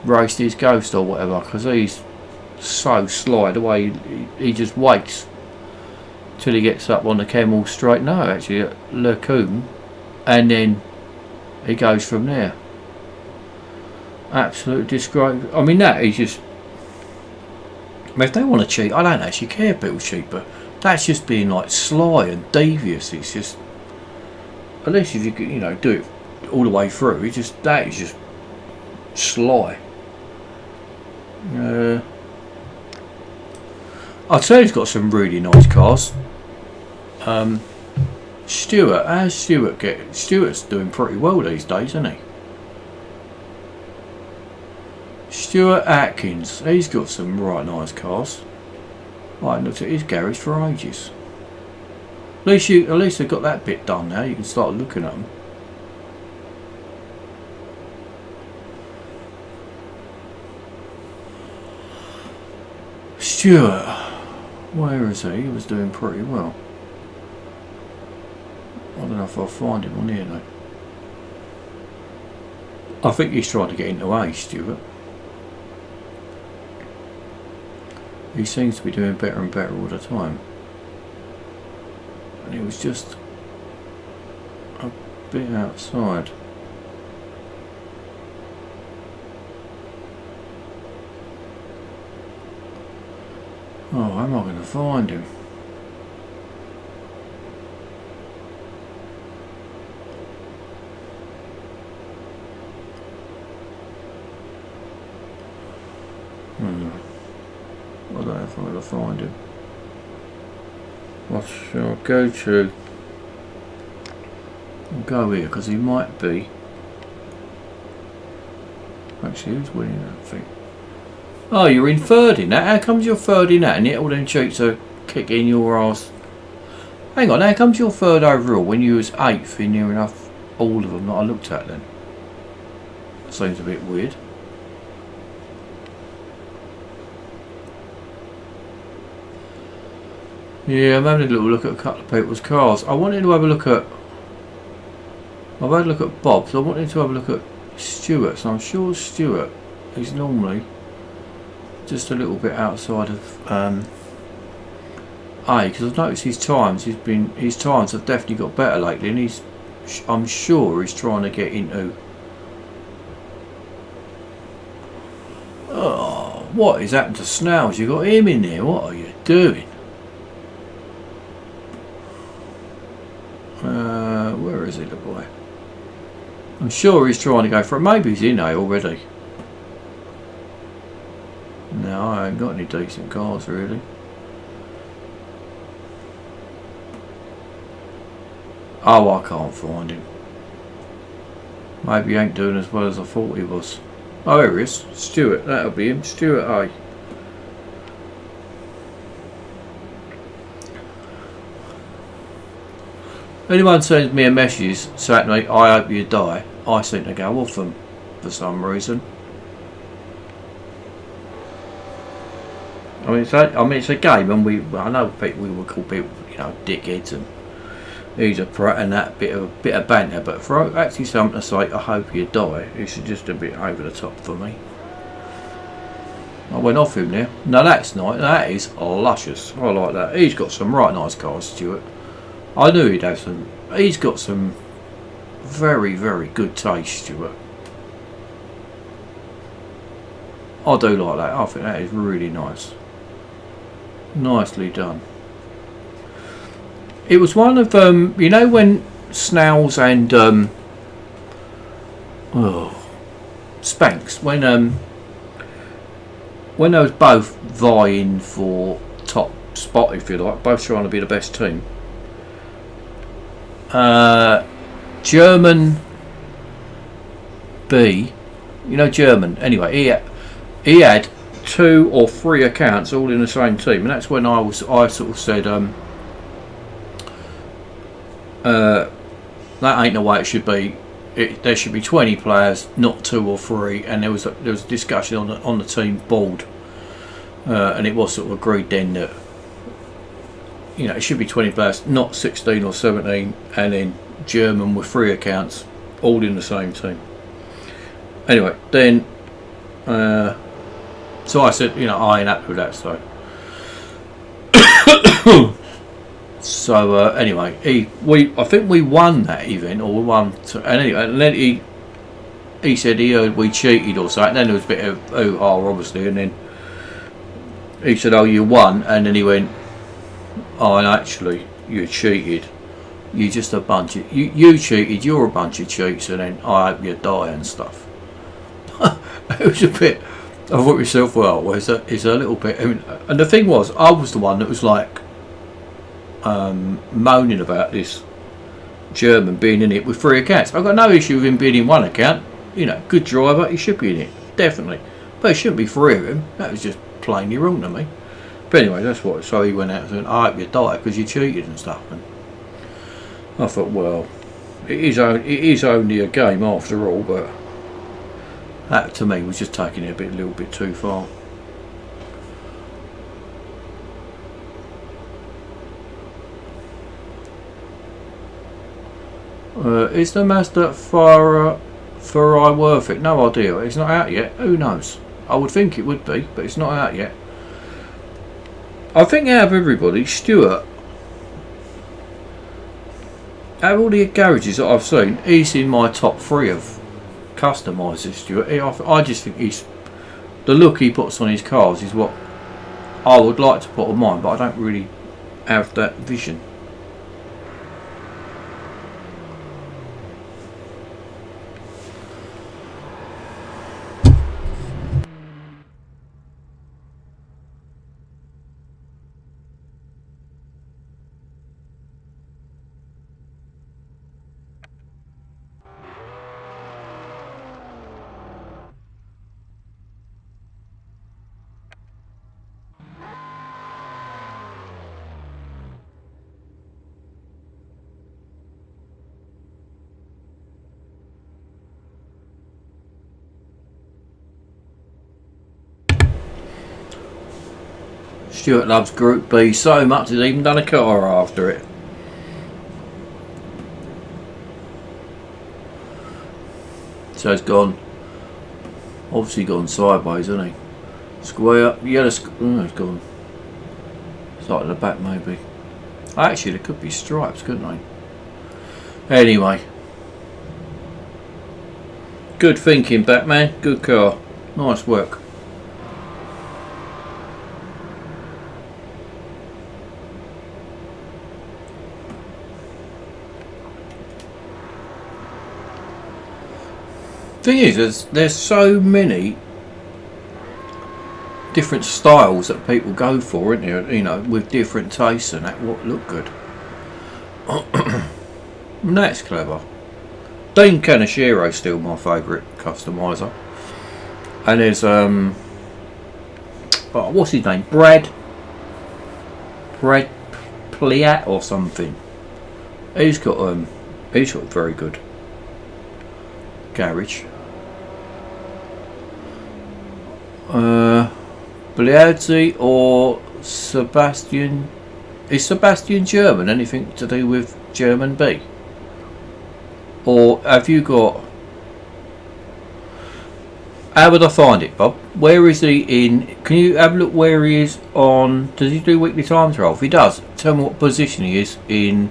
Raced his ghost or whatever, because he's so sly, the way he just waits till he gets up on the Kemmel straight. No, actually at Lecombe, and then he goes from there. Absolute disgrace. I mean, that is just, I mean, if they want to cheat, I don't actually care if people cheat, but that's just being like sly and devious. It's just, at least if you know, do it all the way through, it just, that is just sly. I'd say he's got some really nice cars. Stuart, how's Stuart get? Stuart's doing pretty well these days, isn't he? Stuart Atkins, he's got some right nice cars. I haven't looked at his garage for ages. At least they've got that bit done now. You can start looking at them. Stuart, where is he? He was doing pretty well. I don't know if I'll find him on here though. I think he's trying to get into A, Stuart. He seems to be doing better and better all the time. And he was just a bit outside. Oh, how am I going to find him? I don't know if I'm going to find him. What shall I go to? I'll go here because he might be. Actually, who's winning that thing? Oh, you're in third in that? How comes you're third in that and yet all them cheats are kicking your ass? Hang on, how comes you're third overall when you was 8th in near enough all of them that I looked at then? Seems a bit weird. Yeah, I'm having a little look at a couple of people's cars. I wanted to have a look at... I've had a look at Bob's. I wanted to have a look at Stuart's. I'm sure Stuart is normally just a little bit outside of A, because I've noticed his times have definitely got better lately, and I'm sure he's trying to get into. Oh, what is happened to Snow's? You got him in there. What are you doing? Where is he, the boy? I'm sure he's trying to go for it. Maybe he's in A already. No, I ain't got any decent cars really. Oh, I can't find him. Maybe he ain't doing as well as I thought he was. Oh, here he is. Stuart, that'll be him. Stuart A. Anyone sends me a message saying to me, I hope you die, I seem to go off them for some reason. I mean, it's a game, and I know people, we would call people, you know, dickheads and he's a prat and that bit of banter. But for actually something to say, I hope you die, it's just a bit over the top for me. I went off him there. Now that's nice. That is luscious. I like that. He's got some right nice cars, Stuart. I knew he'd have some. He's got some very, very good taste, Stuart. I do like that. I think that is really nice. Nicely done. It was one of you know when Snells and Spanks when they was both vying for top spot, if you like, both trying to be the best team. German B, you know German. Anyway, he had 2 or 3 accounts all in the same team, and that's when I sort of said that ain't the way it should be. There should be 20 players, not 2 or 3, and there was a discussion on the team board, and it was sort of agreed then that it should be 20 players, not 16 or 17, and then German with 3 accounts, all in the same team. Anyway, then so I said, I ain't happy with that, so anyway, I think we won that event, or we won. And then he said he heard we cheated or something. And then there was a bit of obviously, and then he said, "Oh, you won," and then he went, "Oh, and actually, you cheated. You're just a bunch of you cheated. You're a bunch of cheats, and then I hope you die and stuff." It was a bit. I thought to myself, well, it's a little bit. And the thing was, I was the one that was like moaning about this German being in it with 3 accounts. I've got no issue with him being in 1 account. Good driver, he should be in it, definitely. But it shouldn't be 3 of him. That was just plainly wrong to me. But anyway, that's what. So he went out and said, "I hope you die because you cheated and stuff." And I thought, well, it is only a game after all, but that to me was just taking it a little bit too far. Is the Mazda Ferrari worth it? No idea. It's not out yet. Who knows? I would think it would be, but it's not out yet. I think out of everybody, Stuart, out of all the garages that I've seen, he's in my top 3 of customisers, Stuart. I just think the look he puts on his cars is what I would like to put on mine, but I don't really have that vision. Stuart loves Group B so much he's even done a car after it. So it's obviously gone sideways, hasn't he? Square, yeah, it's gone. It's like at the back maybe. Actually, there could be stripes, couldn't they? Anyway. Good thinking, Batman. Good car. Nice work. Thing is, there's so many different styles that people go for, isn't there? With different tastes and that what look good. And that's clever. Dean Kanashiro's still my favourite customiser. And there's what's his name? Brad Pliat or something. He's got very good garage. Bliazzi or Sebastian Is Sebastian German? Anything to do with German B? Or have you got... How would I find it, Bob? Where is he in... Can you have a look where he is on... Does he do weekly time trial? If he does, tell me what position he is in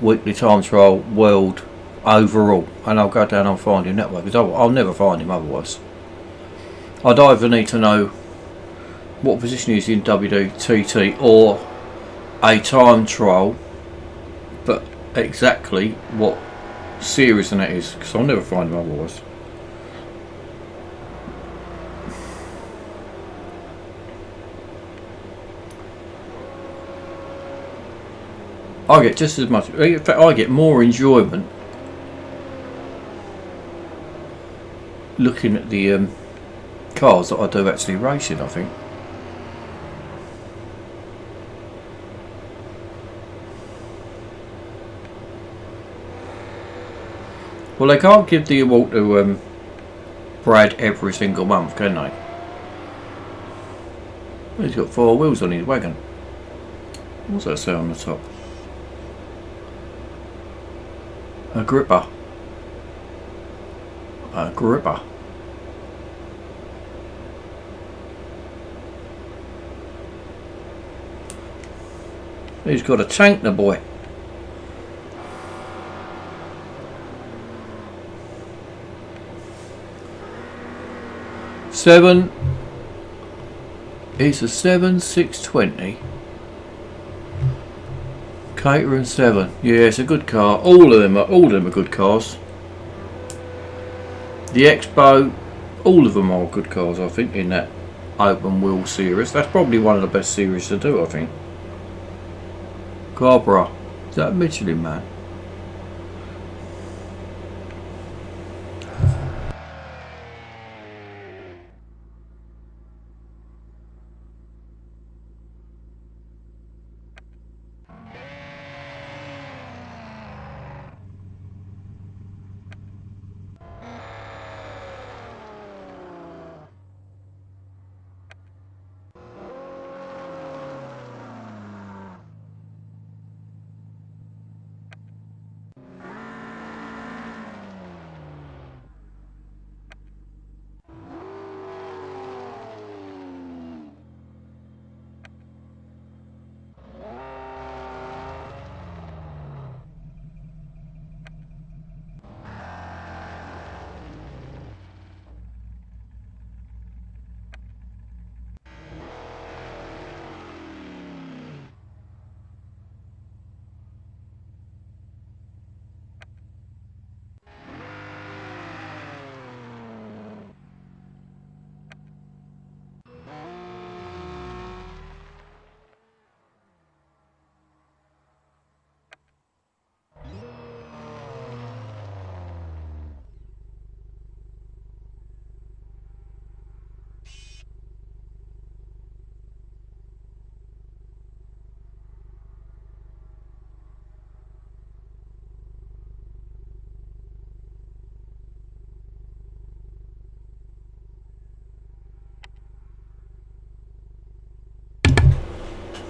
weekly time trial world overall. And I'll go down and find him that way. Because I'll never find him otherwise. I'd either need to know what position he is in WTT or a time trial. But exactly what series and that is. Because I'll never find him otherwise. I get just as much, in fact I get more enjoyment looking at the cars that I do actually racing, I think. Well, they can't give the award to Brad every single month, can they? Well, he's got 4 wheels on his wagon. What's that say on the top? A gripper. A gripper. He's got a tank, the boy. It's a 7620. Caterham 7. Yeah, it's a good car. All of them are good cars. The Expo, all of them are good cars, I think, in that open wheel series. That's probably one of the best series to do, I think. Cobra. Is that a Michelin man?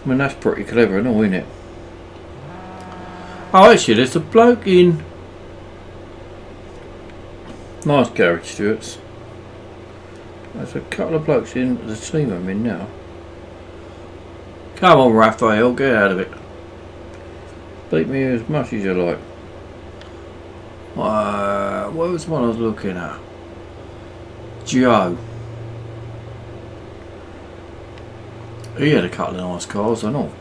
I mean, that's pretty clever and all, isn't it? Oh, actually, there's a bloke in... Nice garage, Stuart's. There's a couple of blokes in the team I'm in now. Come on, Raphael, get out of it. Beat me as much as you like. What was one I was looking at? Joe. He had a couple of nice cars, I know.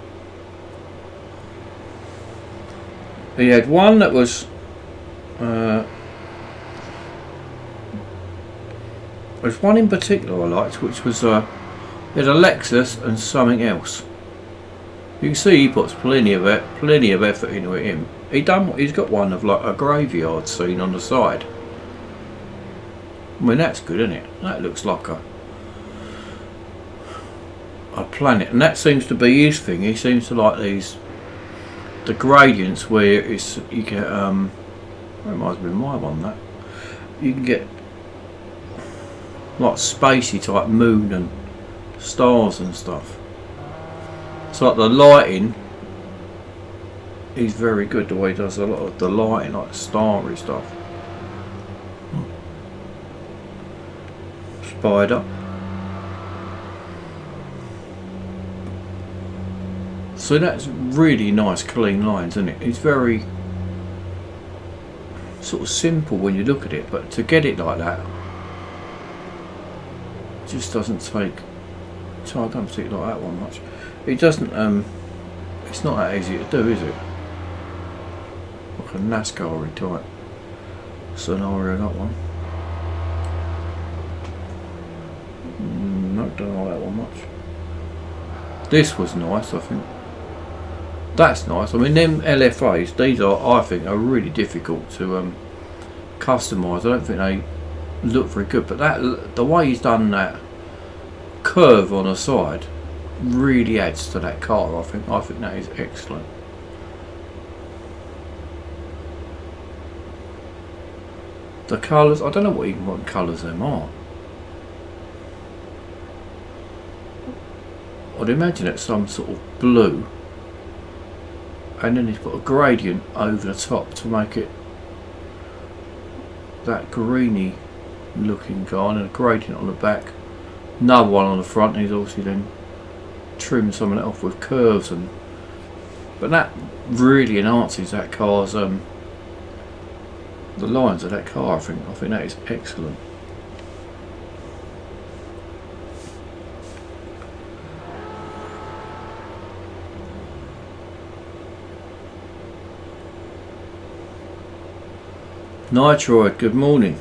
He had one that was there's one in particular I liked, which was he had a Lexus and something else. You can see he puts plenty of effort into him. He's got one of like a graveyard scene on the side. I mean, that's good, isn't it? That looks like a planet, and that seems to be his thing. He seems to like the gradients where it's you get that might have been my one, that you can get like spacey type moon and stars and stuff. It's like the lighting is very good, the way he does a lot of the lighting, like starry stuff. Spider. So that's really nice clean lines, isn't it? It's very sort of simple when you look at it, but to get it like that just doesn't take. So I don't see it like that one much. It doesn't. It's not that easy to do, is it? Like a NASCAR type scenario, that one. No, don't like that one much. This was nice, I think. That's nice. I mean, them LFAs, these are, I think, are really difficult to customise. I don't think they look very good, but that, the way he's done that curve on the side really adds to that car. I think that is excellent. The colours, I don't know what colours them are. I'd imagine it's some sort of blue, and then he's got a gradient over the top to make it that greeny looking car, and a gradient on the back, another one on the front. He's obviously then trimmed some of it off with curves, but that really enhances that car's the lines of that car. I think that is excellent. Nitroid, good morning.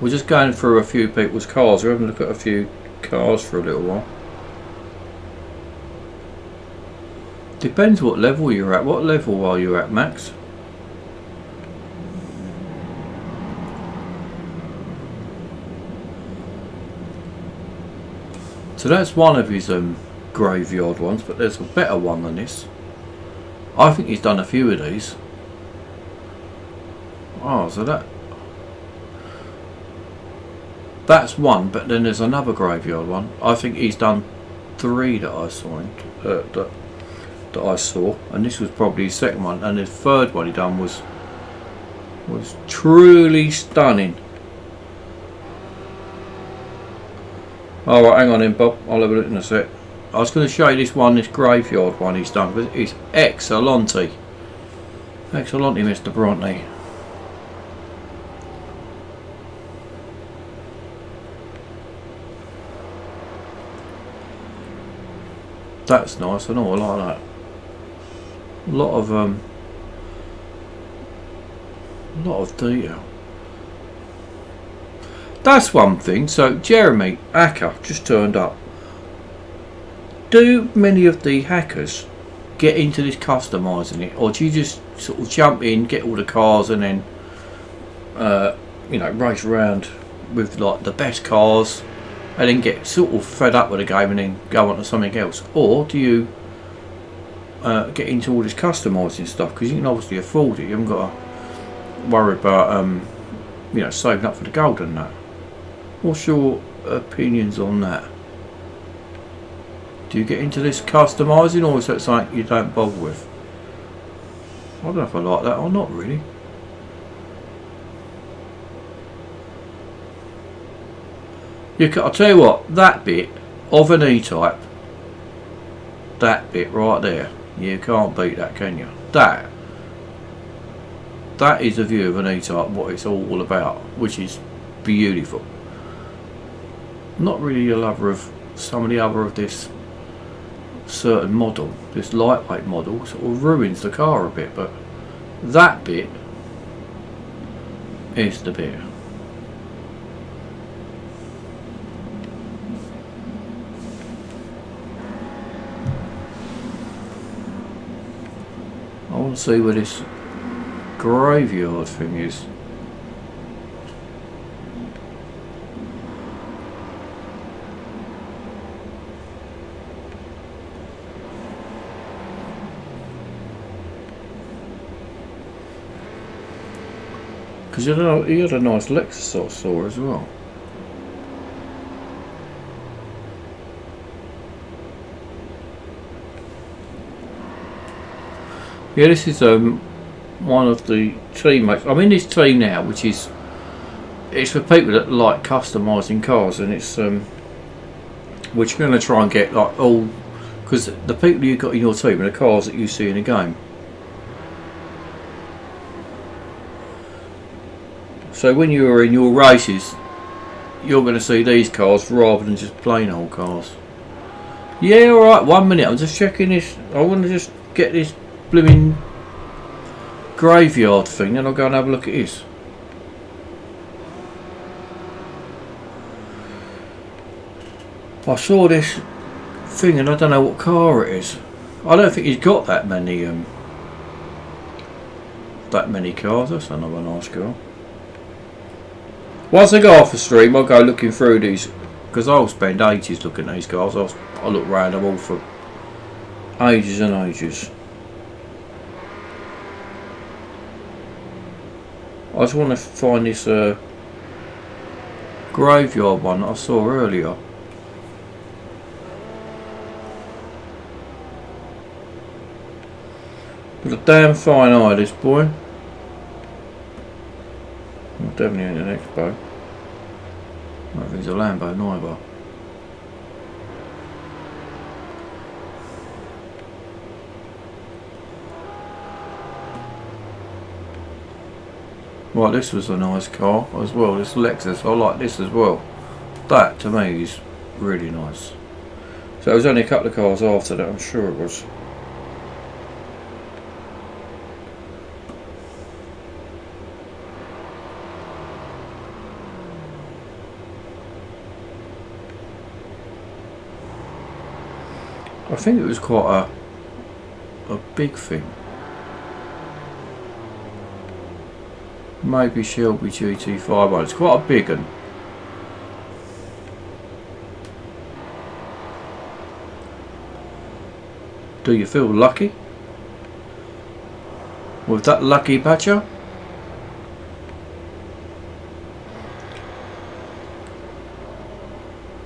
We're just going through a few people's cars. We're having a look at a few cars for a little while. Depends what level you're at. What level are you at, Max? So that's one of his graveyard ones, but there's a better one than this. I think he's done a few of these. Oh, so that's one, but then there's another graveyard one. I think he's done 3 that I saw that I saw, and this was probably his second one, and the third one he done was truly stunning. Alright, hang on then, Bob, I'll have a look in a sec. I was going to show you this graveyard one he's done, but it's excellente. Excellente, Mr. Bronte. That's nice. I know, I like that. A lot of detail. That's one thing. So Jeremy Acker just turned up. Do many of the hackers get into this customising it, or do you just sort of jump in, get all the cars, and then you know, race around with like the best cars, and then get sort of fed up with the game and then go on to something else? Or do you get into all this customising stuff, because you can obviously afford it, you haven't got to worry about you know, saving up for the gold and that? What's your opinions on that? Do you get into this customising, or is that something you don't bother with? I don't know if I like that or not really. I'll tell you what, that bit of an E-Type, that bit right there, you can't beat that, can you? That is a view of an E-Type, what it's all about, which is beautiful. I'm not really a lover of some of the other of this certain model, this lightweight model sort of ruins the car a bit, but that bit is the bit. I want to see where this graveyard thing is. Because he had a nice Lexus I saw as well. Yeah, this is one of the teammates. I'm in this team now, which is it's for people that like customising cars, and it's which you're going to try and get like all, because the people you've got in your team are the cars that you see in the game. So when you are in your races, you're going to see these cars rather than just plain old cars. Yeah, alright, 1 minute, I'm just checking this. I want to just get this blooming graveyard thing, then I'll go and have a look at this. I saw this thing and I don't know what car it is. I don't think he's got that many cars. That's another nice car. Once I go off the stream, I'll go looking through these, because I'll spend ages looking at these cars. I'll look round them all for ages and ages. I just want to find this graveyard one that I saw earlier. With a damn fine eye, this boy. Well, definitely ain't an Expo. I don't think it's a Lambo neither. Right, this was a nice car as well. This Lexus, I like this as well. That to me is really nice. So it was only a couple of cars after that, I'm sure it was. I think it was quite a big thing. Maybe Shelby GT5. It's quite a big one. Do you feel lucky with that lucky badger?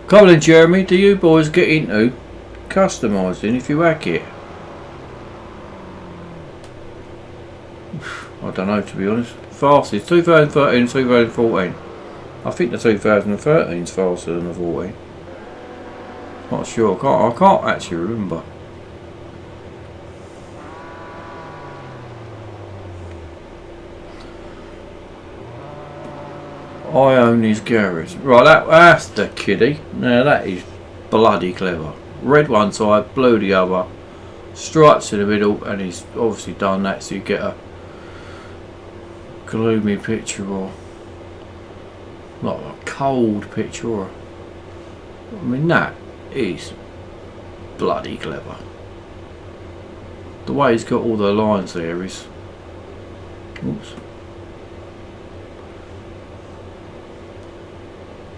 Come on, Jeremy. Do you boys get into customising if you hack it? I don't know, to be honest. Fastest 2013 2014. I think the 2013 is faster than the 14. Not sure. I can't actually remember. I own his garage. Right, that's the kiddie. Now that is bloody clever. Red one side, blue the other, stripes in the middle, and he's obviously done that so you get a gloomy picture, or not a cold picture, or I mean, that is bloody clever. The way he's got all the lines there is, oops.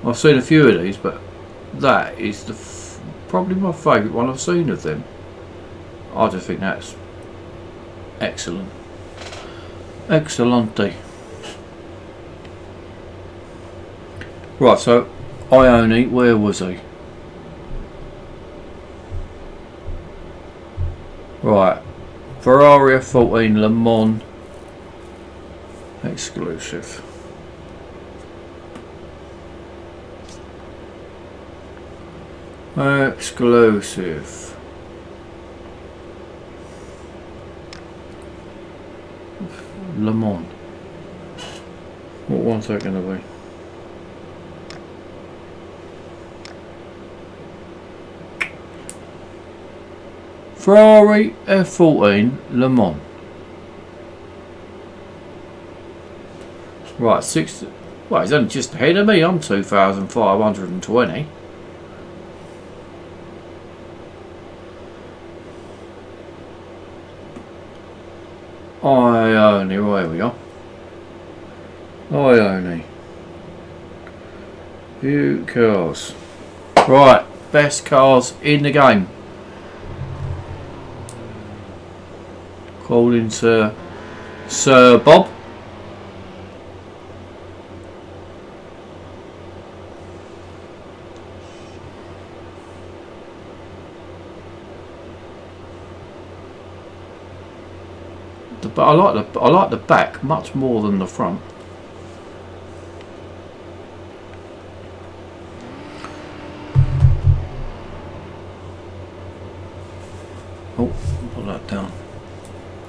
I've seen a few of these, but that is probably my favourite one I've seen of them. I just think that's excellent. Excellente. Right, so Ione, where was he? Right, Ferrari F14 Le Mans exclusive. Exclusive. Le Mans. What one's that going to be? Ferrari F14 Le Mans. Right, well, he's only just ahead of me. I'm 2,520. Ione, there we are. Ione. Few cars. Right, best cars in the game. Calling Sir Bob. But I like the back much more than the front. Oh, put that down.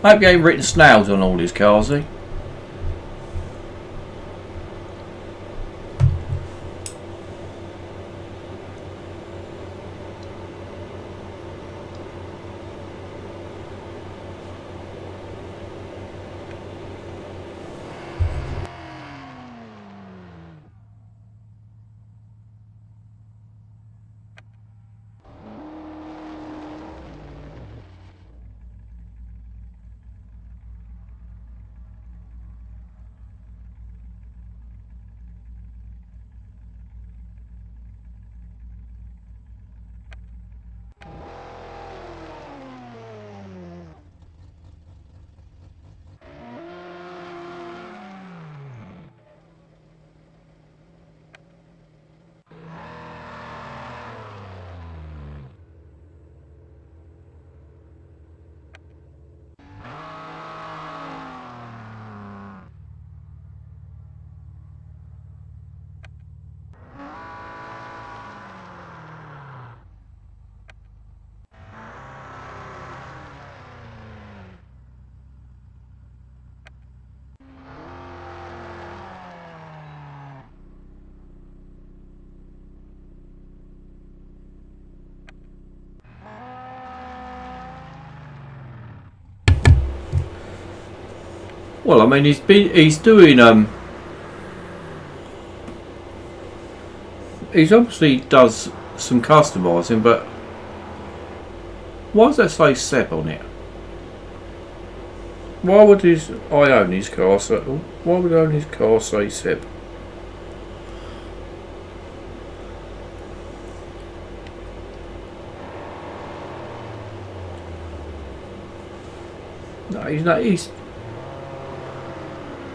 I hope you ain't written snails on all these cars, eh? Well, I mean, he's doing he's obviously does some customising, but why does that say Seb on it? Why would I own his car? So why would I own his car say Seb? No, he's not.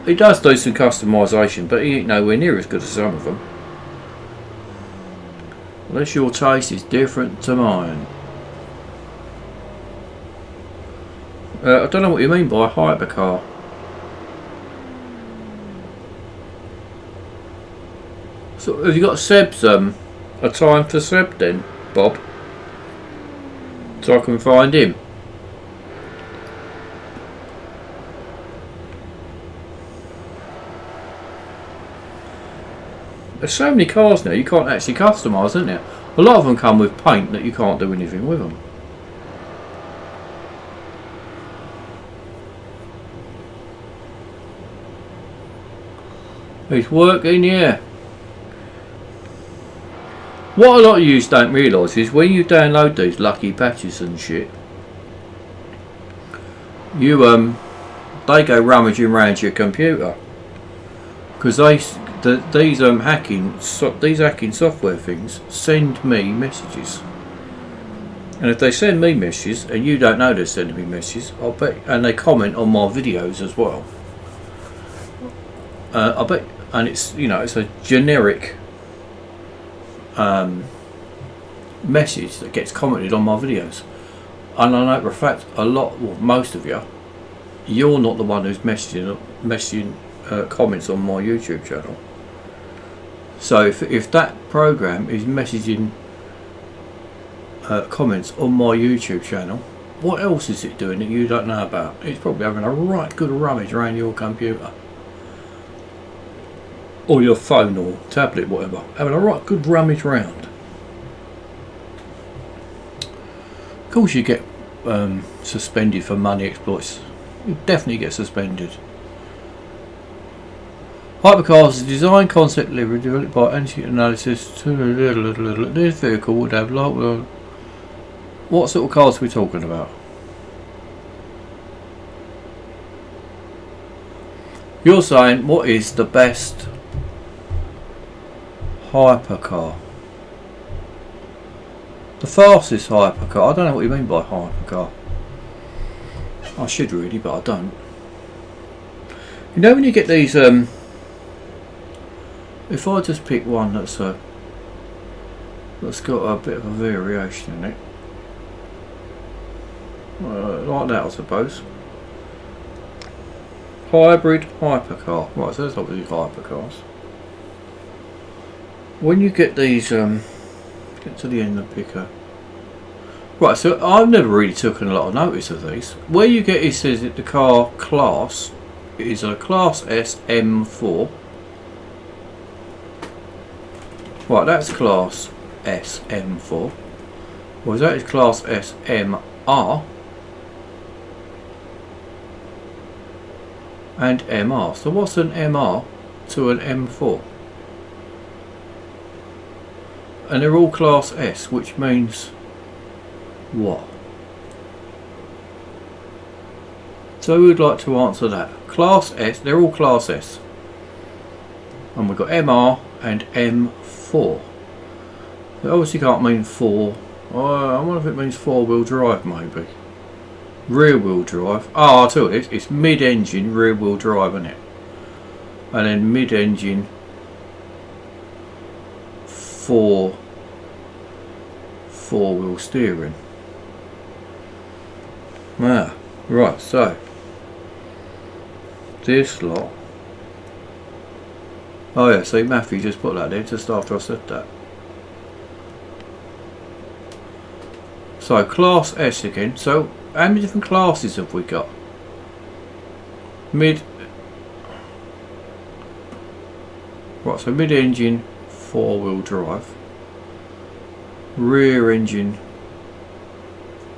He does do some customisation, but he ain't nowhere near as good as some of them. Unless your taste is different to mine. I don't know what you mean by hypercar. So have you got Seb's a time for Seb then, Bob? So I can find him. There's so many cars now you can't actually customise, isn't there? A lot of them come with paint that you can't do anything with them. It's working, yeah. What a lot of you don't realise is when you download these lucky patches and shit, you they go rummaging around your computer because these hacking software things send me messages, and if they send me messages and you don't know they're sending me messages, I'll bet, and they comment on my videos as well. I bet, and it's it's a generic message that gets commented on my videos, and I know for a fact most of you're not the one who's messaging comments on my YouTube channel. So if that program is messaging comments on my YouTube channel, what else is it doing that you don't know about? It's probably having a right good rummage around your computer or your phone or tablet, whatever, having a right good rummage round. Of course you get suspended for money exploits. You definitely get suspended. Hypercars is a design concept library developed by entity analysis. This vehicle would have what sort of cars are we talking about? You're saying what is the best hypercar? The fastest hypercar? I don't know what you mean by hypercar. I should really, but I don't. You know when you get these if I just pick one that's got a bit of a variation in it, like that I suppose. Hybrid hypercar. Right, so that's obviously hypercars. When you get these, get to the end of the picker. Right, so I've never really taken a lot of notice of these. Where you get it says that the car class is a Class S M4. Right, that's Class S M4. Well, that is Class S MR and MR. So what's an MR to an M4? And they're all Class S, which means what? So we'd like to answer that. Class S, they're all Class S. And we've got MR and M4. It obviously can't mean 4. I wonder if it means 4-wheel drive, maybe. Rear-wheel drive. Oh, I'll tell you this. It's mid-engine rear-wheel drive, isn't it? And then mid-engine 4-wheel steering. Ah, right, so this lot. Oh yeah, see, Matthew just put that in just after I said that. So Class S again. So how many different classes have we got? Right, so mid-engine 4-wheel drive. Rear engine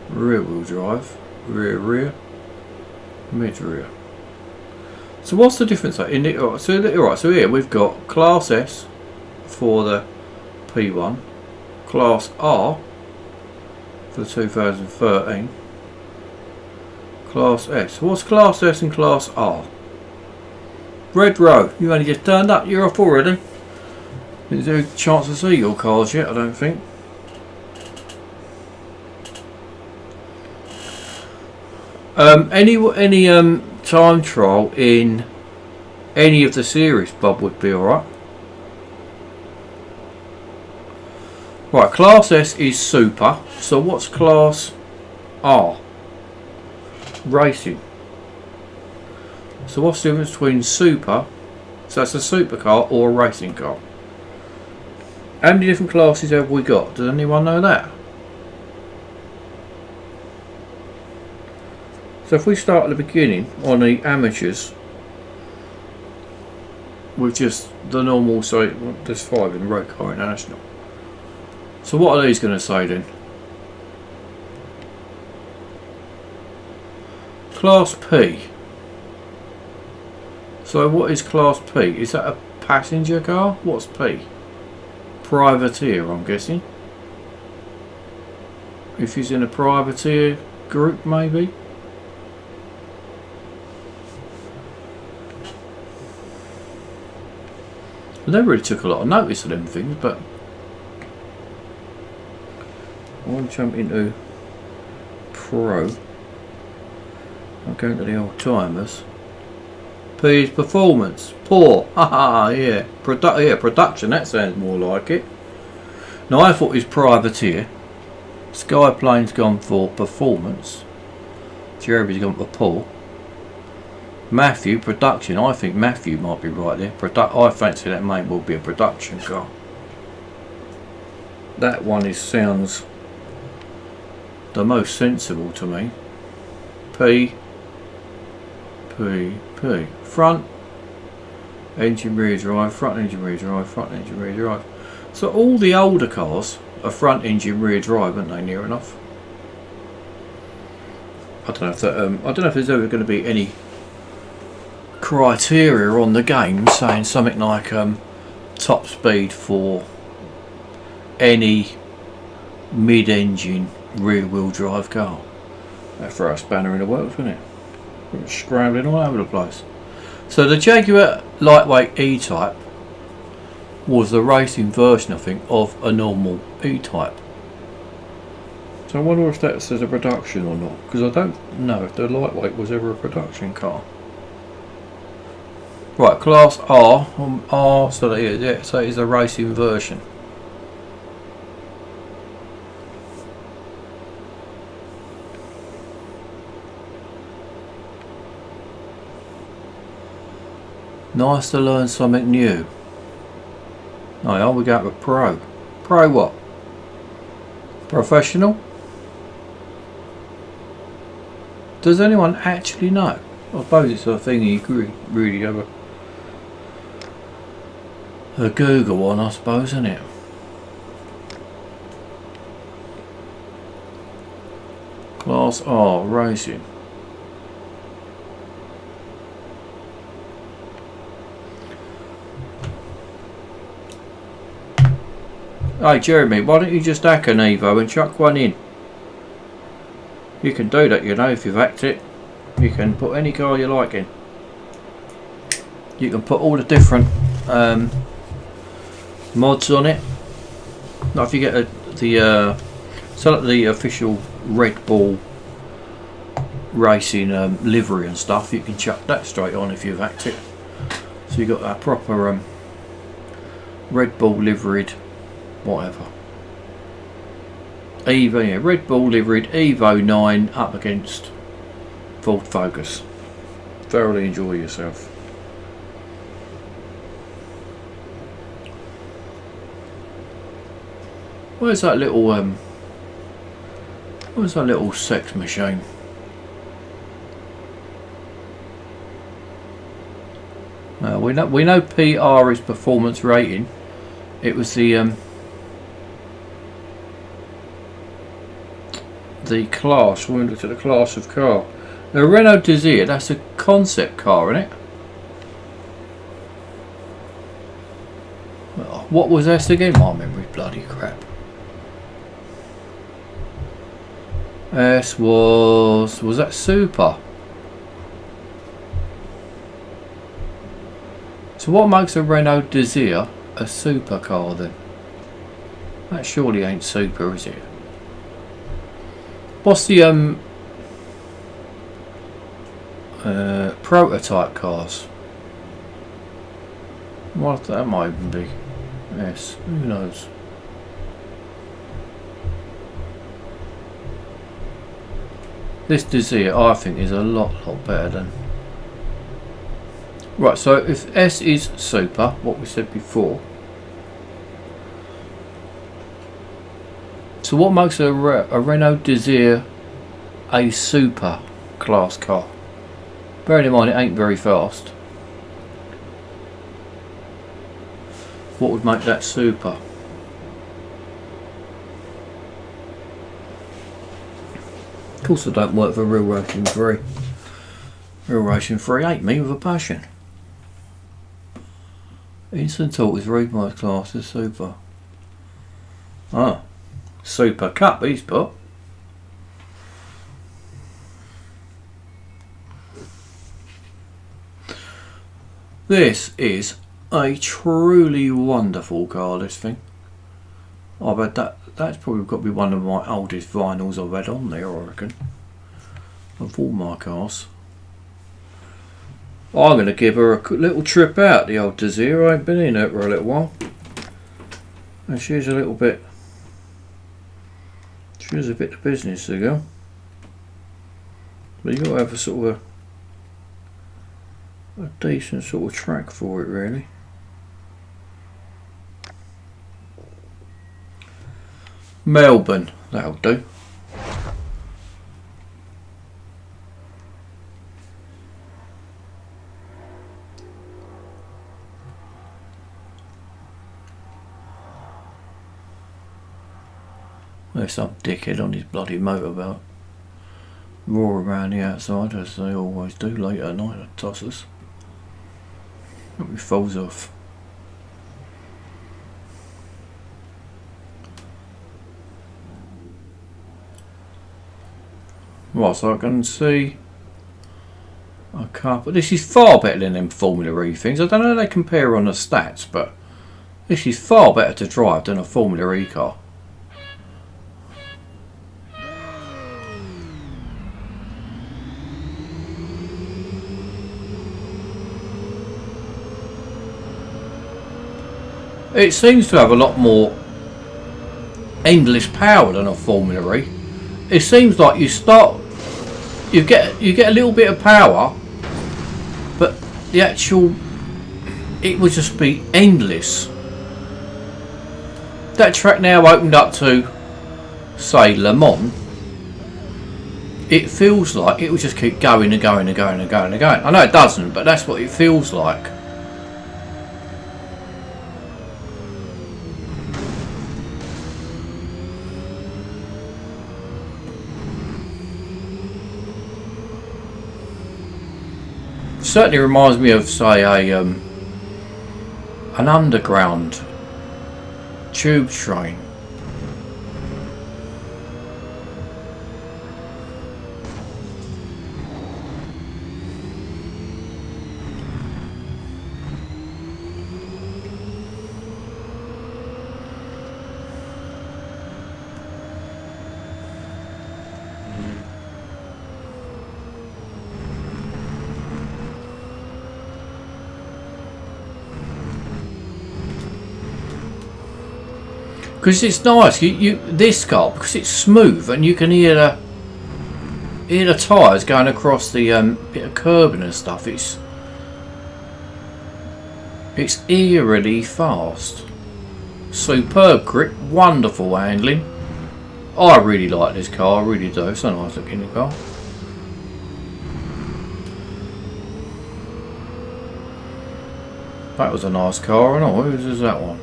rear-wheel drive. Rear, mid-rear. So what's the difference in it? Right, so here we've got Class S for the P1, Class R for the 2013, Class S. What's Class S and Class R? Red Row, you only just turned up, you're off already. Is there a chance to see your cars yet? I don't think. Any time trial in any of the series, Bob, would be alright. Right, Class S is Super. So what's Class R? Racing. So what's the difference between Super, so that's a supercar or a racing car? How many different classes have we got? Does anyone know that? So if we start at the beginning on the amateurs with just the normal, so there's 5 in road car international. So what are these going to say then? Class P. So what is Class P? Is that a passenger car? What's P? Privateer, I'm guessing. If he's in a privateer group, maybe. I never really took a lot of notice of them things, but I want to jump into Pro. I'm going to the old timers. P is performance. Poor. Haha, yeah. Production, that sounds more like it. Now I thought it was privateer. Skyplane's gone for performance. Jeremy's gone for poor. Matthew, production. I think Matthew might be right there. I fancy that mate will be a production car. That one sounds the most sensible to me. P. Front engine rear drive, front engine rear drive, front engine rear drive. So all the older cars are front engine rear drive, aren't they? Near enough. I don't know if that, I don't know if there's ever going to be any criteria on the game saying something like top speed for any mid-engine rear-wheel drive car. That'd throw a spanner in the works, wouldn't it? It was scrambling all over the place. So the Jaguar lightweight E-Type was the racing version, I think, of a normal E-Type. So I wonder if that says a production or not, because I don't know if the lightweight was ever a production car. Right, Class R, so that is, yeah, so it is a racing version. Nice to learn something new. Oh yeah, we got a pro. Pro what? Professional? Does anyone actually know? I suppose it's a thing you could really have a Google on, I suppose, isn't it? Class R racing. Hey Jeremy, why don't you just hack an Evo and chuck one in? You can do that, you know, if you've hacked it. You can put any car you like in. You can put all the different mods on it. Now if you get the official Red Bull racing livery and stuff, you can chuck that straight on if you've hacked it. So you got that proper Red Bull liveried whatever. Evo, yeah, Red Bull liveried Evo 9 up against Ford Focus. Thoroughly enjoy yourself. Where's that little sex machine? We know PR is performance rating. It was the class. When we looked at the class of car, the Renault Desire. That's a concept car, isn't it? What was S again? My memory's bloody crap. S was that Super? So what makes a Renault Desire a supercar then? That surely ain't super, is it? What's the prototype cars? What that might even be? Yes, who knows? This Desire, I think, is a lot better than. Right, so if S is super, what we said before. So what makes a Renault Desire a super class car? Bearing in mind it ain't very fast. What would make that super? Of course I don't work for Real Racing 3. Real Racing 3 ate me with a passion. Instant Talk is read my class as super. Ah, Super Cup he's put. This is a truly wonderful car, this thing. I've had that's probably got to be one of my oldest vinyls I've had on there, I reckon. Of all my cars. I'm going to give her a little trip out, the old Desire. I ain't been in it for a little while. And she's a little bit... She has a bit of business to go. But you've got to have a sort of a decent sort of track for it, really. Melbourne, that'll do. There's some dickhead on his bloody motorboat. Roar around the outside as they always do late at night at tossers. He falls off. Right, so I can see a couple. This is far better than them Formula E things. I don't know how they compare on the stats, but this is far better to drive than a Formula E car. It seems to have a lot more endless power than a Formula E. It seems like you get a little bit of power, but the actual it would just be endless. That track now opened up to, say, Le Mans. It feels like it will just keep going and going and going and going and going. I know it doesn't, but that's what it feels like. Certainly reminds me of, say, an underground tube train. Because it's nice, this car, because it's smooth and you can hear the tyres going across the bit of curbing and stuff. It's eerily fast. Superb grip, wonderful handling. I really like this car, I really do. It's a nice looking car. That was a nice car, and all. Whose is that one?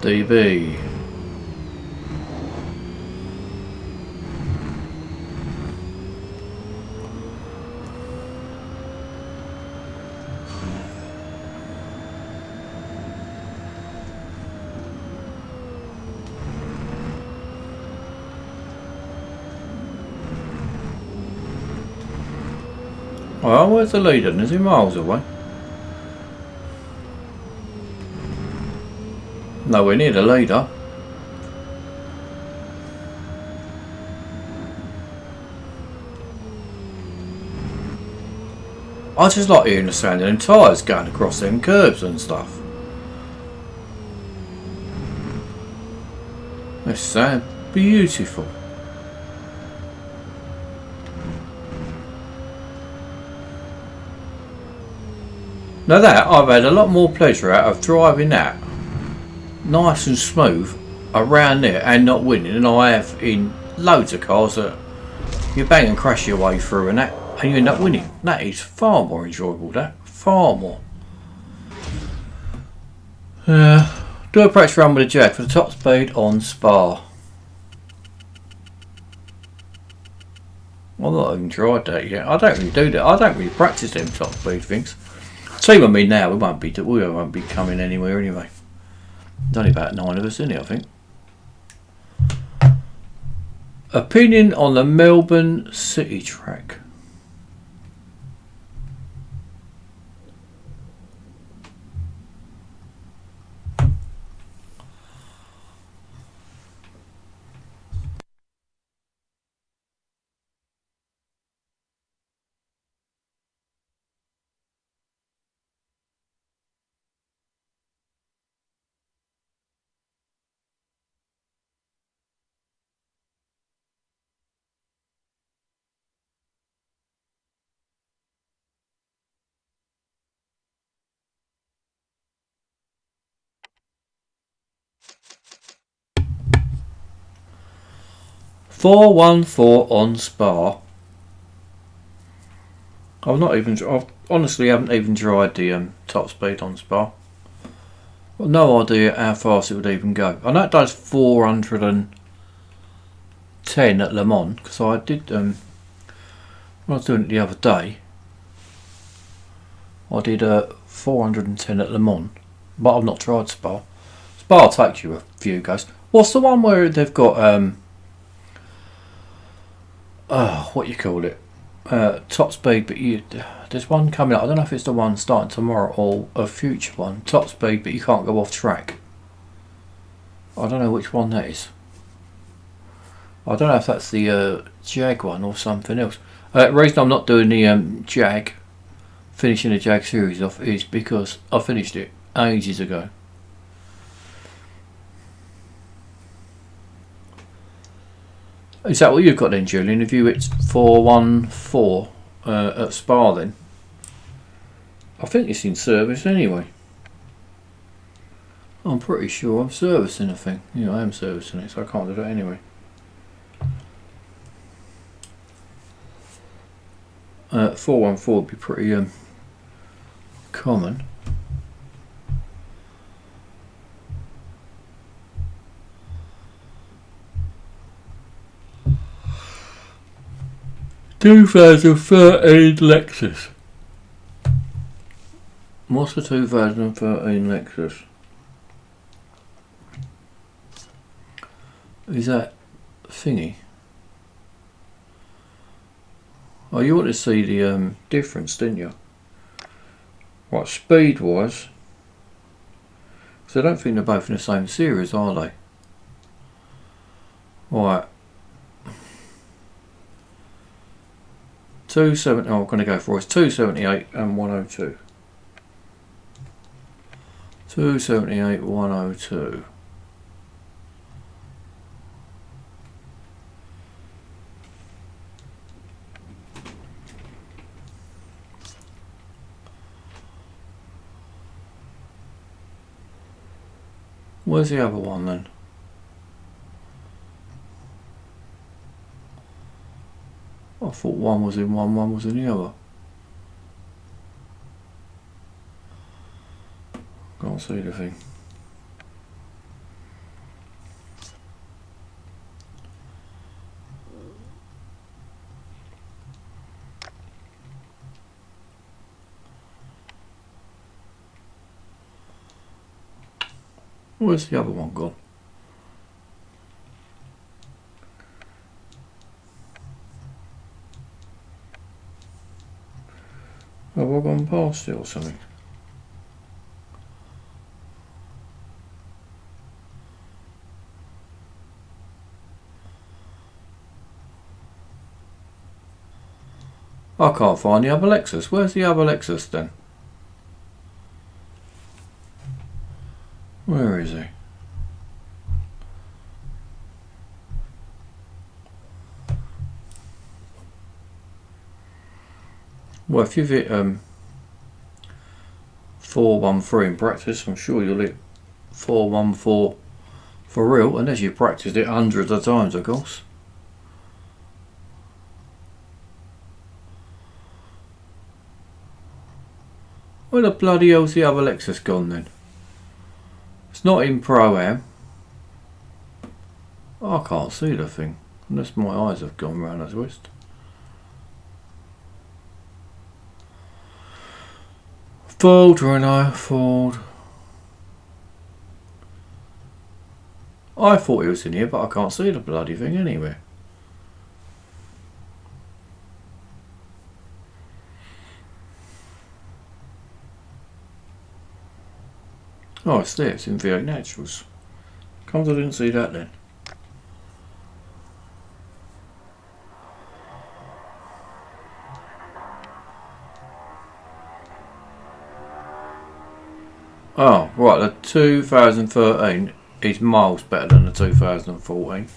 DB. Well, where's the leader? Is he miles away? Nowhere near the leader. I just like hearing the sound of them tyres going across them curbs and stuff. They sound beautiful. Now that, I've had a lot more pleasure out of driving that nice and smooth around there and not winning than I have in loads of cars that you bang and crash your way through and you end up winning. That is far more enjoyable, that. Far more. Do a practice run with a Jag for the top speed on Spa. I've not even tried that yet. I don't really do that. I don't really practice them top speed things. See what I mean now, we won't be coming anywhere anyway. There's only about 9 of us in here, I think. Opinion on the Melbourne City track. .414 on Spa. I honestly haven't even tried the top speed on Spa. Got no idea how fast it would even go. I know it does 410 at Le Mans because I did when I was doing it the other day. I did 410 at Le Mans, but I've not tried Spa. Spa takes you a few goes. What's the one where they've got what you call it? Top speed, but there's one coming up. I don't know if it's the one starting tomorrow or a future one. Top speed, but you can't go off track. I don't know which one that is. I don't know if that's the Jag one or something else. The reason I'm not doing the Jag, finishing the Jag series off, is because I finished it ages ago. Is that what you've got then, Julian? Have you hit 414 at Spa then? I think it's in service anyway. I'm pretty sure I'm servicing the thing. Yeah, I am servicing it, so I can't do that anyway. 414 would be pretty common. ...2013 Lexus. What's the 2013 Lexus? Is that thingy? Oh, you want to see the difference, didn't you? Right, speed wise. So I don't think they're both in the same series, are they? Right. 270. Oh, I'm going to go for it. It's 278 and 102. 278, 102. Where's the other one then? I thought one was in one was in the other. Can't see the thing. Where's the other one gone? Have I gone past it or something? I can't find the other Lexus. Where's the other Lexus then? Where is he? Well, if you've hit 413 in practice, I'm sure you'll hit 414 for real, unless you've practiced it hundreds of times, of course. Where the bloody hell's the other Lexus gone then? It's not in Pro-Am. I can't see the thing, unless my eyes have gone round a twist. Fold, Renault, fold. I thought it was in here, but I can't see the bloody thing anywhere. Oh, it's there, it's in V8 Naturals. Comes I didn't see that then. Oh, right, the 2013 is miles better than the 2014.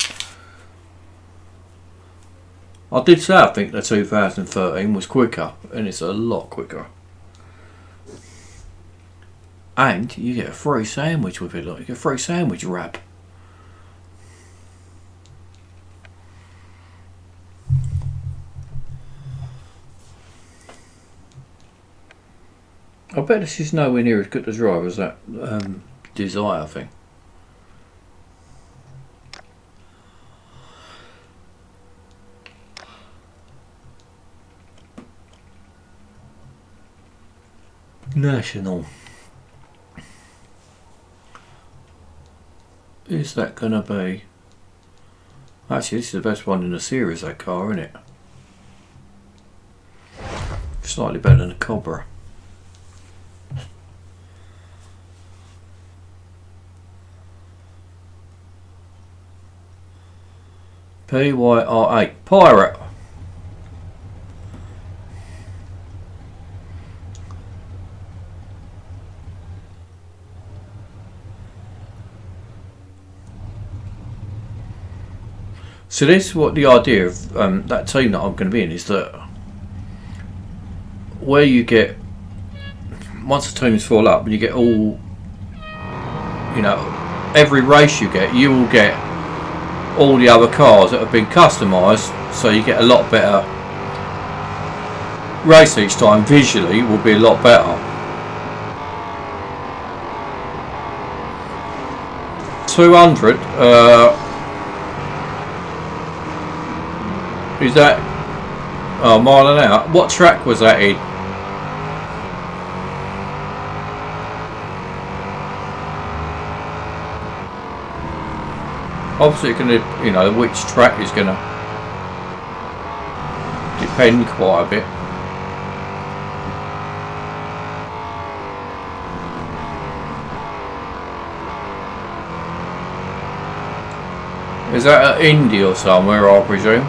I did say I think the 2013 was quicker, and it's a lot quicker. And you get a free sandwich with it, like you get a free sandwich wrap. I bet this is nowhere near as good to drive as that Desire thing. National. Is that gonna be? Actually, this is the best one in the series, that car, isn't it? Slightly better than the Cobra. PYRA, Pirate. So this is what the idea of that team that I'm going to be in is, that where you get once the team's full up and you get all, you know, every race you will get all the other cars that have been customised, so you get a lot better race each time. Visually will be a lot better. 200 is that mile an hour? What track was that in? Obviously it's going to, you know, which track is going to depend quite a bit. Is that at Indy or somewhere, I presume?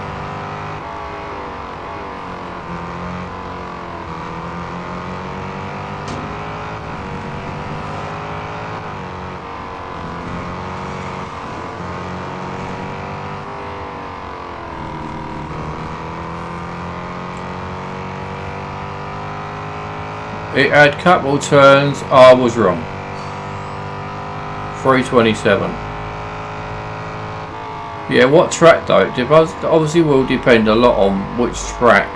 It had couple turns. I was wrong. 327. Yeah, what track though? It obviously will depend a lot on which track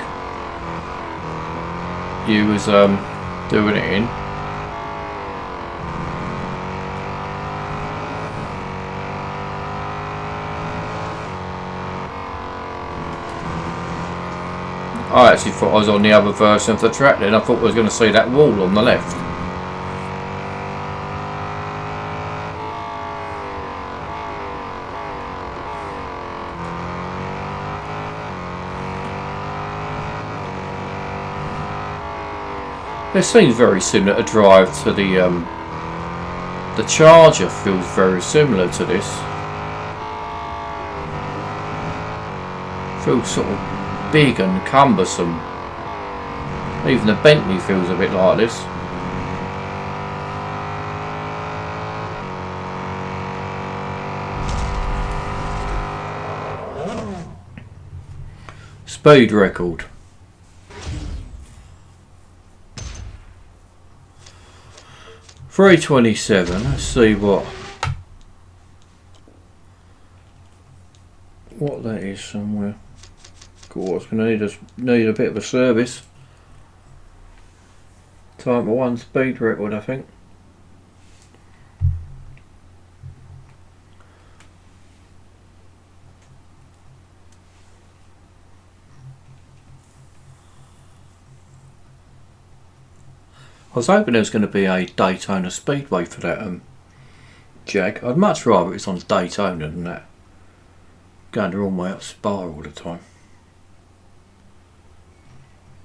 you was doing it in. I actually thought I was on the other version of the track then. I thought I was going to see that wall on the left. It seems very similar to drive to the Charger. Feels very similar to this. Feels sort of big and cumbersome. Even the Bentley feels a bit like this. Speed record. .327. Let's see what that is somewhere. Cool, it's going to need a bit of a service. Time for one speed record, I think. I was hoping there was going to be a Daytona Speedway for that Jag. I'd much rather it's on Daytona than that. Going the wrong way up Spa all the time.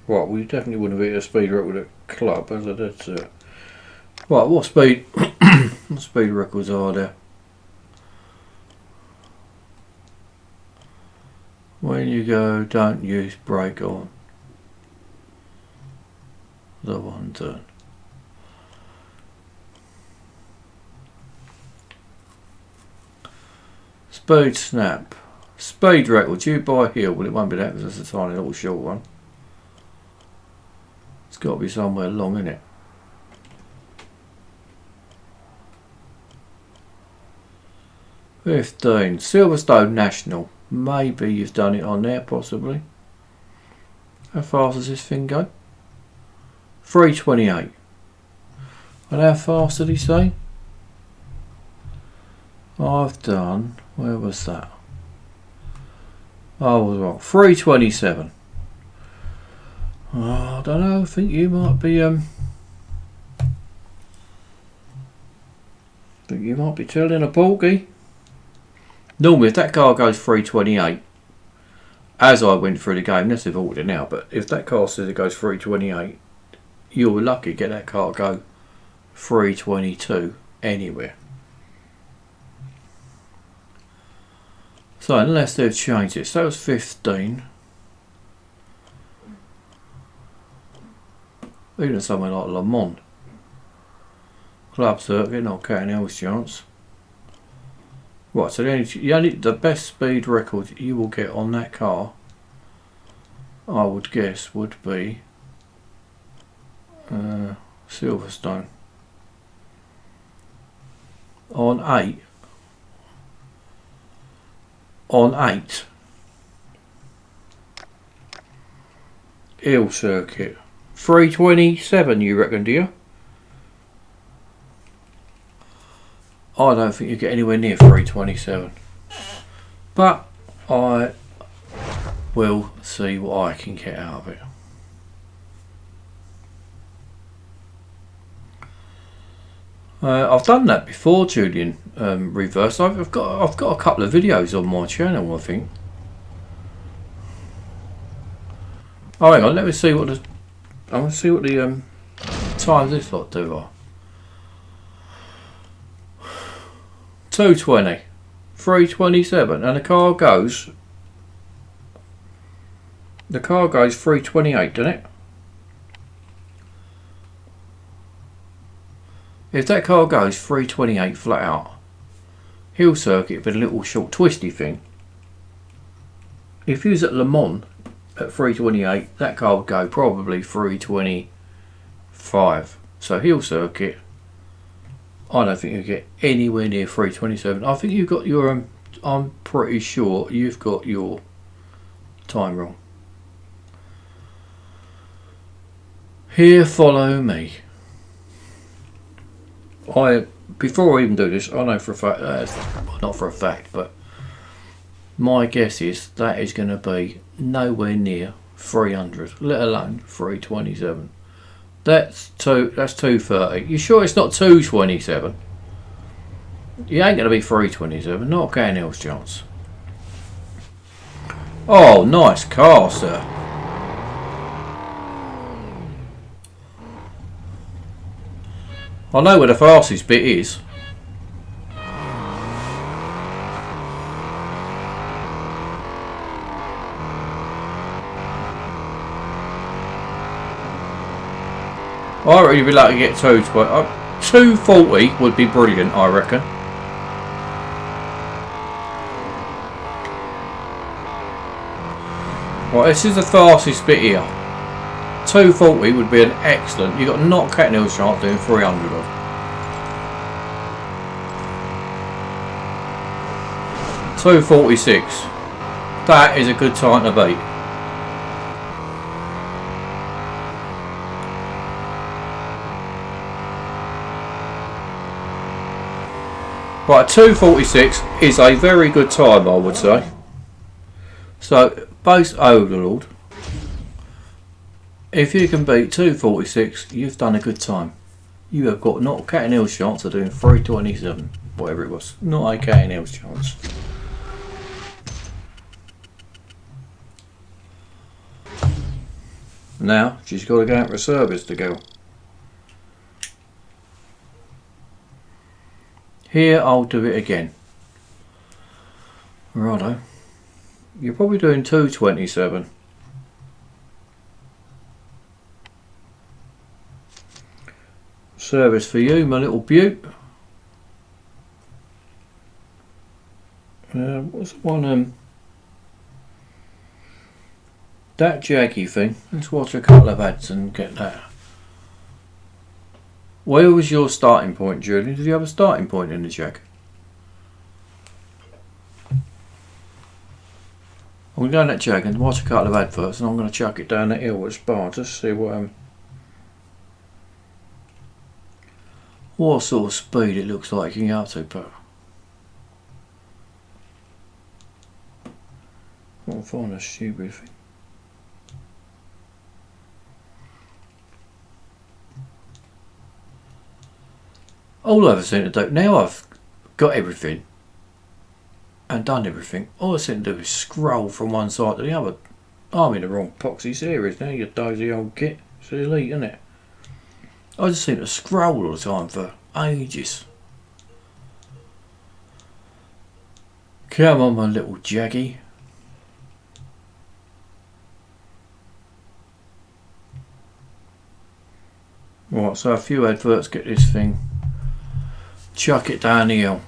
Right, we definitely wouldn't be at a speed record at club, as I did say. Right, what speed what speed records are there? When you go, don't use brake on the one turn. Speed snap. Speed record due by Hill. Well, it won't be that because it's a tiny little short one. It's got to be somewhere long, isn't it? $15. Silverstone National. Maybe you've done it on there, possibly. How fast does this thing go? 328. And how fast did he say? I've done. Where was that? I was wrong. 327. Oh, I don't know. I think you might be telling a porky. Normally, if that car goes 328, as I went through the game, let's have ordered it now. But if that car says it goes 328, you're lucky to get that car to go 322 anywhere. So unless they've changed it, so that was 15. Even somewhere like Le Mans. Club circuit, not counting else chance. Right, so the best speed record you will get on that car, I would guess, would be Silverstone. On 8. On 8. Hill circuit. 327 you reckon, do you? I don't think you get anywhere near 327. But I will see what I can get out of it. I've done that before, Julian. Reverse. I've got a couple of videos on my channel, I think. Oh, hang on. Let me see what the. I want to see what the times this lot do are. 220, 327, and the car goes. The car goes 328, doesn't it? If that car goes 328 flat out, hill circuit but a little short twisty thing. If you was at Le Mans at 328, that car would go probably 325. So hill circuit, I don't think you get anywhere near 327. I think you've got your I'm pretty sure you've got your time wrong. Here, follow me. Before I even do this, I know for a fact, not for a fact, but my guess is that is going to be nowhere near 300, let alone 327. That's 230. You sure it's not 227? You ain't going to be 327, not a can else chance. Oh, nice car, sir. I know where the fastest bit is. I really would like to get 240 would be brilliant, I reckon. Right, this is the fastest bit here. 240 would be an excellent. You've got not cat nils chance doing 300 of. 246. That is a good time to beat. Right, 246 is a very good time, I would say. So, base overlord. If you can beat 246, you've done a good time. You have got not a cat and hills chance of doing 327, whatever it was. Not a cat and hills chance. Now, she's got to go out for a service to go. Here, I'll do it again. Righto. You're probably doing 227. Service for you, my little beaut. What's the one? That jaggy thing. Let's watch a couple of ads and get that. Where was your starting point, Julian? Did you have a starting point in the jag? I'm going to go in that jag and watch a couple of adverts, and I'm going to chuck it down that hill with Spa just to see what sort of speed it looks like you can get up to, but I can't find a stupid thing. All I've seem to do, now I've got everything and done everything, all I seem to do is scroll from one side to the other. I'm in the wrong poxy series now, you dozy old git. It's elite, isn't it? I just seem to scroll all the time for ages. Come on, my little jaggy. Right, so a few adverts get this thing. Chuck it down the hill.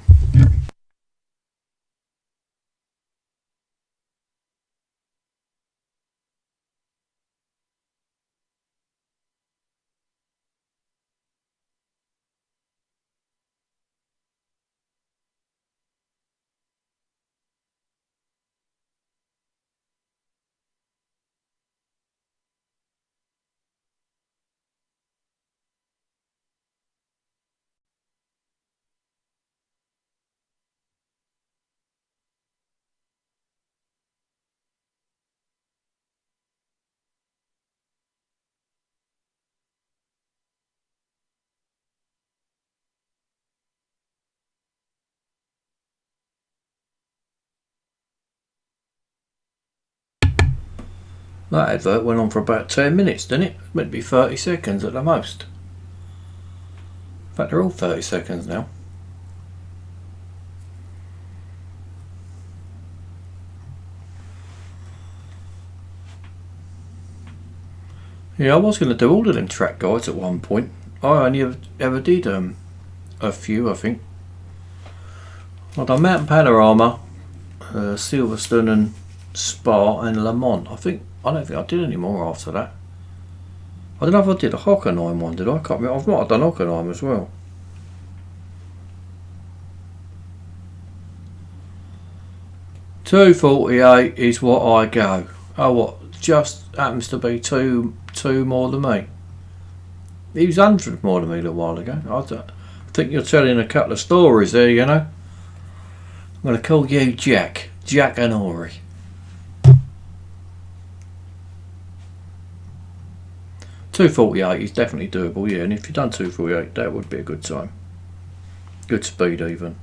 That advert went on for about 10 minutes, didn't it? It meant to be 30 seconds at the most. In fact, they're all 30 seconds now. Yeah, I was going to do all of them track guides at one point. I only ever did a few, I think. I've done Mountain Panorama, Silverstone and Spa and Le Mans. I don't think I did any more after that. I don't know if I did a Hockenheim one, did I? Can't remember. I might have done Hockenheim as well. $2.48 is what I go. Oh, what? Just happens to be two more than me. He was 100 more than me a little while ago. I think you're telling a couple of stories there, you know. I'm going to call you Jack and Ori. $2.48 is definitely doable, yeah, and if you've done $2.48, that would be a good time. Good speed even.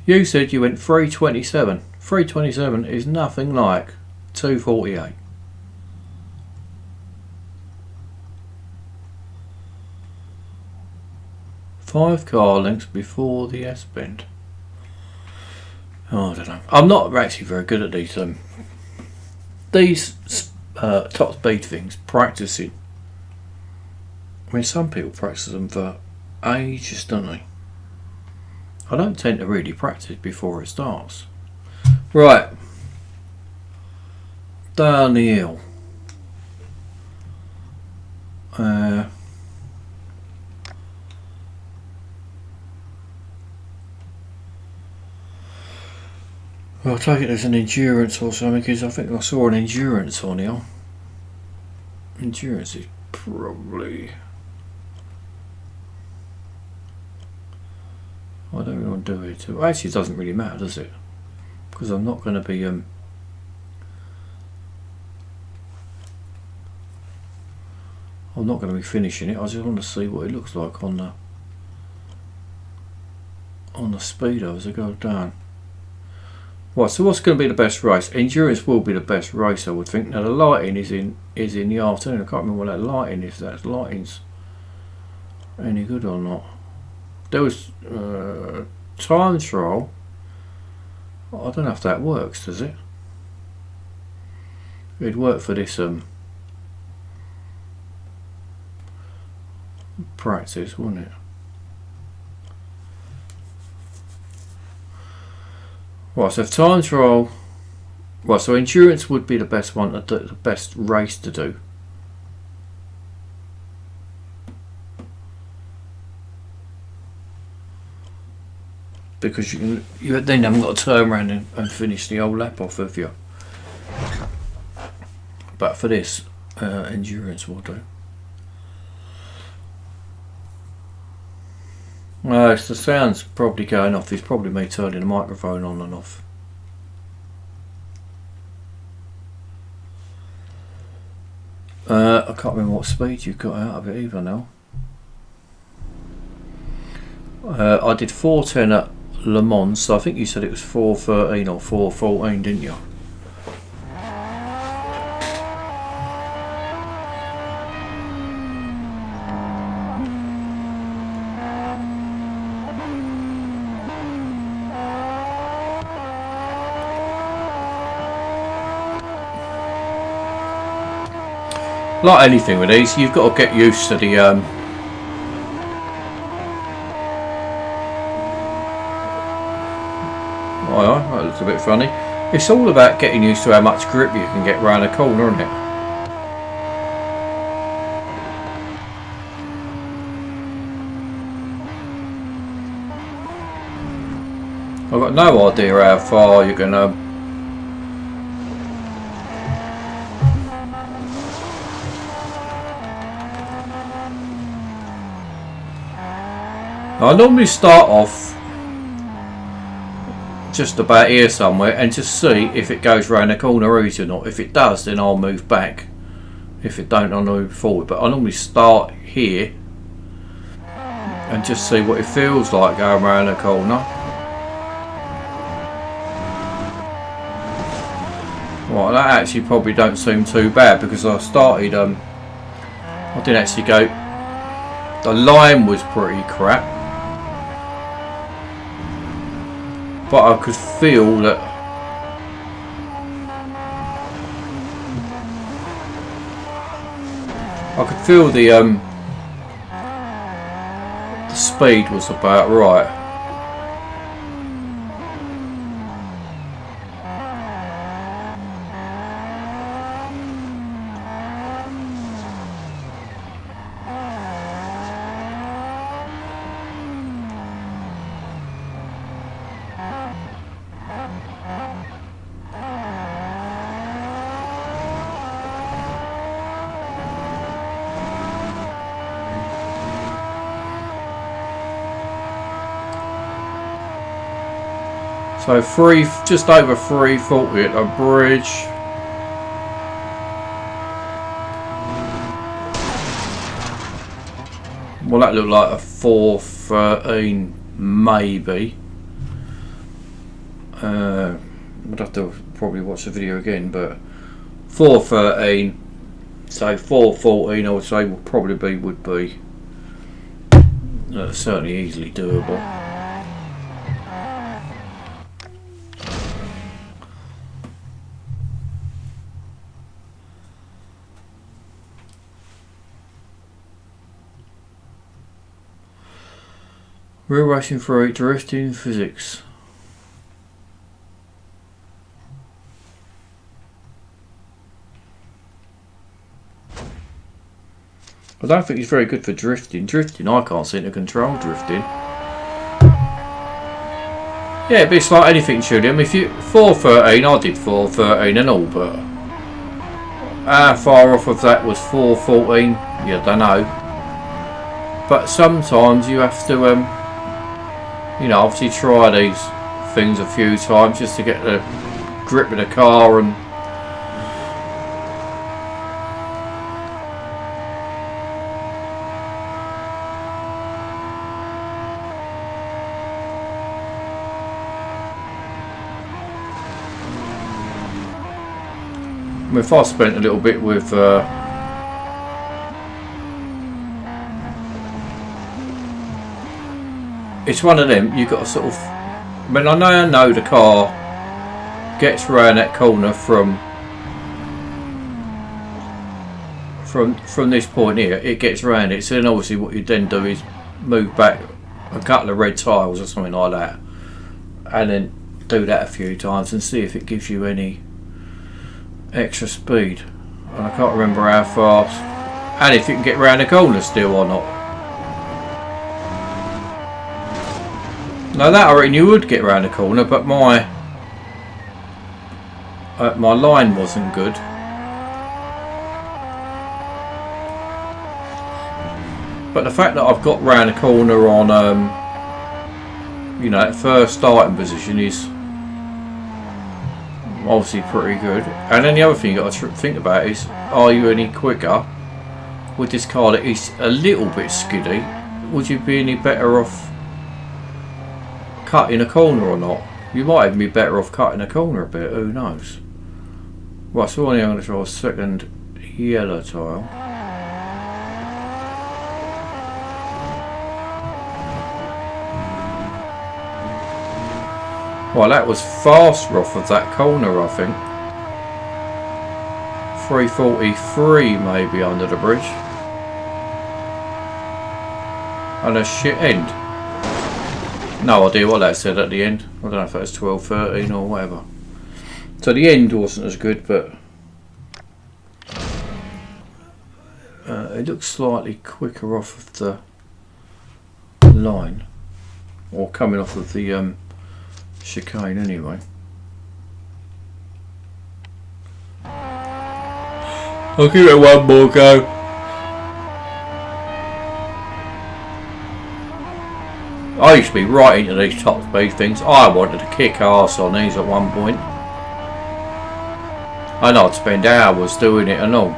You said you went 3.27. 3.27 is nothing like $2.48. Five car lengths before the S-bend. Oh, I don't know. I'm not actually very good at these top speed things, practicing. I mean, some people practice them for ages, don't they? I don't tend to really practice before it starts. Right. Down the hill. Well, I'll take it as an endurance or something, because I think I saw an endurance on here. Endurance is probably... I don't really want to do it. Actually, it doesn't really matter, does it? Because I'm not going to be... I'm not going to be finishing it. I just want to see what it looks like on the speedo as I go down. Right, so what's going to be the best race? Endurance will be the best race, I would think. Now the lighting is in the afternoon. I can't remember what that lighting is. That lighting's any good or not. There was time trial. I don't know if that works, does it? It'd work for this practice, wouldn't it? Right, so if time trial, right, so endurance would be the best one, the best race to do. Because you then haven't got to turn around and finish the whole lap off of you. But for this, endurance will do. It's the sound's probably going off. It's probably me turning the microphone on and off. I can't remember what speed you got out of it either now. I did 4:10 at Le Mans, so I think you said it was 4:13 or 4:14, didn't you? Like anything with these, you've got to get used to the that looks a bit funny. It's all about getting used to how much grip you can get round a corner, isn't it? I've got no idea how far you can I normally start off just about here somewhere and just see if it goes round the corner easy or not. If it does, then I'll move back. If it don't, I'll move forward. But I normally start here and just see what it feels like going round the corner. Well, that actually probably don't seem too bad because I started, I didn't actually go, the line was pretty crap, but I could feel that the speed was about right. So just over 340 at the bridge. Well, that looked like a 413 maybe. I'd have to probably watch the video again, but 413. So 414, I would say, would be certainly easily doable. Real racing through drifting physics. I don't think he's very good for drifting. I can't seem to control drifting. Yeah, but it's like anything, Julian. If you 413, I did 413 and all, but how far off of that was 414? Yeah, I don't know. But sometimes you have to, you know, obviously try these things a few times just to get the grip of the car and. If I spent a little bit with it's one of them, you've got to sort of, I mean, I know the car gets around that corner from this point here, it gets around it, so then obviously what you then do is move back a couple of red tiles or something like that and then do that a few times and see if it gives you any extra speed. And I can't remember how fast and if you can get around the corner still or not. Now that I reckon you would get around the corner, but my line wasn't good. But the fact that I've got round the corner on you know, that first starting position is obviously pretty good. And then the other thing you got to think about is, are you any quicker with this car that is a little bit skiddy? Would you be any better off cutting a corner or not? You might even be better off cutting a corner a bit, who knows. Right, so I'm going to try a second yellow tile. Well, that was faster off of that corner, I think. 343 maybe under the bridge. And a shit end. No idea what that said at the end. I don't know if that was 12:13 or whatever. So the end wasn't as good, but it looks slightly quicker off of the line, or coming off of the chicane anyway. I'll give it one more go. I used to be right into these top speed things. I wanted to kick arse on these at one point. And I'd spend hours doing it and all.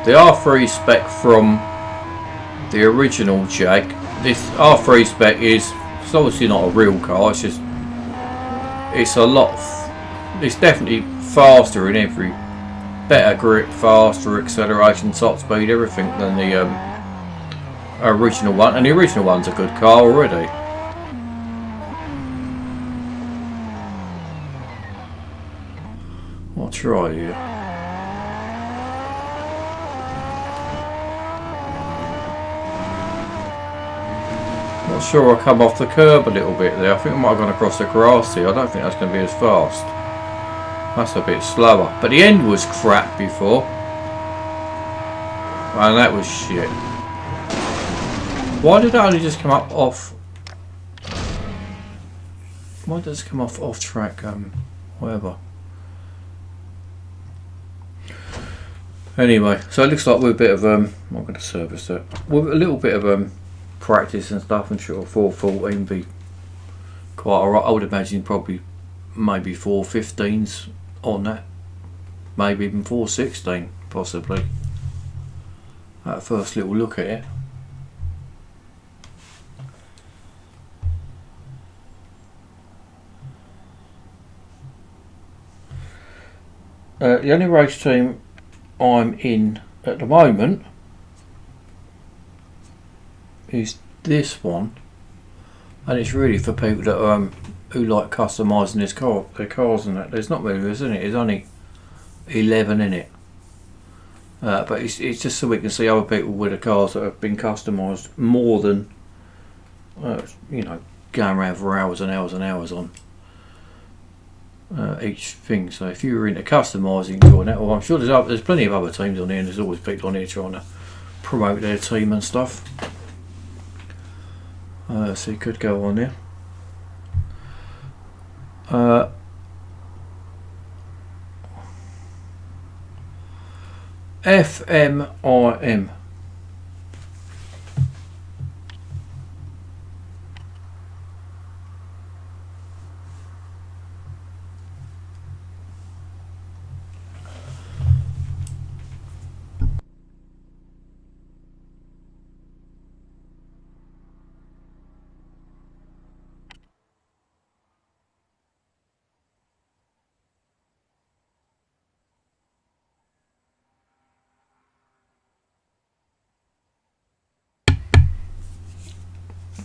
the R3 spec from the original Jag. This R3 spec is, it's obviously not a real car, it's just, it's a lot, it's definitely faster in every, better grip, faster acceleration, top speed, everything than the original one, and the original one's a good car already. I'll try here. Not sure I come off the curb a little bit there. I think I might have gone across the grass here. I don't think that's going to be as fast. That's a bit slower. But the end was crap before. And that was shit. Why did it only just come up off? Why does it come off track? Whatever. Anyway, so it looks like we're a bit of I'm going to service that. With a little bit of practice and stuff, I'm sure 414 be quite alright. I would imagine probably maybe 415s on that, maybe even 416 possibly. At first little look at it. The only race team I'm in at the moment is this one, and it's really for people that who like customising their cars and that. There's not many of us in it. There's only 11 in it, but it's just so we can see other people with the cars that have been customised more than you know, going around for hours and hours and hours on each thing. So if you were into customising, doing that, well, I'm sure there's plenty of other teams on here, and there's always people on here trying to promote their team and stuff. So you could go on there. FMIM.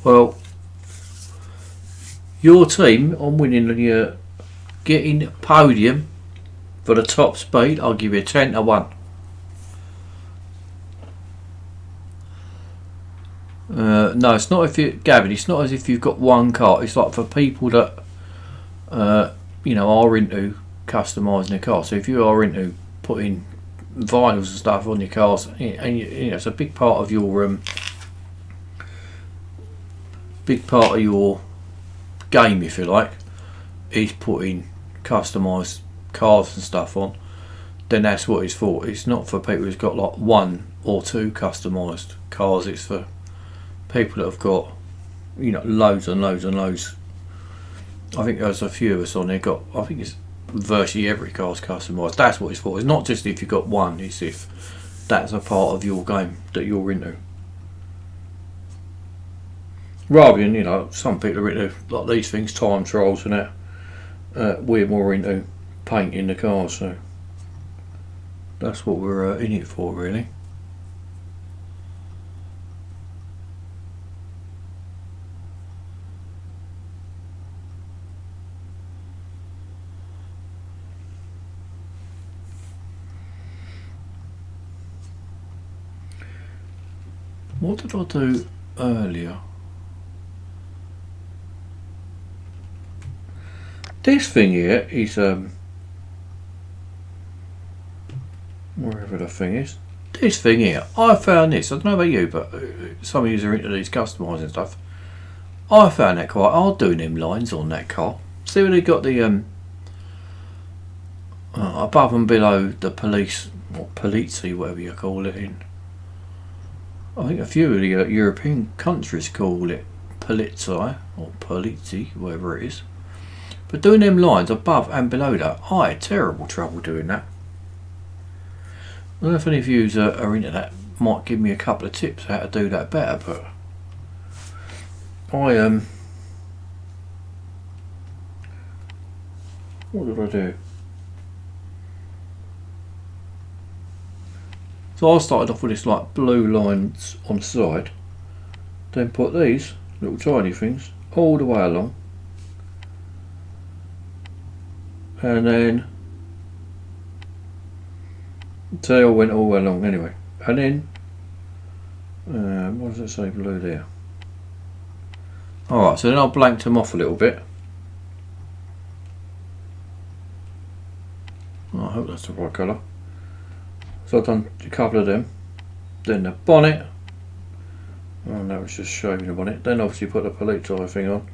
Well, your team on winning the getting podium for the top speed, I'll give you 10 to 1. No, it's not if you, Gavin, it's not as if you've got one car. It's like for people that you know, are into customising a car. So if you are into putting vinyls and stuff on your cars, and you know, it's a big part of your game, if you like, is putting customised cars and stuff on, then that's what it's for. It's not for people who's got like 1 or 2 customised cars. It's for people that have got, you know, loads and loads and loads. I think there's a few of us on there got, I think it's virtually every car's customised. That's what it's for. It's not just if you've got one, it's if that's a part of your game that you're into. Rather than, you know, some people are into like these things, time trials and that. We're more into painting the cars, so that's what we're in it for, really. What did I do earlier? This thing here is wherever the thing is. This thing here, I found this. I don't know about you, but some of you are into these customising stuff. I found that quite hard doing them lines on that car. See where they got the above and below the police, or polizzi, whatever you call it in. I think a few of the European countries call it polizzi or polizzi, whatever it is. But doing them lines above and below that, I had terrible trouble doing that. don't know if any of you are into that might give me a couple of tips how to do that better, but what did I do? So I started off with this like blue lines on the side, then put these little tiny things all the way along, and then they all went all the way along anyway, and then what does it say below there? Alright, so then I blanked them off a little bit. I hope that's the right colour. So I've done a couple of them. Then the bonnet. Oh no, it's just shaving the bonnet. Then obviously put the police tie thing on.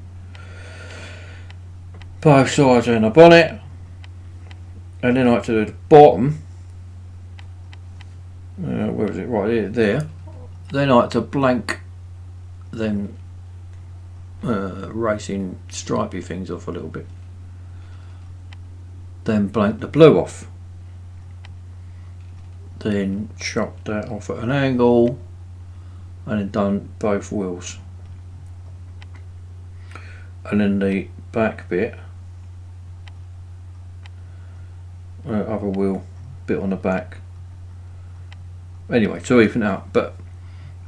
Both sides and the bonnet. And then I had to do the bottom. Where is it? Right here, there. Then I had to blank them racing stripy things off a little bit. Then blank the blue off. Then chopped that off at an angle and then done both wheels. And then the back bit, other wheel bit on the back. Anyway, to even out,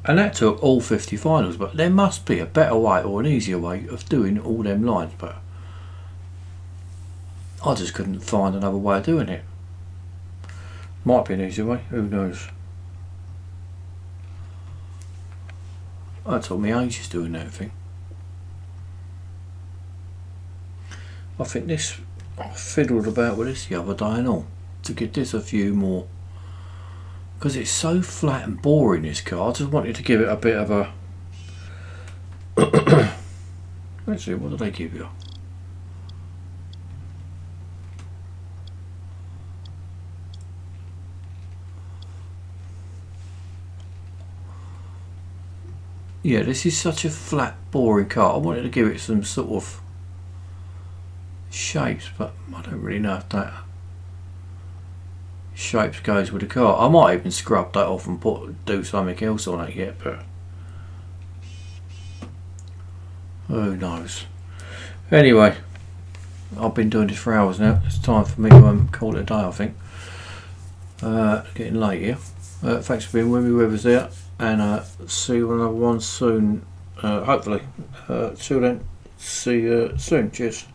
and that took all 50 finals, but there must be a better way or an easier way of doing all them lines, but I just couldn't find another way of doing it. Might be an easier way, who knows. That took me ages doing that thing. I think this, I fiddled about with this the other day and all, to give this a few more, because it's so flat and boring, this car. I just wanted to give it a bit of a let's see, what do they give you? Yeah, this is such a flat, boring car. I wanted to give it some sort of shapes, but I don't really know if that shapes goes with the car. I might even scrub that off and do something else on it yet, but who knows. Anyway, I've been doing this for hours now. It's time for me to call it a day, I think. Getting late here. Thanks for being with me, whoever's there, and see you on another one soon, hopefully. Till then, see you soon. Cheers.